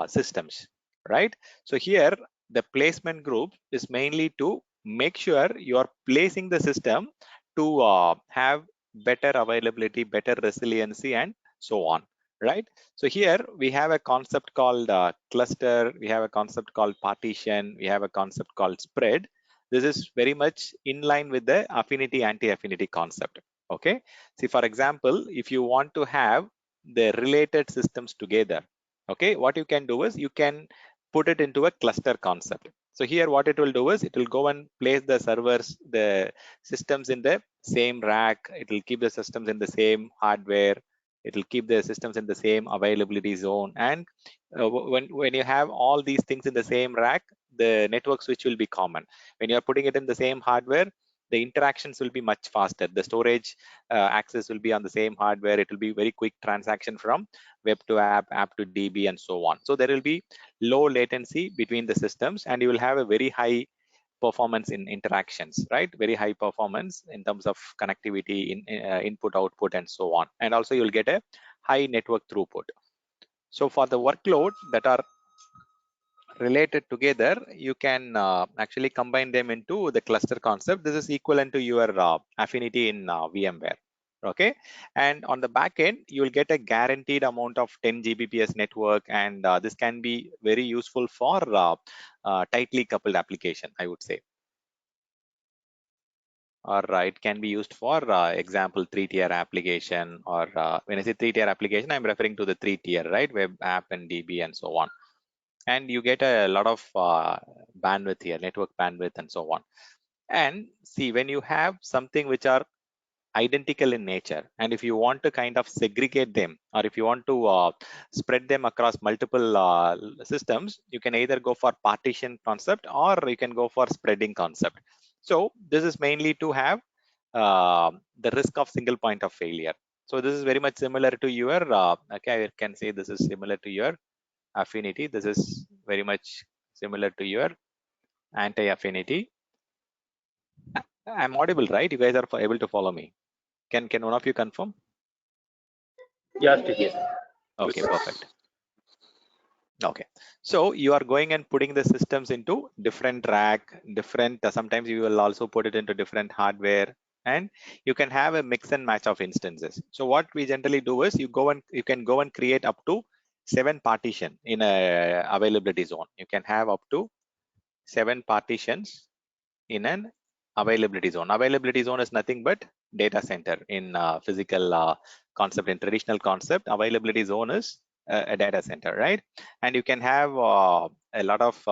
systems, right? So here, the placement group is mainly to make sure you are placing the system to have better availability, better resiliency, and so on, right? So here we have a concept called cluster, we have a concept called partition, we have a concept called spread. This is very much in line with the affinity anti-affinity concept. Okay, see, for example, if you want to have the related systems together, okay, what you can do is you can put it into a cluster concept. So here what it will do is it will go and place the servers, the systems in the same rack, it will keep the systems in the same hardware, it will keep the systems in the same availability zone, and when you have all these things in the same rack, the network switch will be common. When you're putting it in the same hardware, the interactions will be much faster. The storage access will be on the same hardware. It will be very quick transaction from web to app, app to DB, and so on. So there will be low latency between the systems, and you will have a very high performance in interactions, right? Very high performance in terms of connectivity, in input, output, and so on. And also you'll get a high network throughput. So for the workload that are related together, you can actually combine them into the cluster concept. This is equivalent to your affinity in VMware. Okay, and on the back end, you will get a guaranteed amount of 10 Gbps network, and this can be very useful for tightly coupled application, I would say. Or it can be used for example, three-tier application, or when I say three-tier application, I'm referring to the three-tier, right? Web, app, and DB, and so on. And you get a lot of bandwidth here, network bandwidth, and so on. And see, when you have something which are identical in nature, and if you want to kind of segregate them, or if you want to spread them across multiple systems, you can either go for partition concept, or you can go for spreading concept. So this is mainly to have the risk of single point of failure. So this is very much similar to your okay, I can say this is similar to your affinity. This is very much similar to your anti-affinity. I'm audible, right? You guys are able to follow me. Can one of you confirm? Yeah, still yes. Okay, perfect. Okay, so you are going and putting the systems into different rack, different. Sometimes you will also put it into different hardware, and you can have a mix and match of instances. So what we generally do is you can go and create up to 7 partition in a availability zone. You can have up to 7 partitions in an availability zone. Availability zone is nothing but data center in physical concept. In traditional concept, availability zone is a data center, right? And you can have a lot of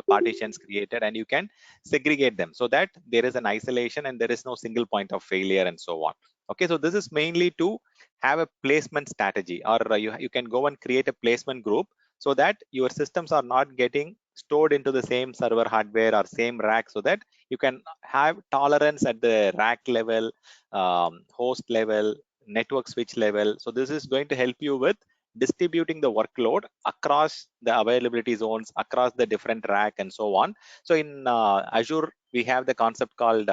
partitions created, and you can segregate them so that there is an isolation and there is no single point of failure and so on. Okay, so this is mainly to have a placement strategy, or you can go and create a placement group so that your systems are not getting stored into the same server hardware or same rack, so that you can have tolerance at the rack level, host level, network switch level. So this is going to help you with distributing the workload across the availability zones, across the different rack and so on. So in Azure, we have the concept called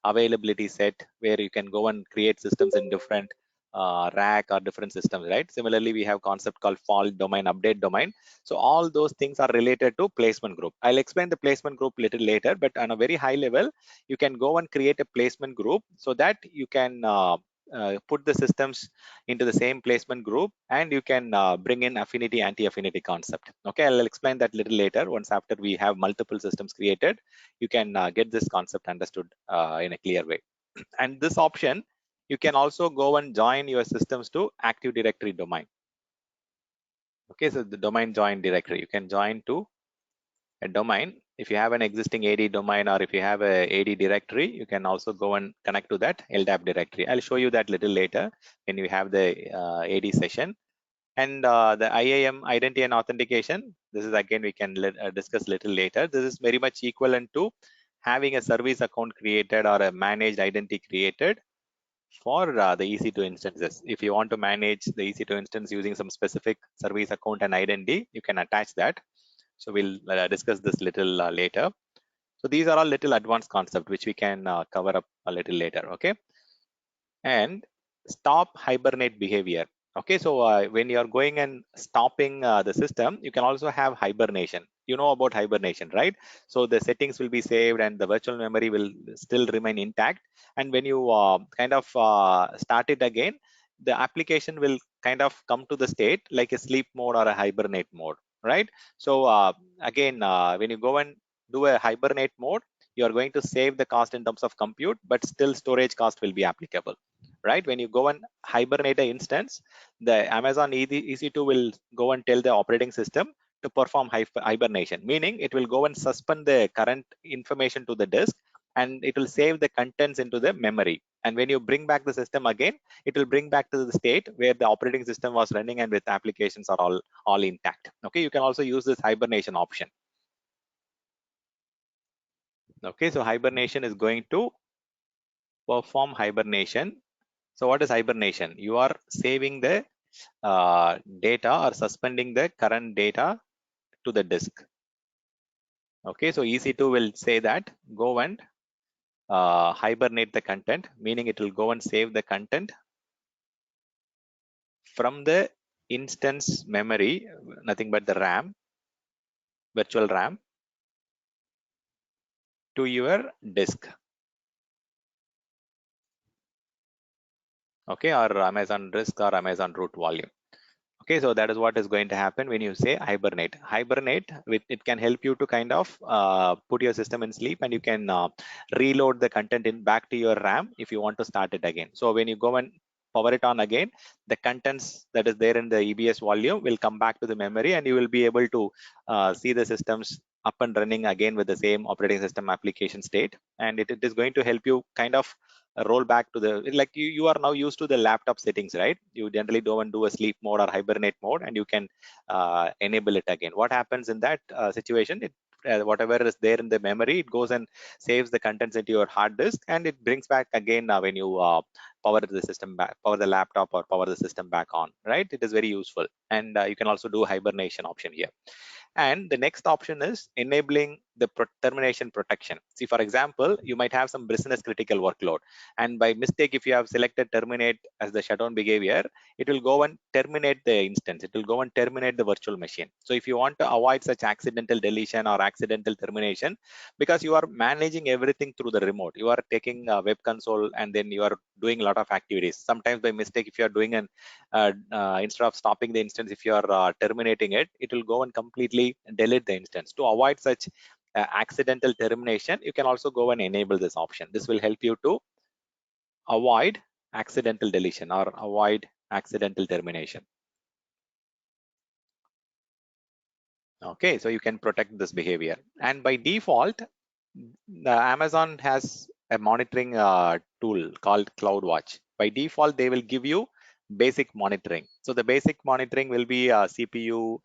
availability set, where you can go and create systems in different rack or different systems, right? Similarly, we have concept called fault domain, update domain. So all those things are related to placement group. I'll explain the placement group little later, but on a very high level, you can go and create a placement group so that you can put the systems into the same placement group, and you can bring in affinity, anti-affinity concept. Okay, I'll explain that little later. Once after we have multiple systems created, you can get this concept understood in a clear way. And this option, you can also go and join your systems to Active Directory domain. Okay, so the domain join directory, you can join to a domain. If you have an existing AD domain, or if you have a AD directory, you can also go and connect to that LDAP directory. I'll show you that little later when you have the AD session. And the IAM, identity and authentication, this is again we can discuss little later. This is very much equivalent to having a service account created or a managed identity created for the EC2 instances. If you want to manage the EC2 instance using some specific service account and identity, you can attach that. So we'll discuss this little later. So these are all little advanced concept which we can cover up a little later. Okay, and stop hibernate behavior. Okay, so when you are going and stopping the system, you can also have hibernation. You know about hibernation, right? So the settings will be saved and the virtual memory will still remain intact. And when you kind of start it again, the application will kind of come to the state like a sleep mode or a hibernate mode, right? So again, when you go and do a hibernate mode, you are going to save the cost in terms of compute, but still storage cost will be applicable, right? When you go and hibernate an instance, the Amazon EC2 will go and tell the operating system to perform hibernation, meaning it will go and suspend the current information to the disk, and it will save the contents into the memory. And when you bring back the system again, it will bring back to the state where the operating system was running and with applications are all intact. Okay, you can also use this hibernation option. Okay, so hibernation is going to perform hibernation. So what is hibernation? You are saving the data or suspending the current data to the disk. Okay, so EC2 will say that go and hibernate the content, meaning it will go and save the content from the instance memory, nothing but the RAM, virtual RAM, to your disk. Okay, or Amazon disk or Amazon root volume. Okay, so that is what is going to happen when you say hibernate. Hibernate, it can help you to kind of put your system in sleep, and you can reload the content in back to your RAM if you want to start it again. So when you go and power it on again, the contents that is there in the EBS volume will come back to the memory, and you will be able to see the systems up and running again with the same operating system application state. And it is going to help you kind of roll back to the, like you are now used to the laptop settings, right? You generally don't do a sleep mode or hibernate mode, and you can enable it again. What happens in that situation? Whatever is there in the memory, it goes and saves the contents into your hard disk, and it brings back again when you power the system back, power the laptop or power the system back on, right? It is very useful. And you can also do hibernation option here. And the next option is enabling the termination protection. See, for example, you might have some business critical workload, and by mistake, if you have selected terminate as the shutdown behavior, it will go and terminate the instance. It will go and terminate the virtual machine. So if you want to avoid such accidental deletion or accidental termination, because you are managing everything through the remote, you are taking a web console and then you are doing a lot of activities. Sometimes by mistake, if you are doing an instead of stopping the instance, if you are terminating it, it will go and completely delete the instance. To avoid such accidental termination, you can also go and enable this option. This will help you to avoid accidental deletion or avoid accidental termination. Okay, so you can protect this behavior. And by default, the Amazon has a monitoring tool called CloudWatch. By default, they will give you basic monitoring. So the basic monitoring will be CPU,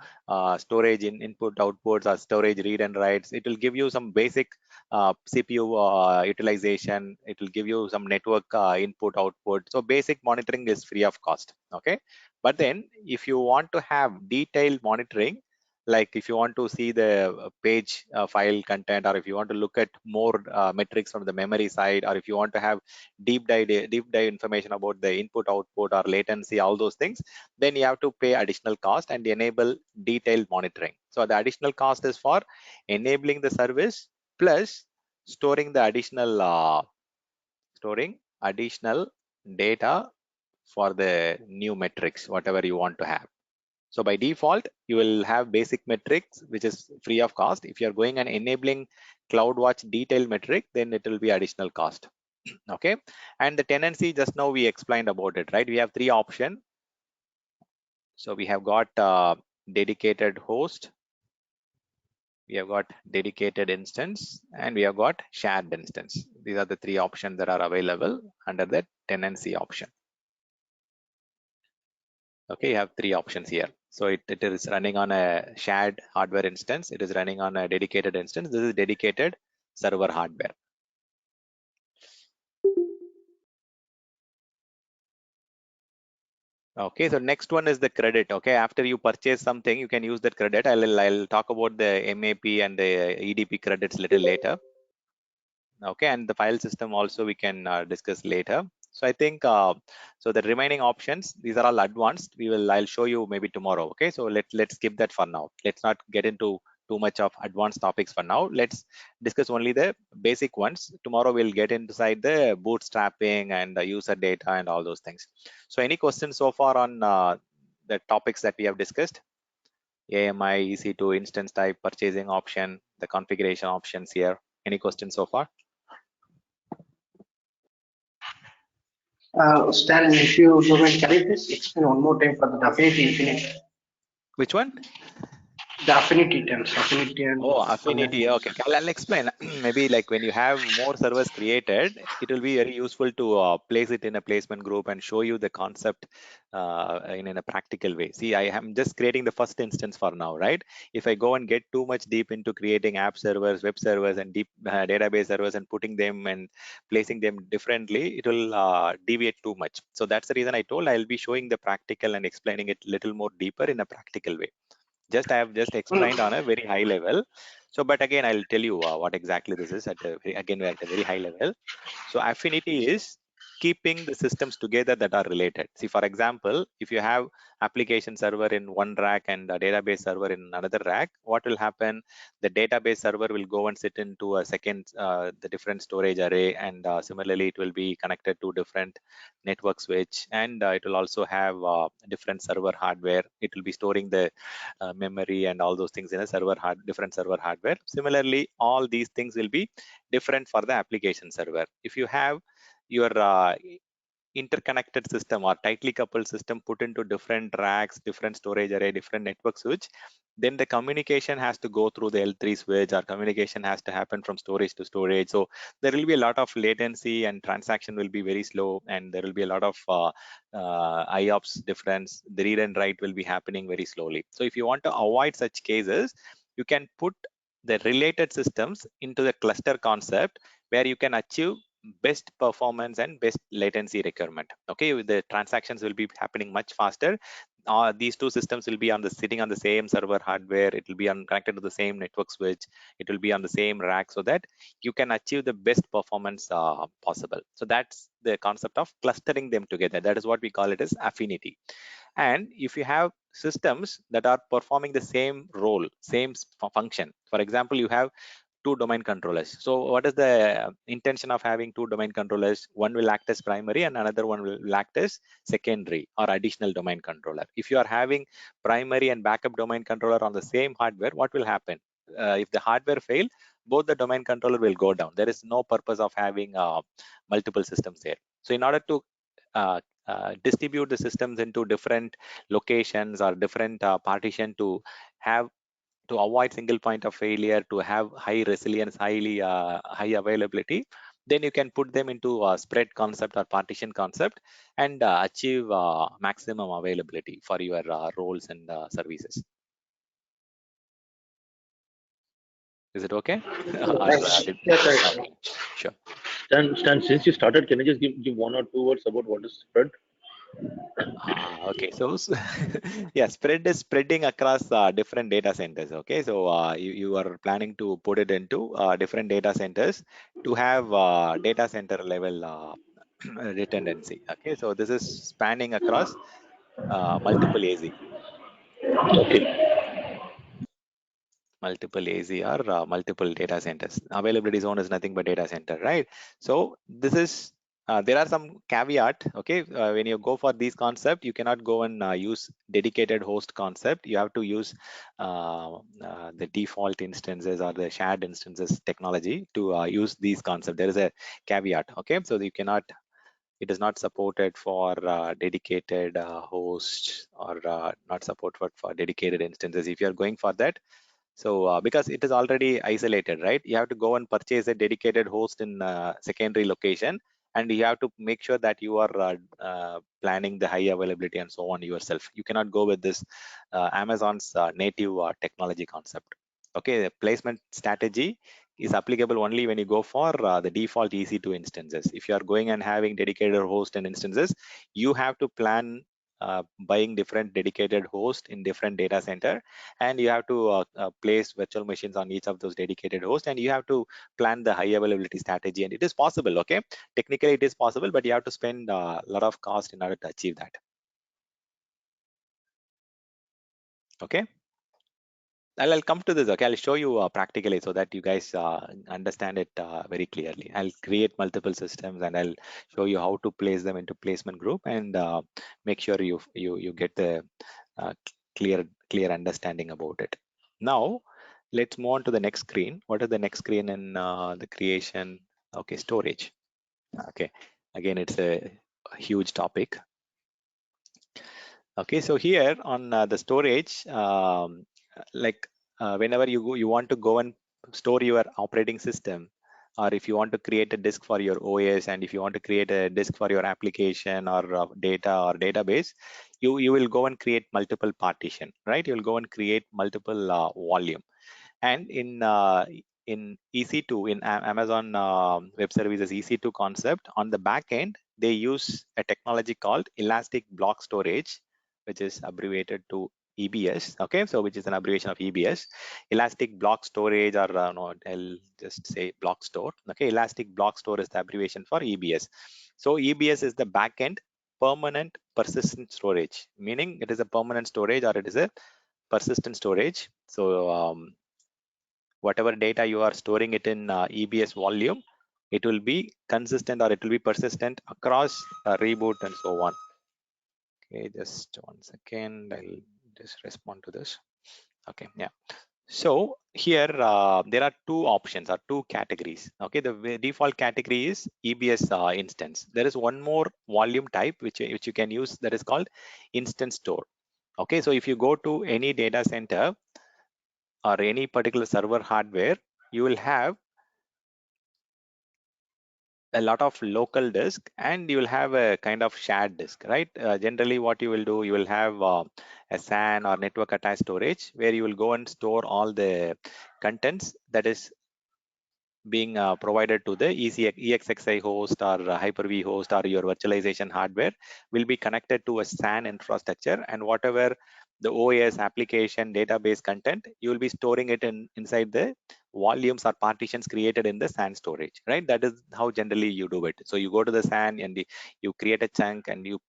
storage in input outputs, or storage read and writes. It will give you some basic CPU utilization. It will give you some network input output. So basic monitoring is free of cost. Okay, but then if you want to have detailed monitoring, like if you want to see the page file content, or if you want to look at more metrics from the memory side, or if you want to have deep dive information about the input output or latency, all those things, then you have to pay additional cost and enable detailed monitoring. So the additional cost is for enabling the service plus storing the additional data for the new metrics, whatever you want to have. So by default, you will have basic metrics, which is free of cost. If you're going and enabling CloudWatch detailed metric, then it will be additional cost. Okay. And the tenancy, just now we explained about it, right? We have three options. So we have got dedicated host, we have got dedicated instance, and we have got shared instance. These are the three options that are available under the tenancy option. Okay, you have three options here. So it is running on a shared hardware instance. It is running on a dedicated instance. This is dedicated server hardware. Okay, so next one is the credit. Okay, after you purchase something, you can use that credit. I'll talk about the MAP and the EDP credits little later. Okay, and the file system also we can discuss later. So I think so the remaining options, these are all advanced. I'll show you maybe tomorrow. Okay, so let's skip that for now. Let's not get into too much of advanced topics for now. Let's discuss only the basic ones. Tomorrow we'll get inside the bootstrapping and the user data and all those things. So any questions so far on the topics that we have discussed? AMI, EC2, instance type, purchasing option, the configuration options here. Any questions so far? Stan, if you don't mind, can you please explain one more time for the affinity infinity? Which one? The affinity terms, affinity and Affinity. Okay, I'll explain. Maybe like when you have more servers created, it will be very useful to place it in a placement group and show you the concept in a practical way. See, I am just creating the first instance for now, right? If I go and get too much deep into creating app servers, web servers, and deep database servers and putting them and placing them differently, it will deviate too much. So that's the reason I told I'll be showing the practical and explaining it little more deeper in a practical way. I have just explained on a very high level. So but again I'll tell you what exactly this is at a very high level. So affinity is keeping the systems together that are related. See, for example, if you have application server in one rack and a database server in another rack, what will happen? The database server will go and sit into a second the different storage array, and similarly it will be connected to different network switch, and it will also have different server hardware. It will be storing the memory and all those things in a different server hardware. Similarly, all these things will be different for the application server. If you have your interconnected system or tightly coupled system put into different racks, different storage array, different network switch, then the communication has to go through the L3 switch, or communication has to happen from storage to storage. So there will be a lot of latency and transaction will be very slow, and there will be a lot of IOPS difference. The read and write will be happening very slowly. So if you want to avoid such cases, you can put the related systems into the cluster concept where you can achieve best performance and best latency requirement. Okay, the transactions will be happening much faster. these two systems will be sitting on the same server hardware. It will be connected to the same network switch. It will be on the same rack, so that you can achieve the best performance possible. So that's the concept of clustering them together. That is what we call it as affinity. And if you have systems that are performing the same role, same function, for example, you have two domain controllers. So what is the intention of having two domain controllers? One will act as primary and another one will act as secondary or additional domain controller. If you are having primary and backup domain controller on the same hardware, what will happen? If the hardware fail, both the domain controller will go down. There is no purpose of having multiple systems there. So in order to distribute the systems into different locations or different partition to have to avoid single point of failure, to have high resilience, high availability, then you can put them into a spread concept or partition concept and achieve maximum availability for your roles and services. Is it okay? Or, Yes, yes. okay, sure. Stan, since you started, can you just give one or two words about what is spread? Okay, so yeah, spread is spreading across different data centers. Okay, so you are planning to put it into different data centers to have data center level redundancy. Okay, so this is spanning across multiple AZ. Okay. Multiple AZ or multiple data centers. Availability zone is nothing but data center, right? So this is there are some caveat. Okay, when you go for these concept, you cannot go and use dedicated host concept. You have to use the default instances or the shared instances technology to use these concept. There is a caveat. Okay, so you cannot. It is not supported for dedicated hosts or not supported for dedicated instances. If you are going for that, so because it is already isolated, right? You have to go and purchase a dedicated host in secondary location, and you have to make sure that you are planning the high availability and so on yourself. You cannot go with this Amazon's native technology concept. Okay, the placement strategy is applicable only when you go for the default EC2 instances. If you are going and having dedicated host and instances, you have to plan buying different dedicated host in different data center, and you have to place virtual machines on each of those dedicated hosts, and you have to plan the high availability strategy. And it is possible. Okay, technically it is possible, but you have to spend a lot of cost in order to achieve that. Okay, I'll come to this. Okay, I'll show you practically so that you guys understand it very clearly. I'll create multiple systems and I'll show you how to place them into placement group, and make sure you get the uh, clear understanding about it. Now let's move on to the next screen. What is the next screen in the creation? Okay, storage. Okay, again, it's a huge topic. Okay, so here on the storage, like whenever you want to go and store your operating system, or if you want to create a disk for your OS, and if you want to create a disk for your application or data or database, you will go and create multiple partition, right? You will go and create multiple volume. And in EC2, in Amazon Web Services EC2 concept, on the back end, they use a technology called Elastic Block Storage, which is abbreviated to EBS. Okay, so which is an abbreviation of EBS, Elastic Block Storage, or no, I'll just say Block Store. Okay, Elastic Block Store is the abbreviation for EBS. So EBS is the backend permanent persistent storage, meaning it is a permanent storage or it is a persistent storage. So whatever data you are storing it in EBS volume, it will be consistent or it will be persistent across reboot and so on. Okay, just 1 second. I'll just respond to this. Okay, yeah. So here there are two options or two categories. Okay, the default category is EBS instance. There is one more volume type which you can use, that is called instance store. Okay, so if you go to any data center or any particular server hardware, you will have a lot of local disk and you will have a kind of shared disk, right? Generally what you will do, you will have a SAN or network attached storage where you will go and store all the contents that is being provided to the EXXI host or Hyper-V host or your virtualization hardware will be connected to a SAN infrastructure, and whatever the OAS application database content, you will be storing it inside the volumes or partitions created in the SAN storage, right? That is how generally you do it. So you go to the SAN and you create a chunk and you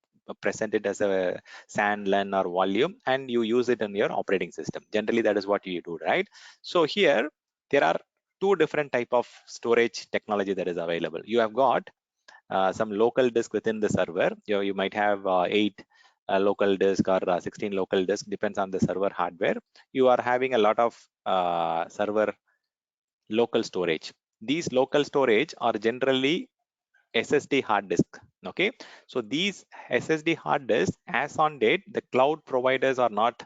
present it as a SAN, LAN or volume, and you use it in your operating system. Generally, that is what you do, right? So here, there are two different type of storage technology that is available. You have got some local disk within the server. You might have 8 local disk or 16 local disk, depends on the server hardware. You are having a lot of server local storage. These local storage are generally SSD hard disk. Okay, so these SSD hard disks, as on date, the cloud providers are not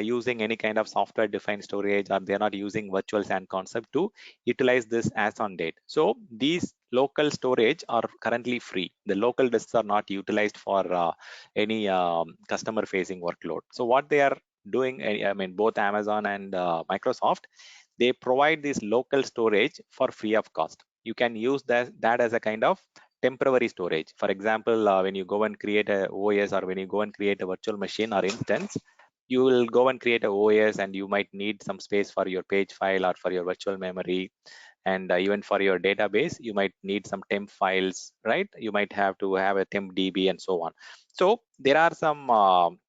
using any kind of software defined storage, or they're not using virtual SAN concept to utilize this as on date. So these local storage are currently free. The local disks are not utilized for any customer facing workload. So what they are doing, I mean, both Amazon and Microsoft, they provide this local storage for free of cost. You can use that as a kind of temporary storage. For example, when you go and create a OS, or when you go and create a virtual machine or instance, you will go and create a OS, and you might need some space for your page file or for your virtual memory, and even for your database you might need some temp files, right? You might have to have a temp DB and so on. So there are some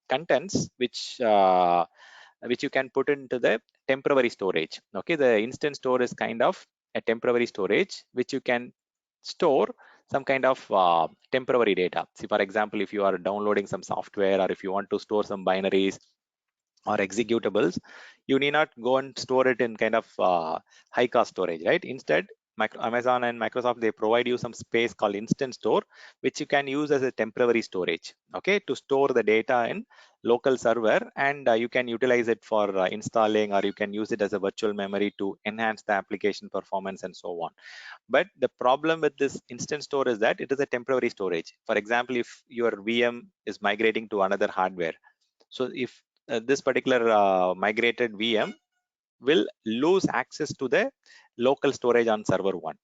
contents which you can put into the temporary storage. Okay, the instant store is kind of a temporary storage which you can store some kind of temporary data. See, for example, if you are downloading some software, or if you want to store some binaries or executables, you need not go and store it in kind of high cost storage, right? Instead, Amazon and Microsoft, they provide you some space called instant store, which you can use as a temporary storage, okay, to store the data in local server, and you can utilize it for installing, or you can use it as a virtual memory to enhance the application performance and so on. But the problem with this instant store is that it is a temporary storage. For example, if your VM is migrating to another hardware, so if this particular migrated VM will lose access to the local storage on server 1.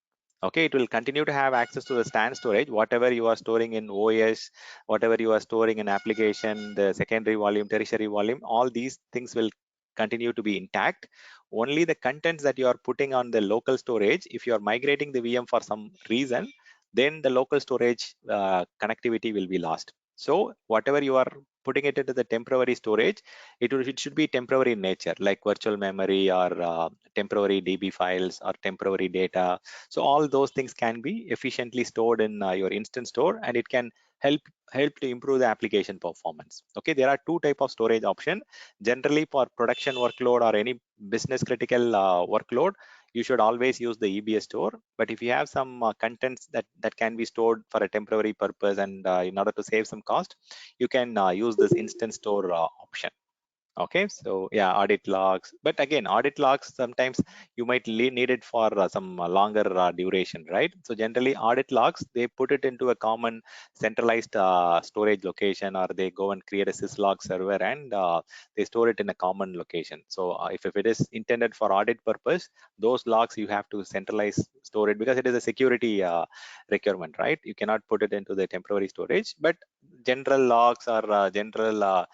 Okay, it will continue to have access to the SAN storage, whatever you are storing in OS, whatever you are storing in application, the secondary volume, tertiary volume, all these things will continue to be intact. Only the contents that you are putting on the local storage, if you are migrating the VM for some reason, then the local storage connectivity will be lost. So whatever you are putting it into the temporary storage, it should be temporary in nature, like virtual memory or temporary DB files or temporary data. So all those things can be efficiently stored in your instant store, and it can help to improve the application performance. Okay, there are two type of storage option. Generally, for production workload or any business critical workload, you should always use the EBS store. But if you have some contents that can be stored for a temporary purpose, and in order to save some cost, you can use this instant store option. Okay, so yeah, audit logs. But again, audit logs, sometimes you might need it for some longer duration, right? So generally, audit logs, they put it into a common centralized storage location, or they go and create a syslog server, and they store it in a common location. So if it is intended for audit purpose, those logs you have to centralize store it, because it is a security requirement, right? You cannot put it into the temporary storage. But general logs or general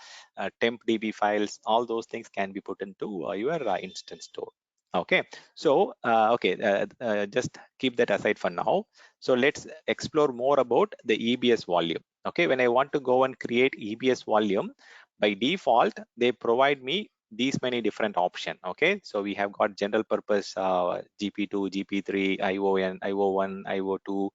temp DB files, all those things can be put into your instance store. Okay, so just keep that aside for now. So let's explore more about the EBS volume. Okay, when I want to go and create EBS volume, by default they provide me these many different options. Okay, so we have got general purpose GP2, GP3, ION, IO1, IO2,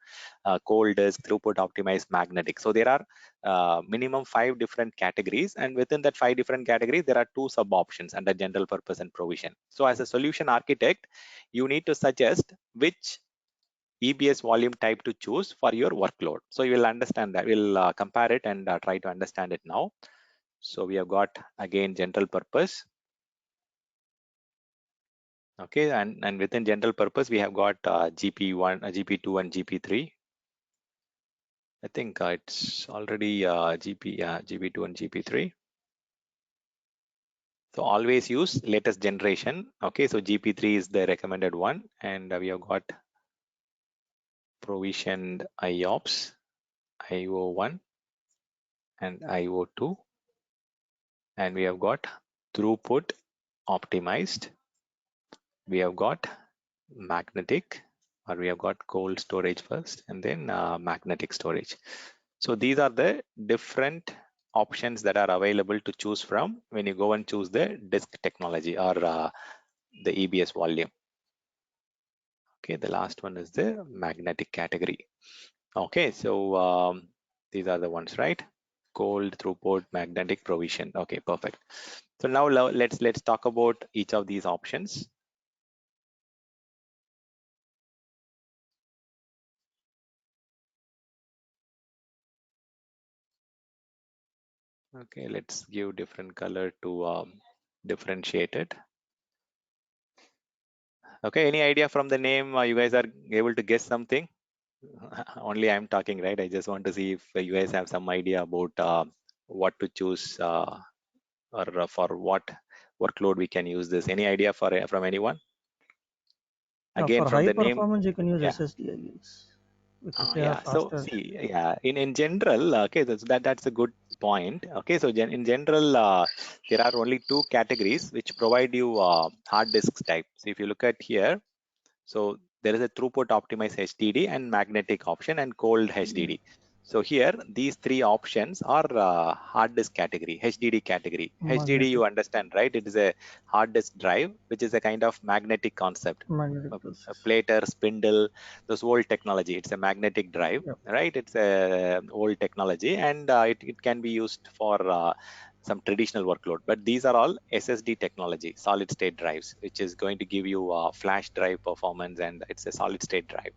cold disk, throughput optimized, magnetic. So there are minimum 5 different categories, and within that 5 different categories there are 2 sub options under general purpose and provision. So as a solution architect, you need to suggest which EBS volume type to choose for your workload. So you will understand that. We'll compare it and try to understand it now. So we have got again general purpose. Okay, and within general purpose we have got GP1, GP2 and GP3. I think it's already GP2 and GP3. So always use latest generation. Okay, so GP3 is the recommended one, and we have got provisioned IOPS, IO1 and IO2, and we have got throughput optimized. We have got magnetic, or we have got cold storage first, and then magnetic storage. So these are the different options that are available to choose from when you go and choose the disk technology or the EBS volume. Okay, the last one is the magnetic category. Okay, so these are the ones, right? Cold, throughput, magnetic, provision. Okay, perfect. So now let's talk about each of these options. Okay, let's give different color to differentiate it. Okay, any idea from the name? You guys are able to guess something? Only I'm talking, right? I just want to see if you guys have some idea about what to choose or for what workload we can use this. Any idea from anyone? Again, For from high the name, performance, you can use yeah. SSD, I guess, because they are Yeah, so faster. see, yeah, in general, okay, that's a good point. Okay, so in general, there are only two categories which provide you hard disks type. So if you look at here, so there is a throughput optimized HDD and magnetic option and cold HDD. So here, these three options are hard disk category, HDD category. HDD, Magnetic, you understand, right? It is a hard disk drive, which is a kind of magnetic concept. magnetic A process. plater, spindle, those old technology. It's a magnetic drive, Yep. right? It's a old technology, and it can be used for some traditional workload. But these are all SSD technology, solid state drives, which is going to give you flash drive performance, and it's a solid state drive,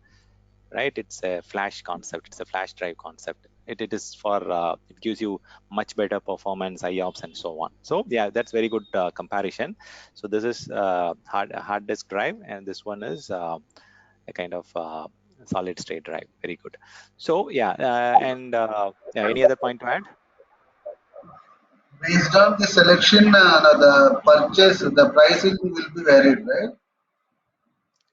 right? It's a flash concept. It's a flash drive concept. It is for it gives you much better performance, IOPS, and so on. So yeah, that's very good comparison. So this is hard disk drive, and this one is a kind of solid state drive. Very good. So yeah, and yeah, any other point to add? Based on the selection, the purchase, the pricing will be varied, right?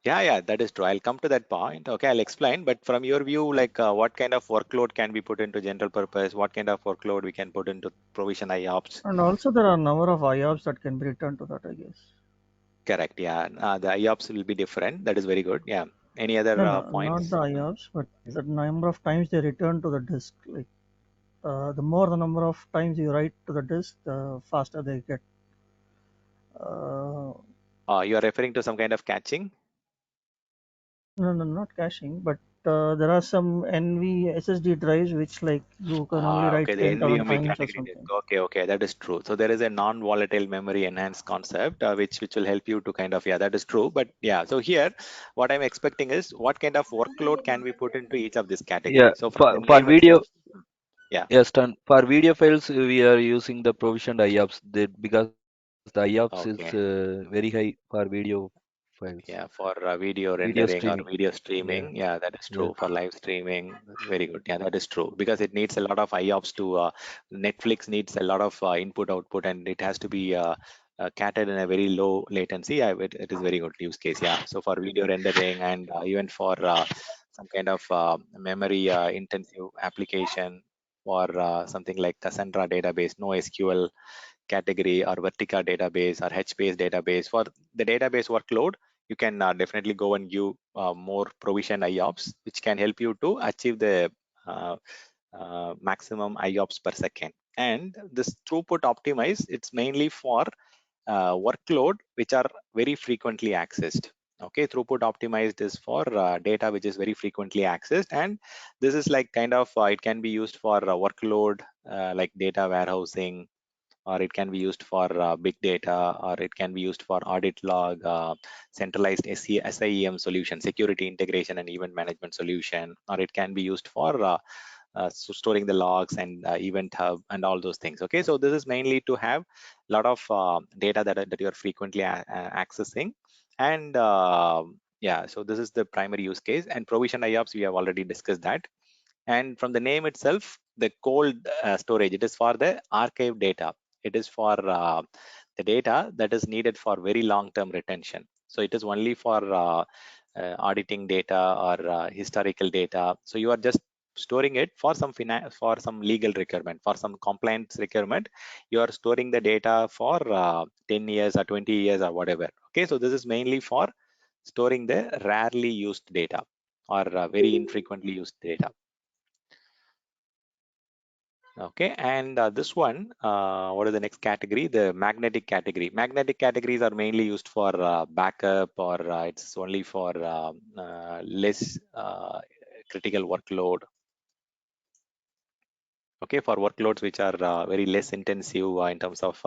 Yeah, that is true. I'll come to that point. Okay, I'll explain. But from your view, like what kind of workload can be put into general purpose? What kind of workload we can put into provision IOPS? And also there are a number of IOPS that can be returned to that, I guess. Correct. Yeah, the IOPS will be different. That is very good. Yeah. Any other No, not points? the IOPS, but the number of times they return to the disk. Like the more the number of times you write to the disk, the faster they get. You are referring to some kind of catching? No, not caching, but there are some NV SSD drives which like you can only write Okay, the 10,000 NVMe times or category disk. something. Okay, that is true. So there is a non-volatile memory enhanced concept, which will help you to kind of, yeah, that is true. But yeah, so here, what I'm expecting is what kind of workload can we put into each of this category? Yeah, So from the for name video, itself, yeah. yes, for video files, we are using the provisioned IOPS that because the IOPS is Okay. very high for video files, Yeah, for video video rendering or streaming. video Yeah, streaming, yeah, that is yeah. true. For live streaming, very good. Yeah, that is true because it needs a lot of IOPS to Netflix needs a lot of input output, and it has to be catered in a very low latency. Yeah, it is very good use case. Yeah, so for video rendering and even for some kind of memory intensive application for something like Cassandra database, NoSQL category or Vertica database or HBase database. For the database workload, you can definitely go and give more provision IOPS, which can help you to achieve the uh, maximum IOPS per second. And this throughput optimize, it's mainly for workload which are very frequently accessed. Okay, throughput optimized is for data which is very frequently accessed, and this is like kind of it can be used for workload like data warehousing, or it can be used for big data, or it can be used for audit log, centralized SIEM solution, security integration and event management solution, or it can be used for so storing the logs and event hub and all those things. Okay, so this is mainly to have a lot of data that you're frequently accessing, and yeah, so this is the primary use case. And provision IOPS, we have already discussed that. And from the name itself, the cold storage, it is for the archive data. It is for the data that is needed for very long-term retention. So it is only for auditing data or historical data. So you are just storing it for some for some legal requirement, for some compliance requirement. You are storing the data for 10 years or 20 years or whatever. Okay, so this is mainly for storing the rarely used data or very infrequently used data. Okay, and this one, what is the next category? The magnetic category. Magnetic categories are mainly used for backup, or it's only for less critical workload. Okay, for workloads which are very less intensive in terms of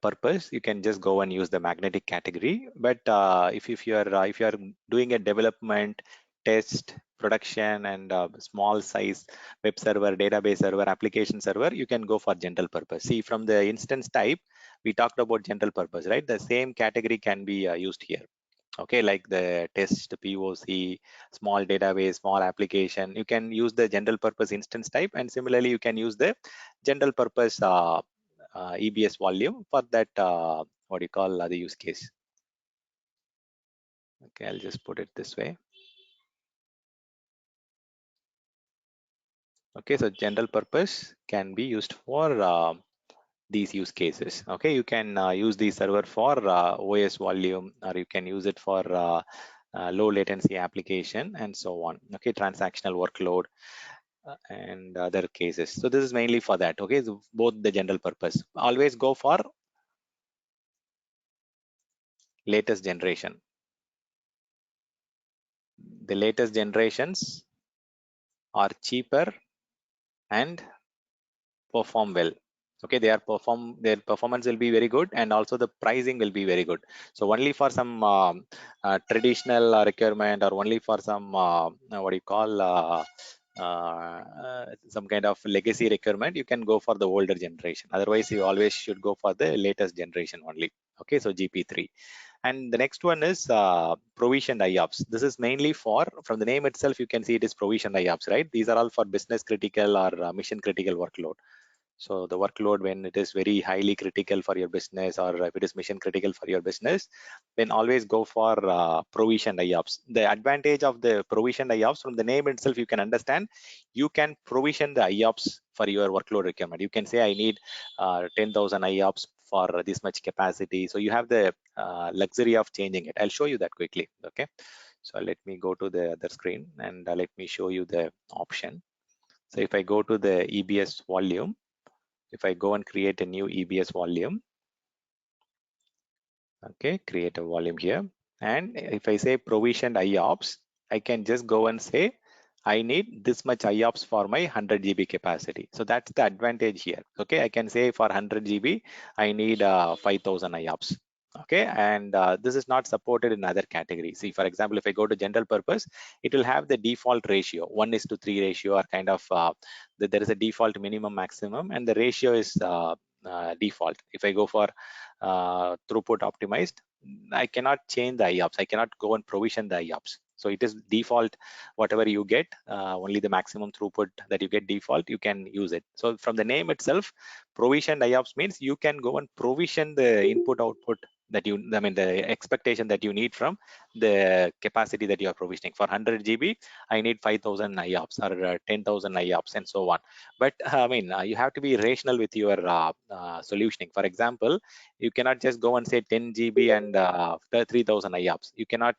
purpose, you can just go and use the magnetic category. But if you're doing a development, test, production, and small size web server, database server, application server, you can go for general purpose. See, from the instance type, we talked about general purpose, right? The same category can be used here. Okay, like the test, POC, small database, small application, you can use the general purpose instance type, and similarly you can use the general purpose EBS volume for that what do you call the use case. Okay, I'll just put it this way. Okay, so general purpose can be used for these use cases. Okay, you can use the server for OS volume, or you can use it for low latency application and so on. Okay, transactional workload and other cases. So this is mainly for that. Okay, so both the general purpose. Always go for latest generation. The latest generations are cheaper and perform well. Okay, their performance will be very good, and also the pricing will be very good. So only for some traditional requirement, or only for some what do you call some kind of legacy requirement, you can go for the older generation. Otherwise, you always should go for the latest generation only. Okay, so GP3. And the next one is provisioned IOPS. This is mainly for, from the name itself, you can see it is provisioned IOPS, right? These are all for business critical or mission critical workload. So the workload, when it is very highly critical for your business, or if it is mission critical for your business, then always go for provisioned IOPS. The advantage of the provisioned IOPS, from the name itself, you can understand, you can provision the IOPS for your workload requirement. You can say, I need 10,000 IOPS for this much capacity. So you have the luxury of changing it. I'll show you that quickly. Okay. So let me go to the other screen, and let me show you the option. So if I go to the EBS volume, if I go and create a new EBS volume, okay, create a volume here. And if I say provisioned IOPS, I can just go and say, I need this much IOPS for my 100 GB capacity. So that's the advantage here. Okay, I can say for 100 GB, I need 5,000 IOPS. Okay, and this is not supported in other categories. See, for example, if I go to general purpose, it will have the default ratio, 1:3 ratio, or kind of there is a default minimum maximum, and the ratio is default. If I go for throughput optimized, I cannot change the IOPS. I cannot go and provision the IOPS. So it is default, whatever you get, only the maximum throughput that you get default, you can use it. So from the name itself, provisioned IOPS means you can go and provision the input output that you, I mean, the expectation that you need from the capacity that you are provisioning. For 100 GB, I need 5,000 IOPS, or 10,000 IOPS, and so on. But I mean, you have to be rational with your solutioning. For example, you cannot just go and say 10 GB and 3,000 IOPS. You cannot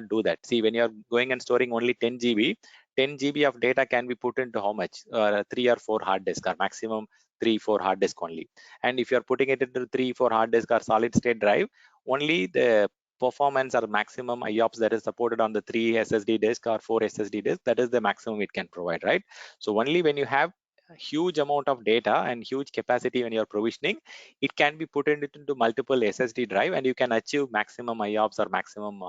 do that. See, when you're going and storing only 10 GB, 10 GB of data can be put into how much? 3 or 4 hard disk, or maximum 3-4 hard disk only. And if you're putting it into 3-4 hard disk or solid state drive, only the performance or maximum IOPS that is supported on the 3 SSD disk or 4 SSD disk, that is the maximum it can provide, right? So only when you have a huge amount of data and huge capacity when you're provisioning, it can be put into multiple SSD drive, and you can achieve maximum IOPS or maximum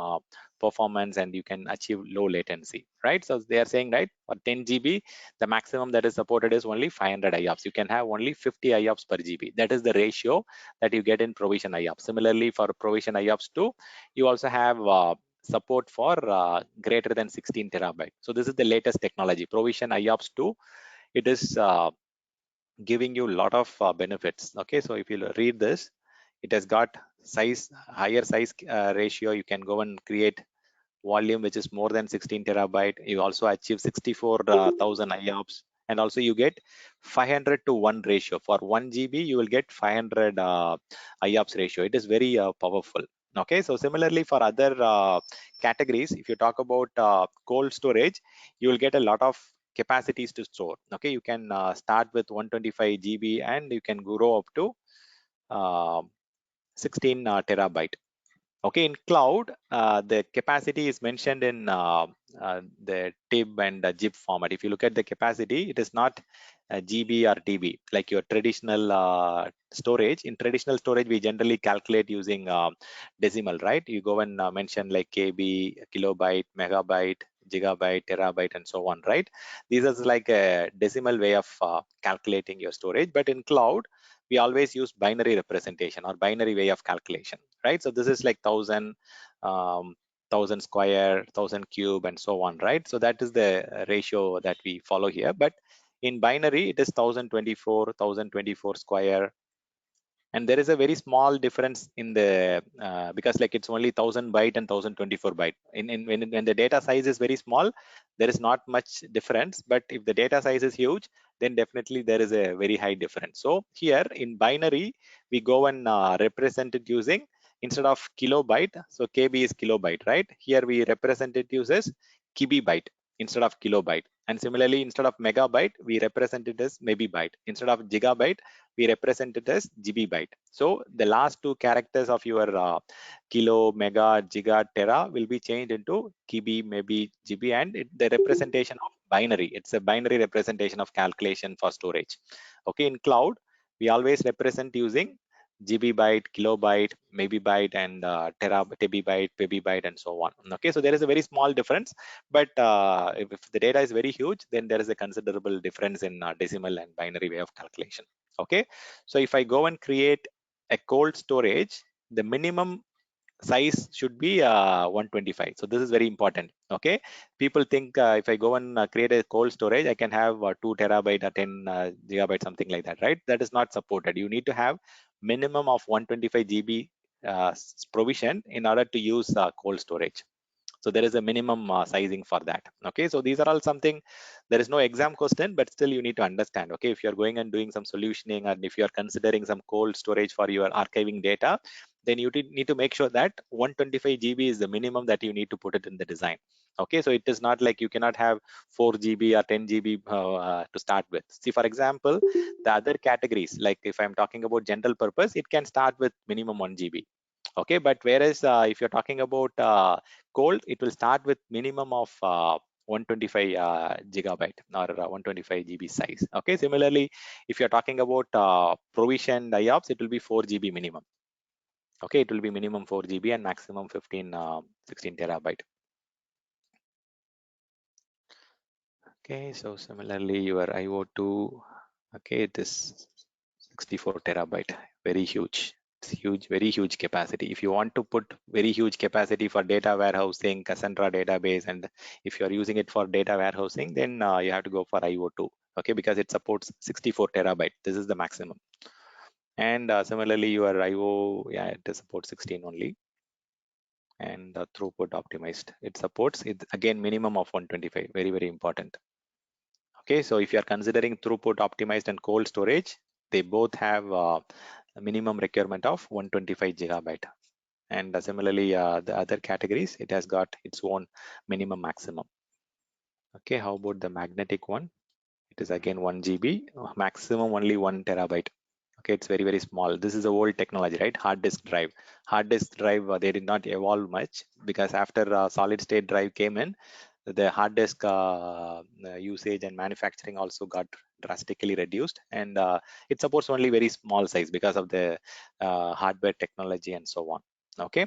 performance, and you can achieve low latency, right? So they are saying, right, for 10 GB, the maximum that is supported is only 500 IOPS. You can have only 50 IOPS per GB. That is the ratio that you get in provision IOPS. Similarly, for provision IOPS 2, you also have support for greater than 16 terabyte. So this is the latest technology, provision IOPS 2. It is giving you a lot of benefits. Okay, so if you read this, it has got higher size ratio. You can go and create volume which is more than 16 terabyte. You also achieve 64,000 IOPS, and also you get 500 to 1 ratio. For 1 GB you will get 500 IOPS ratio. It is very powerful. Okay, so similarly for other categories, if you talk about cold storage, you will get a lot of capacities to store. Okay, you can start with 125 GB and you can grow up to uh, 16 terabyte. Okay, in cloud, the capacity is mentioned in the TIB and zip format. If you look at the capacity, it is not GB or TB like your traditional storage. In traditional storage, we generally calculate using decimal, right? You go and mention like KB, kilobyte, megabyte, gigabyte, terabyte, and so on, right? These are like a decimal way of calculating your storage. But in cloud, we always use binary representation or binary way of calculation, right? So this is like 1000, 1000 square, 1000 cube, and so on, right? So that is the ratio that we follow here. But in binary, it is 1024, 1024 square, and there is a very small difference in the because like it's only 1000 byte and 1024 byte. When the data size is very small, there is not much difference. But if the data size is huge, then definitely there is a very high difference. So here in binary, we go and represent it using, instead of kilobyte, so KB is kilobyte, right? Here we represent it uses kibibyte instead of kilobyte. And similarly, instead of megabyte, we represent it as maybe byte. Instead of gigabyte, we represent it as GB byte. So the last two characters of your kilo, mega, giga, tera will be changed into KB, maybe GB, and the representation of binary. It's a binary representation of calculation for storage. Okay, in cloud, we always represent using GB byte, kilobyte, maybe byte, and tebibyte, pebibyte, and so on. Okay, so there is a very small difference, but if the data is very huge, then there is a considerable difference in decimal and binary way of calculation. Okay, so if I go and create a cold storage, the minimum size should be 125. So this is very important. Okay, people think if I go and create a cold storage, I can have 2 terabyte or 10 gigabyte, something like that, right? That is not supported. You need to have minimum of 125 GB provision in order to use cold storage. So there is a minimum sizing for that. Okay, so these are all something, there is no exam question, but still you need to understand. Okay, if you're going and doing some solutioning, and if you're considering some cold storage for your archiving data, then you need to make sure that 125 GB is the minimum that you need to put it in the design. Okay, so it is not like you cannot have 4 GB or 10 GB to start with. See, for example, the other categories, like if I'm talking about general purpose, it can start with minimum 1 GB. Okay, but whereas if you're talking about cold, it will start with minimum of 125 gigabyte or 125 GB size. Okay, similarly, if you're talking about provisioned IOPS, it will be 4 GB minimum. Okay, it will be minimum 4 GB and maximum 16 terabyte. Okay, so similarly, your IO2, okay, it is 64 terabyte, very huge. It's huge, very huge capacity. If you want to put very huge capacity for data warehousing, Cassandra database, and if you're using it for data warehousing, then you have to go for IO2, okay, because it supports 64 terabyte. This is the maximum. And similarly, your IO, yeah, it supports 16 only. And throughput optimized, it supports it again minimum of 125, very, very important. Okay, so if you are considering throughput optimized and cold storage, they both have a minimum requirement of 125 gigabyte. And similarly, the other categories, it has got its own minimum maximum. Okay, how about the magnetic one? It is again 1 GB, maximum only 1 terabyte. Okay, it's very, very small. This is a old technology, right? Hard disk drive. Hard disk drive, they did not evolve much, because after solid state drive came in, the hard disk usage and manufacturing also got drastically reduced, and it supports only very small size because of the hardware technology and so on. Okay,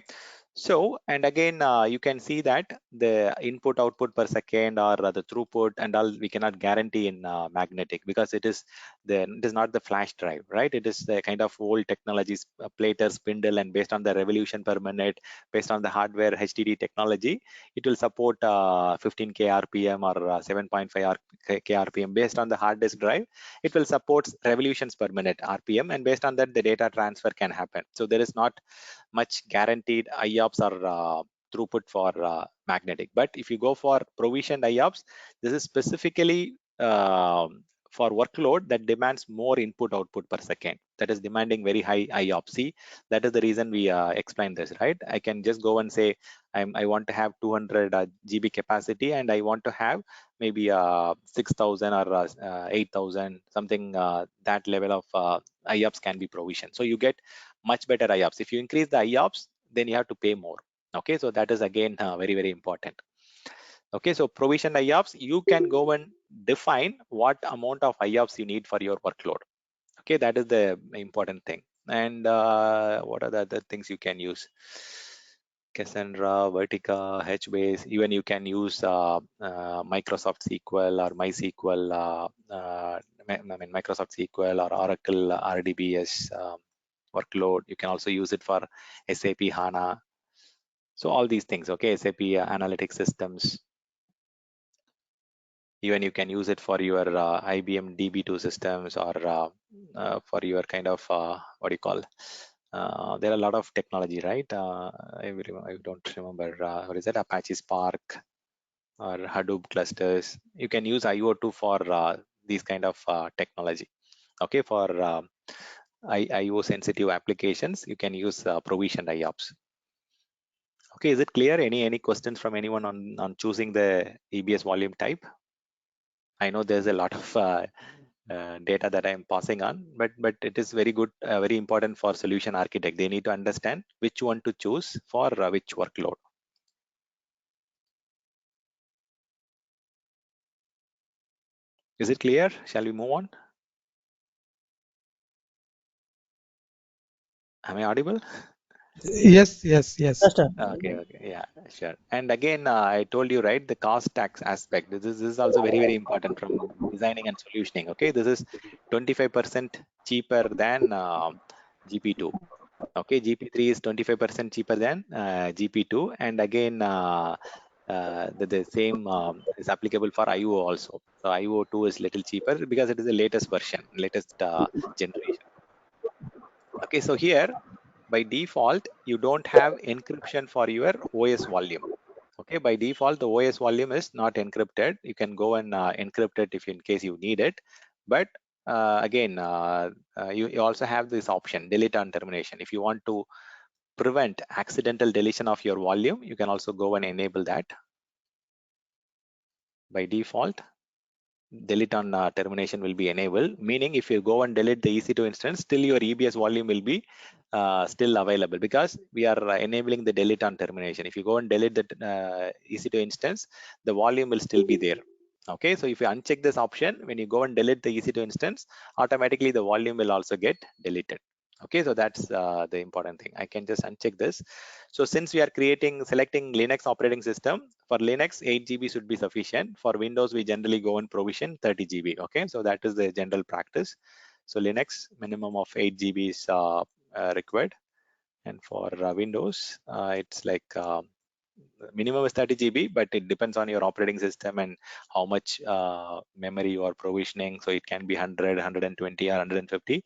So, and again, you can see that the input output per second or the throughput and all we cannot guarantee in magnetic, because it is not the flash drive, right? It is the kind of old technologies, plater, spindle, and based on the revolution per minute, based on the hardware HDD technology, it will support 15k RPM or 7.5 k RPM. Based on the hard disk drive, it will support revolutions per minute RPM, and based on that, the data transfer can happen. So there is not much guaranteed IOPS or throughput for magnetic. But if you go for provisioned IOPS, this is specifically for workload that demands more input output per second. That is demanding very high IOPS. See, that is the reason we explain this, right? I can just go and say I want to have 200 GB capacity, and I want to have maybe 6,000 or 8,000, something that level of IOPS can be provisioned. So you get much better IOPS. If you increase the IOPS, then you have to pay more. Okay, so that is again very, very important. Okay, so provision IOPS, you can go and define what amount of IOPS you need for your workload. Okay, that is the important thing. And what are the other things you can use? Cassandra, Vertica, HBase, even you can use Microsoft SQL or MySQL, Microsoft SQL or Oracle RDBS workload. You can also use it for SAP HANA. So all these things, okay, SAP analytic systems. Even you can use it for your IBM DB2 systems, or for your kind of what do you call? There are a lot of technology, right? I don't remember. What is that? Apache Spark or Hadoop clusters. You can use IO2 for these kind of technology. Okay, for IO sensitive applications, you can use provisioned IOPS. Okay, is it clear? Any questions from anyone on choosing the EBS volume type? I know there's a lot of data that I'm passing on, but it is very good, very important for solution architect. They need to understand which one to choose for which workload. Is it clear? Shall we move on? Am I audible? Yes. Okay, yeah, sure. And again, I told you, right, the cost tax aspect. This is also very, very important from designing and solutioning. Okay, this is 25% cheaper than GP2. Okay, GP3 is 25% cheaper than GP2, and again, the same is applicable for IO also. So IO2 is little cheaper because it is the latest version, latest generation. Okay, so here by default, you don't have encryption for your OS volume. Okay, by default, the OS volume is not encrypted. You can go and encrypt it if in case you need it. But again, you also have this option, delete on termination. If you want to prevent accidental deletion of your volume, you can also go and enable that. By default, delete on termination will be enabled, meaning if you go and delete the EC2 instance, still your EBS volume will be still available, because we are enabling the delete on termination. If you go and delete the EC2 instance, the volume will still be there. Okay, so if you uncheck this option, when you go and delete the EC2 instance, automatically the volume will also get deleted. Okay, so that's the important thing. I can just uncheck this. So since we are selecting Linux operating system, for Linux 8 GB should be sufficient. For Windows, we generally go and provision 30 GB. Okay, so that is the general practice. So Linux minimum of 8 GB is required, and for Windows, it's like minimum is 30 GB, but it depends on your operating system and how much memory you are provisioning. So it can be 100, 120, or 150.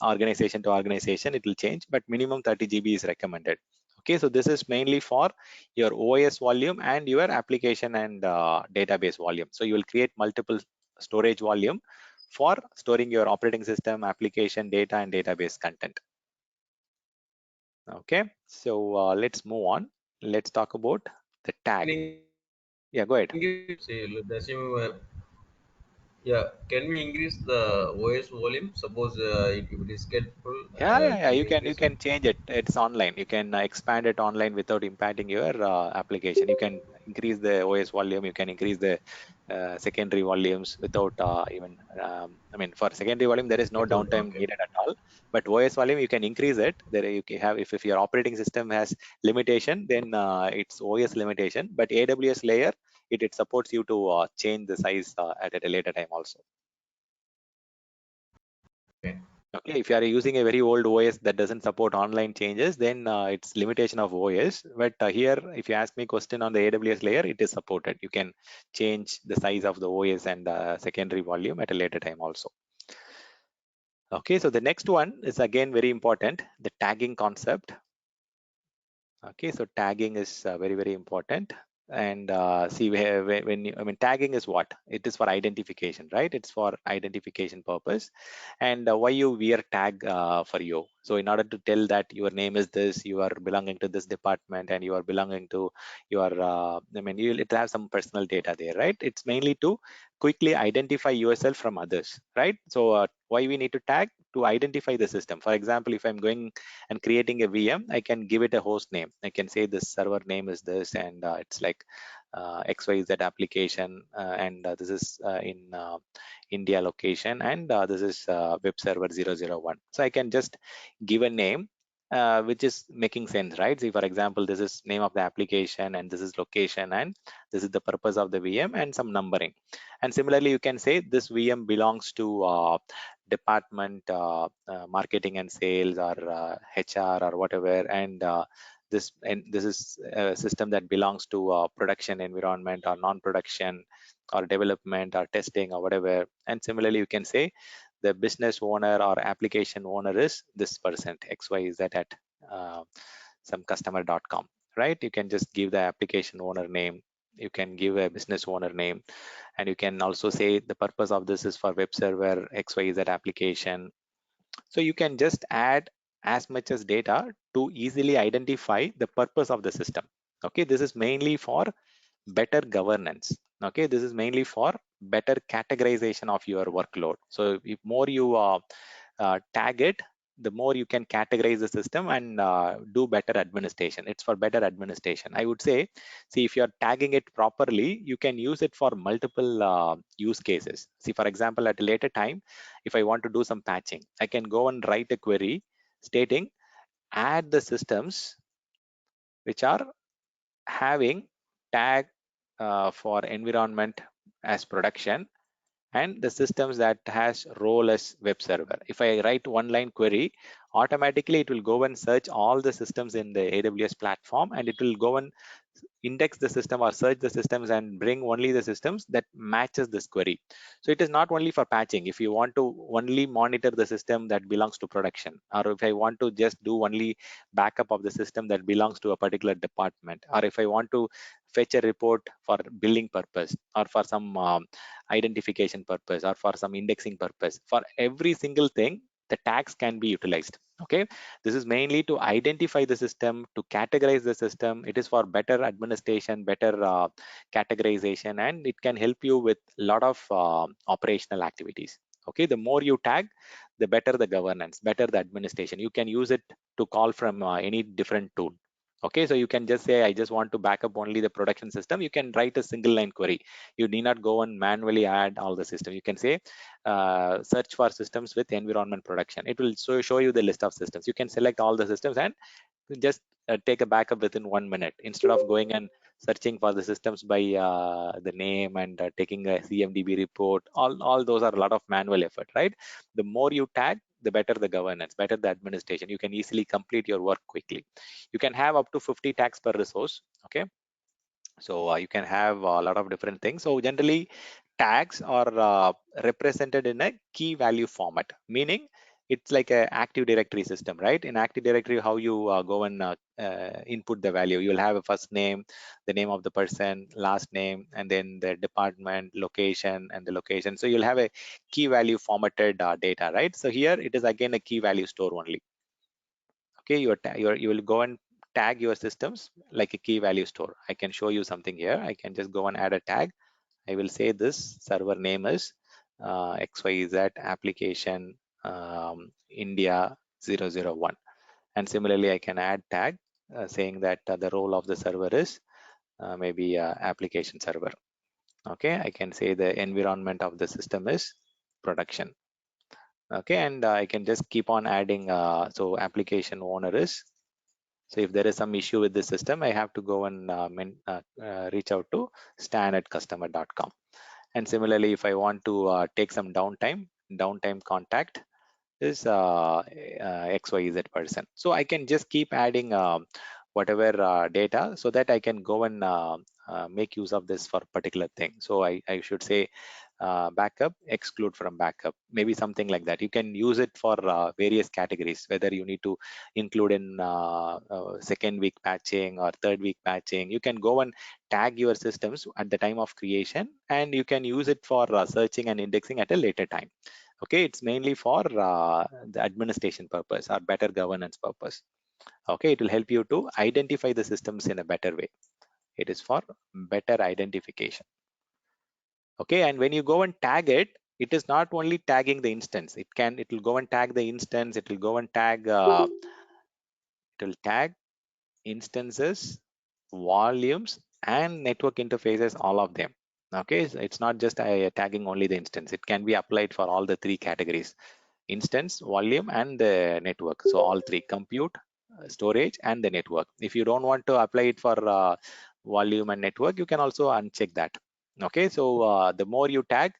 Organization to organization, it will change, but minimum 30 GB is recommended. Okay, so this is mainly for your OS volume and your application and database volume. So you will create multiple storage volume for storing your operating system, application, data, and database content. Okay, so let's move on. Let's talk about the tag. Yeah, go ahead. Say the same. Yeah, can we increase the OS volume? Suppose if it is capable, Yeah. can You we increase can it? change it. It's online. You can expand it online without impacting your application. You can increase the OS volume, you can increase the secondary volumes without even I mean, for secondary volume there is no Without, downtime okay. needed at all, but OS volume you can increase it. There you can have, if your operating system has limitation, then it's OS limitation, but AWS layer it supports you to change the size at a later time also. Okay. Okay, if you are using a very old OS that doesn't support online changes, then it's limitation of OS. But here, if you ask me question on the AWS layer, it is supported. You can change the size of the OS and secondary volume at a later time also. Okay, so the next one is again very important, the tagging concept. Okay, so tagging is very, very important. And see, when you, I mean, tagging is what? It is for identification, right? It's for identification purpose. And why you wear tag for you? So in order to tell that your name is this, you are belonging to this department, and you are belonging to your, I mean, it have some personal data there, right? It's mainly to quickly identify yourself from others, right? So why we need to tag? To identify the system. For example, if I'm going and creating a VM, I can give it a host name. I can say this server name is this, and it's like XYZ application, and this is in India location, and this is web server 001. So I can just give a name which is making sense, right? See, for example, this is name of the application, and this is location, and this is the purpose of the VM, and some numbering. And similarly, you can say this VM belongs to department marketing and sales, or HR, or whatever, and this is a system that belongs to production environment, or non-production, or development, or testing, or whatever. And similarly, you can say the business owner or application owner is this person XYZ at some customer.com, right? You can just give the application owner name, you can give a business owner name, and you can also say the purpose of this is for web server XYZ application. So you can just add as much as data to easily identify the purpose of the system. Okay, this is mainly for better governance. Okay, this is mainly for better categorization of your workload. So if more you tag it, the more you can categorize the system and do better administration. It's for better administration, I would say. See, if you're tagging it properly, you can use it for multiple use cases. See, for example, at a later time, if I want to do some patching, I can go and write a query stating add the systems which are having tag for environment as production, and the systems that has role as web server. If I write one line query, automatically it will go and search all the systems in the AWS platform, and it will go and index the system or search the systems and bring only the systems that matches this query. So it is not only for patching. If you want to only monitor the system that belongs to production, or if I want to just do only backup of the system that belongs to a particular department, or if I want to fetch a report for billing purpose, or for some identification purpose, or for some indexing purpose, for every single thing the tags can be utilized. Okay, this is mainly to identify the system, to categorize the system. It is for better administration, better categorization, and it can help you with a lot of operational activities. Okay, the more you tag, the better the governance, better the administration. You can use it to call from any different tool. Okay, so you can just say, I just want to back up only the production system. You can write a single line query. You need not go and manually add all the system. You can say, search for systems with environment production. It will show you the list of systems. You can select all the systems and just take a backup within 1 minute, instead of going and searching for the systems by the name, and taking a CMDB report. All those are a lot of manual effort, right? The more you tag, the better the governance, better the administration. You can easily complete your work quickly. You can have up to 50 tags per resource. Okay, so you can have a lot of different things. So generally, tags are represented in a key value format, meaning it's like a active directory system, right? In active directory, how you go and input the value, you'll have a first name, the name of the person, last name, and then the department, location, and the location. So you'll have a key value formatted data, right? So here it is again a key value store only. Okay, you will go and tag your systems like a key value store. I can show you something here. I can just go and add a tag. I will say this server name is XYZ application India 001. And similarly, I can add tag saying that the role of the server is maybe application server. Okay, I can say the environment of the system is production. Okay, and I can just keep on adding. So application owner is. So if there is some issue with the system, I have to go and reach out to stan@customer.com. And similarly, if I want to take some downtime contact is XYZ person. So I can just keep adding whatever data so that I can go and make use of this for particular thing. So I should say backup, exclude from backup, maybe something like that. You can use it for various categories, whether you need to include in second week patching or third week patching. You can go and tag your systems at the time of creation, and you can use it for searching and indexing at a later time. Okay, it's mainly for the administration purpose or better governance purpose. Okay, it will help you to identify the systems in a better way. It is for better identification. Okay, and when you go and tag it, it is not only tagging the instance. It will go and tag the instance. It will go and tag. It will tag instances, volumes, and network interfaces, all of them. Okay, so it's not just tagging only the instance. It can be applied for all the three categories: instance, volume, and the network. So all three: compute, storage, and the network. If you don't want to apply it for volume and network, you can also uncheck that. Okay, so the more you tag,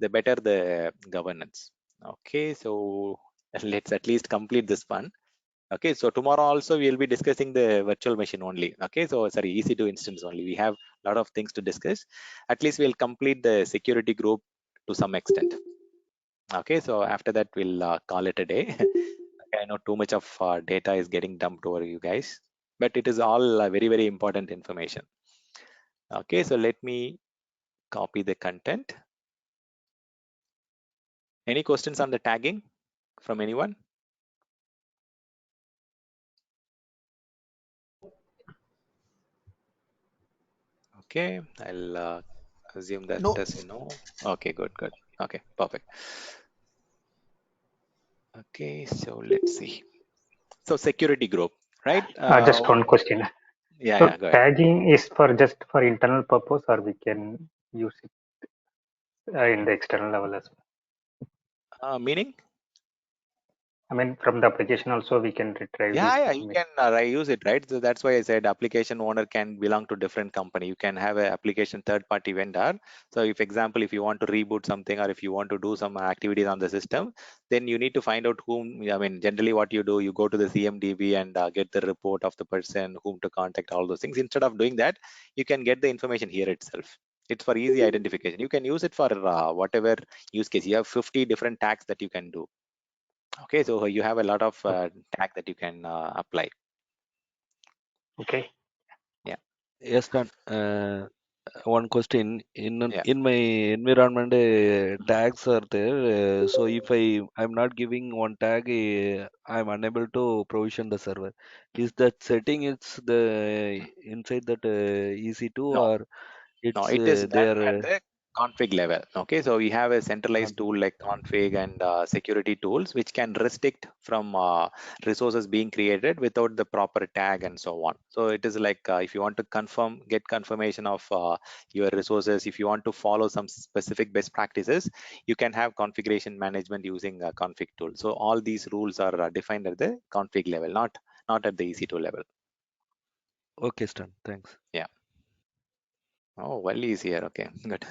the better the governance. Okay, so let's at least complete this one. Okay, so tomorrow also we'll be discussing the virtual machine only. Okay, so sorry, EC2 instance only. We have a lot of things to discuss. At least we'll complete the security group to some extent. Okay, so after that we'll call it a day. Okay, I know too much of data is getting dumped over you guys, but it is all very, very important information. Okay, so let me copy the content. Any questions on the tagging from anyone? Okay, I'll assume that No. does no. Okay, good, good. Okay, perfect. Okay, so let's see. So security group, right? Just one question. Yeah, So yeah, go ahead. tagging is for just for internal purpose, or we can use it in the external level as well? Meaning? I mean, from the application also we can retrieve these. Yeah, you can use it, right? So that's why I said application owner can belong to different company. You can have an application third-party vendor. So if example, if you want to reboot something or if you want to do some activities on the system, then you need to find out whom, I mean, generally what you do, you go to the CMDB and get the report of the person whom to contact, all those things. Instead of doing that, you can get the information here itself. It's for easy identification. You can use it for whatever use case. You have 50 different tags that you can do. Okay, so you have a lot of tag that you can apply. Okay. Yeah. Yes, Dan. One question Yeah. in my environment, tags are there. So if I'm not giving one tag, I'm unable to provision the server. Is that setting it's the inside that EC2, No, or no, it's it is done at there? the config level. Okay, so we have a centralized tool like config and security tools, which can restrict from resources being created without the proper tag and so on. So it is like if you want to get confirmation of your resources, if you want to follow some specific best practices, you can have configuration management using a config tool. So all these rules are defined at the config level, not at the EC2 level. Okay, Stan. Thanks. Yeah. Oh, well easier. Okay, good.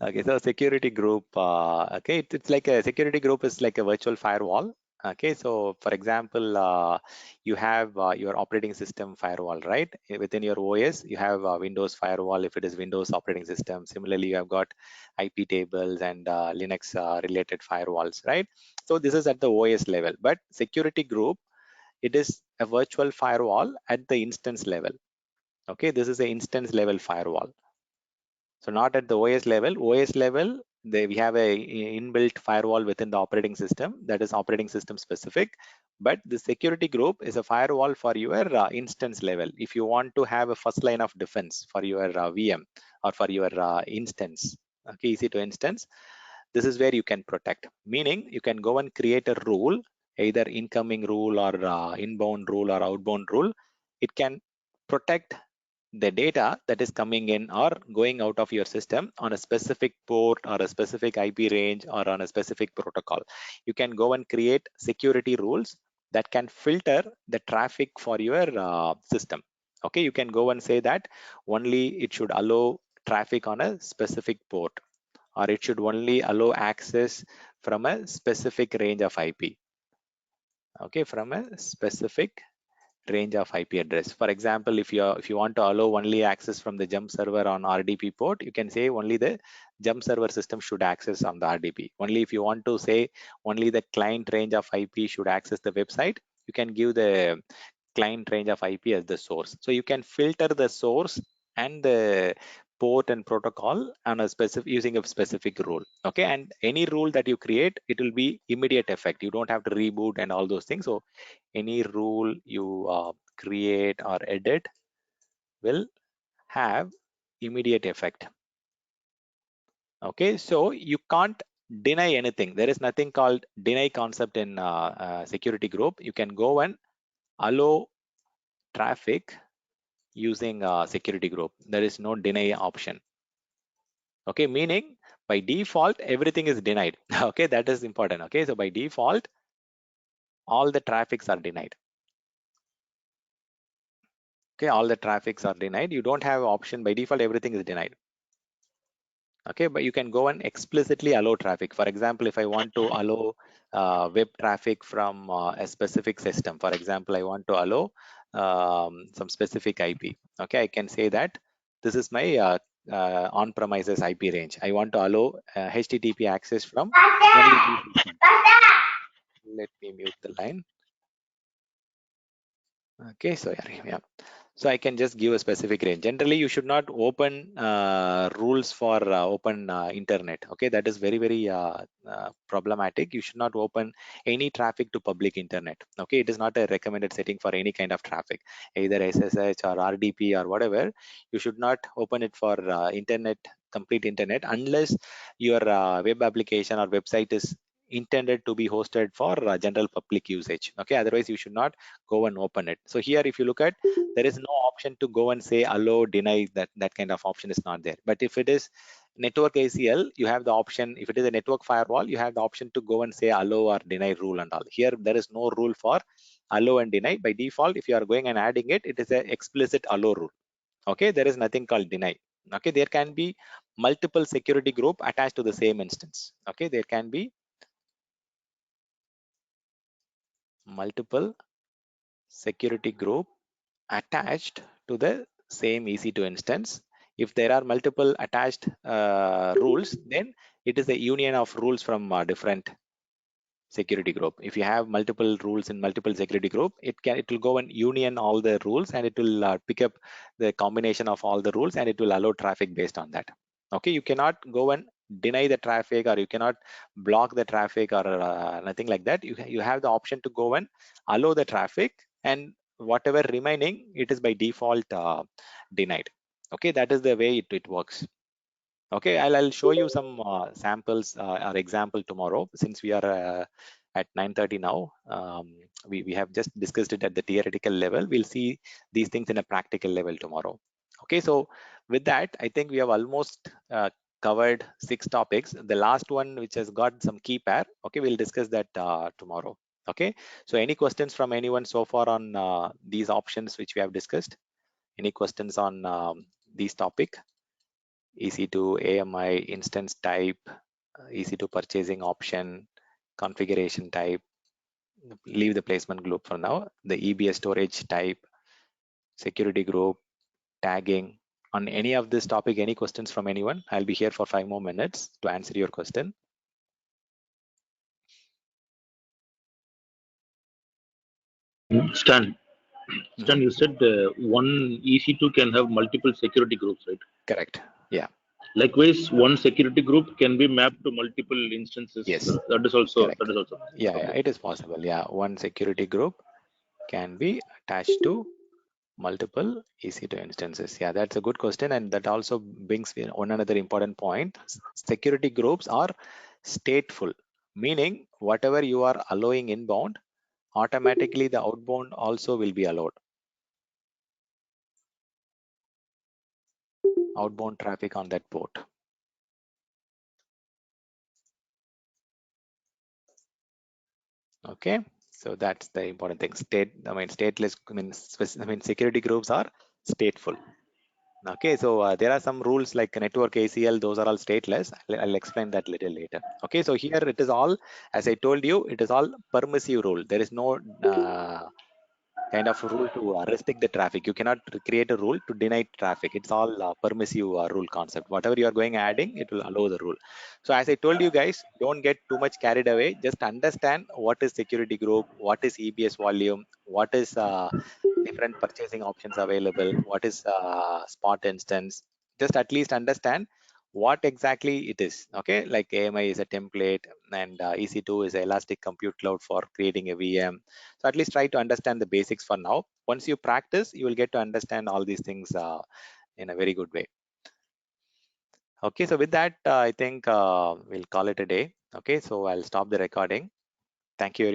Okay, so security group. Okay, it's like a security group is like a virtual firewall. Okay, so for example, you have your operating system firewall, right? Within your OS, you have Windows firewall if it is Windows operating system. Similarly, you have got IP tables and Linux related firewalls, right? So this is at the OS level, but security group, it is a virtual firewall at the instance level. Okay, this is an instance level firewall. So not at the OS level. OS level, we have a inbuilt firewall within the operating system that is operating system specific. But the security group is a firewall for your instance level. If you want to have a first line of defense for your VM or for your instance, okay, EC2 instance, this is where you can protect. Meaning you can go and create a rule, either incoming rule or inbound rule or outbound rule. It can protect the data that is coming in or going out of your system on a specific port or a specific IP range or on a specific protocol. You can go and create security rules that can filter the traffic for your system. Okay, you can go and say that only it should allow traffic on a specific port, or it should only allow access from a specific range of IP. Okay, from a specific range of IP address. For example, if you want to allow only access from the jump server on RDP port, you can say only the jump server system should access on the RDP. Only if you want to say only the client range of IP should access the website, you can give the client range of IP as the source. So you can filter the source and the port and protocol on a specific using a specific rule. Okay, and any rule that you create, it will be immediate effect. You don't have to reboot and all those things. So any rule you create or edit will have immediate effect. Okay, so you can't deny anything. There is nothing called deny concept in security group. You can go and allow traffic using security group. There is no deny option. Okay, meaning by default everything is denied. Okay, that is important. Okay, so by default all the traffics are denied. Okay, all the traffics are denied. You don't have option. By default everything is denied. Okay, but you can go and explicitly allow traffic. For example, if I want to allow web traffic from a specific system, for example, I want to allow some specific IP. Okay, I can say that this is my on-premises IP range. I want to allow HTTP access from only these systems. Let me mute the line. Okay, so yeah. So I can just give a specific range. Generally, you should not open rules for open internet. Okay, that is very problematic. You should not open any traffic to public internet. Okay, it is not a recommended setting for any kind of traffic, either SSH or RDP or whatever. You should not open it for internet, complete internet, unless your web application or website is intended to be hosted for general public usage. Okay, otherwise you should not go and open it. So here, if you look at, there is no option to go and say allow, deny. That kind of option is not there. But if it is network ACL, you have the option. If it is a network firewall, you have the option to go and say allow or deny rule and all. Here there is no rule for allow and deny. By default, if you are going and adding it, it is an explicit allow rule. Okay, there is nothing called deny. Okay, there can be multiple security group attached to the same instance. Okay, there can be multiple security group attached to the same EC2 instance. If there are multiple attached rules, then it is a union of rules from different security group. If you have multiple rules in multiple security group, it will go and union all the rules, and it will pick up the combination of all the rules, and it will allow traffic based on that. Okay, you cannot go and deny the traffic, or you cannot block the traffic, or nothing like that. You have the option to go and allow the traffic, and whatever remaining, it is by default denied. Okay, that is the way it works. Okay, I'll show you some samples or example tomorrow, since we are at 9:30 now. We have just discussed it at the theoretical level. We'll see these things in a practical level tomorrow. Okay, so with that, I think we have almost covered 6 topics. The last one, which has got some key pair, okay, we'll discuss that tomorrow. Okay, so any questions from anyone so far on these options which we have discussed? Any questions on these topic? EC2 AMI instance type, EC2 purchasing option, configuration type. Leave the placement group for now. The EBS storage type, security group, tagging. On any of this topic, any questions from anyone? I'll be here for 5 more minutes to answer your question. Stan, you said one EC2 can have multiple security groups, right? Correct. Yeah. Likewise, one security group can be mapped to multiple instances. Yes. That is also. Correct. That is also. Yeah, Okay. yeah, it is possible. Yeah, one security group can be attached to multiple EC2 instances. Yeah, that's a good question, and that also brings one another important point. Security groups are stateful, meaning whatever you are allowing inbound, automatically the outbound also will be allowed. outbound traffic on that port. Okay, so that's the important thing. Stateless, security groups are stateful. Okay, so there are some rules like network ACL, those are all stateless. I'll explain that little later. Okay, so here it is all, as I told you, it is all permissive rule. There is no kind of rule to restrict the traffic. You cannot create a rule to deny traffic. It's all permissive rule concept. Whatever you are going adding, it will allow the rule. So as I told you guys, don't get too much carried away. Just understand what is security group, what is EBS volume, what is different purchasing options available, what is spot instance. Just at least understand what exactly it is. Okay, like AMI is a template and EC2 is a elastic compute cloud for creating a VM. So at least try to understand the basics for now. Once you practice, you will get to understand all these things in a very good way. Okay, so with that, I think we'll call it a day. Okay, so I'll stop the recording. Thank you.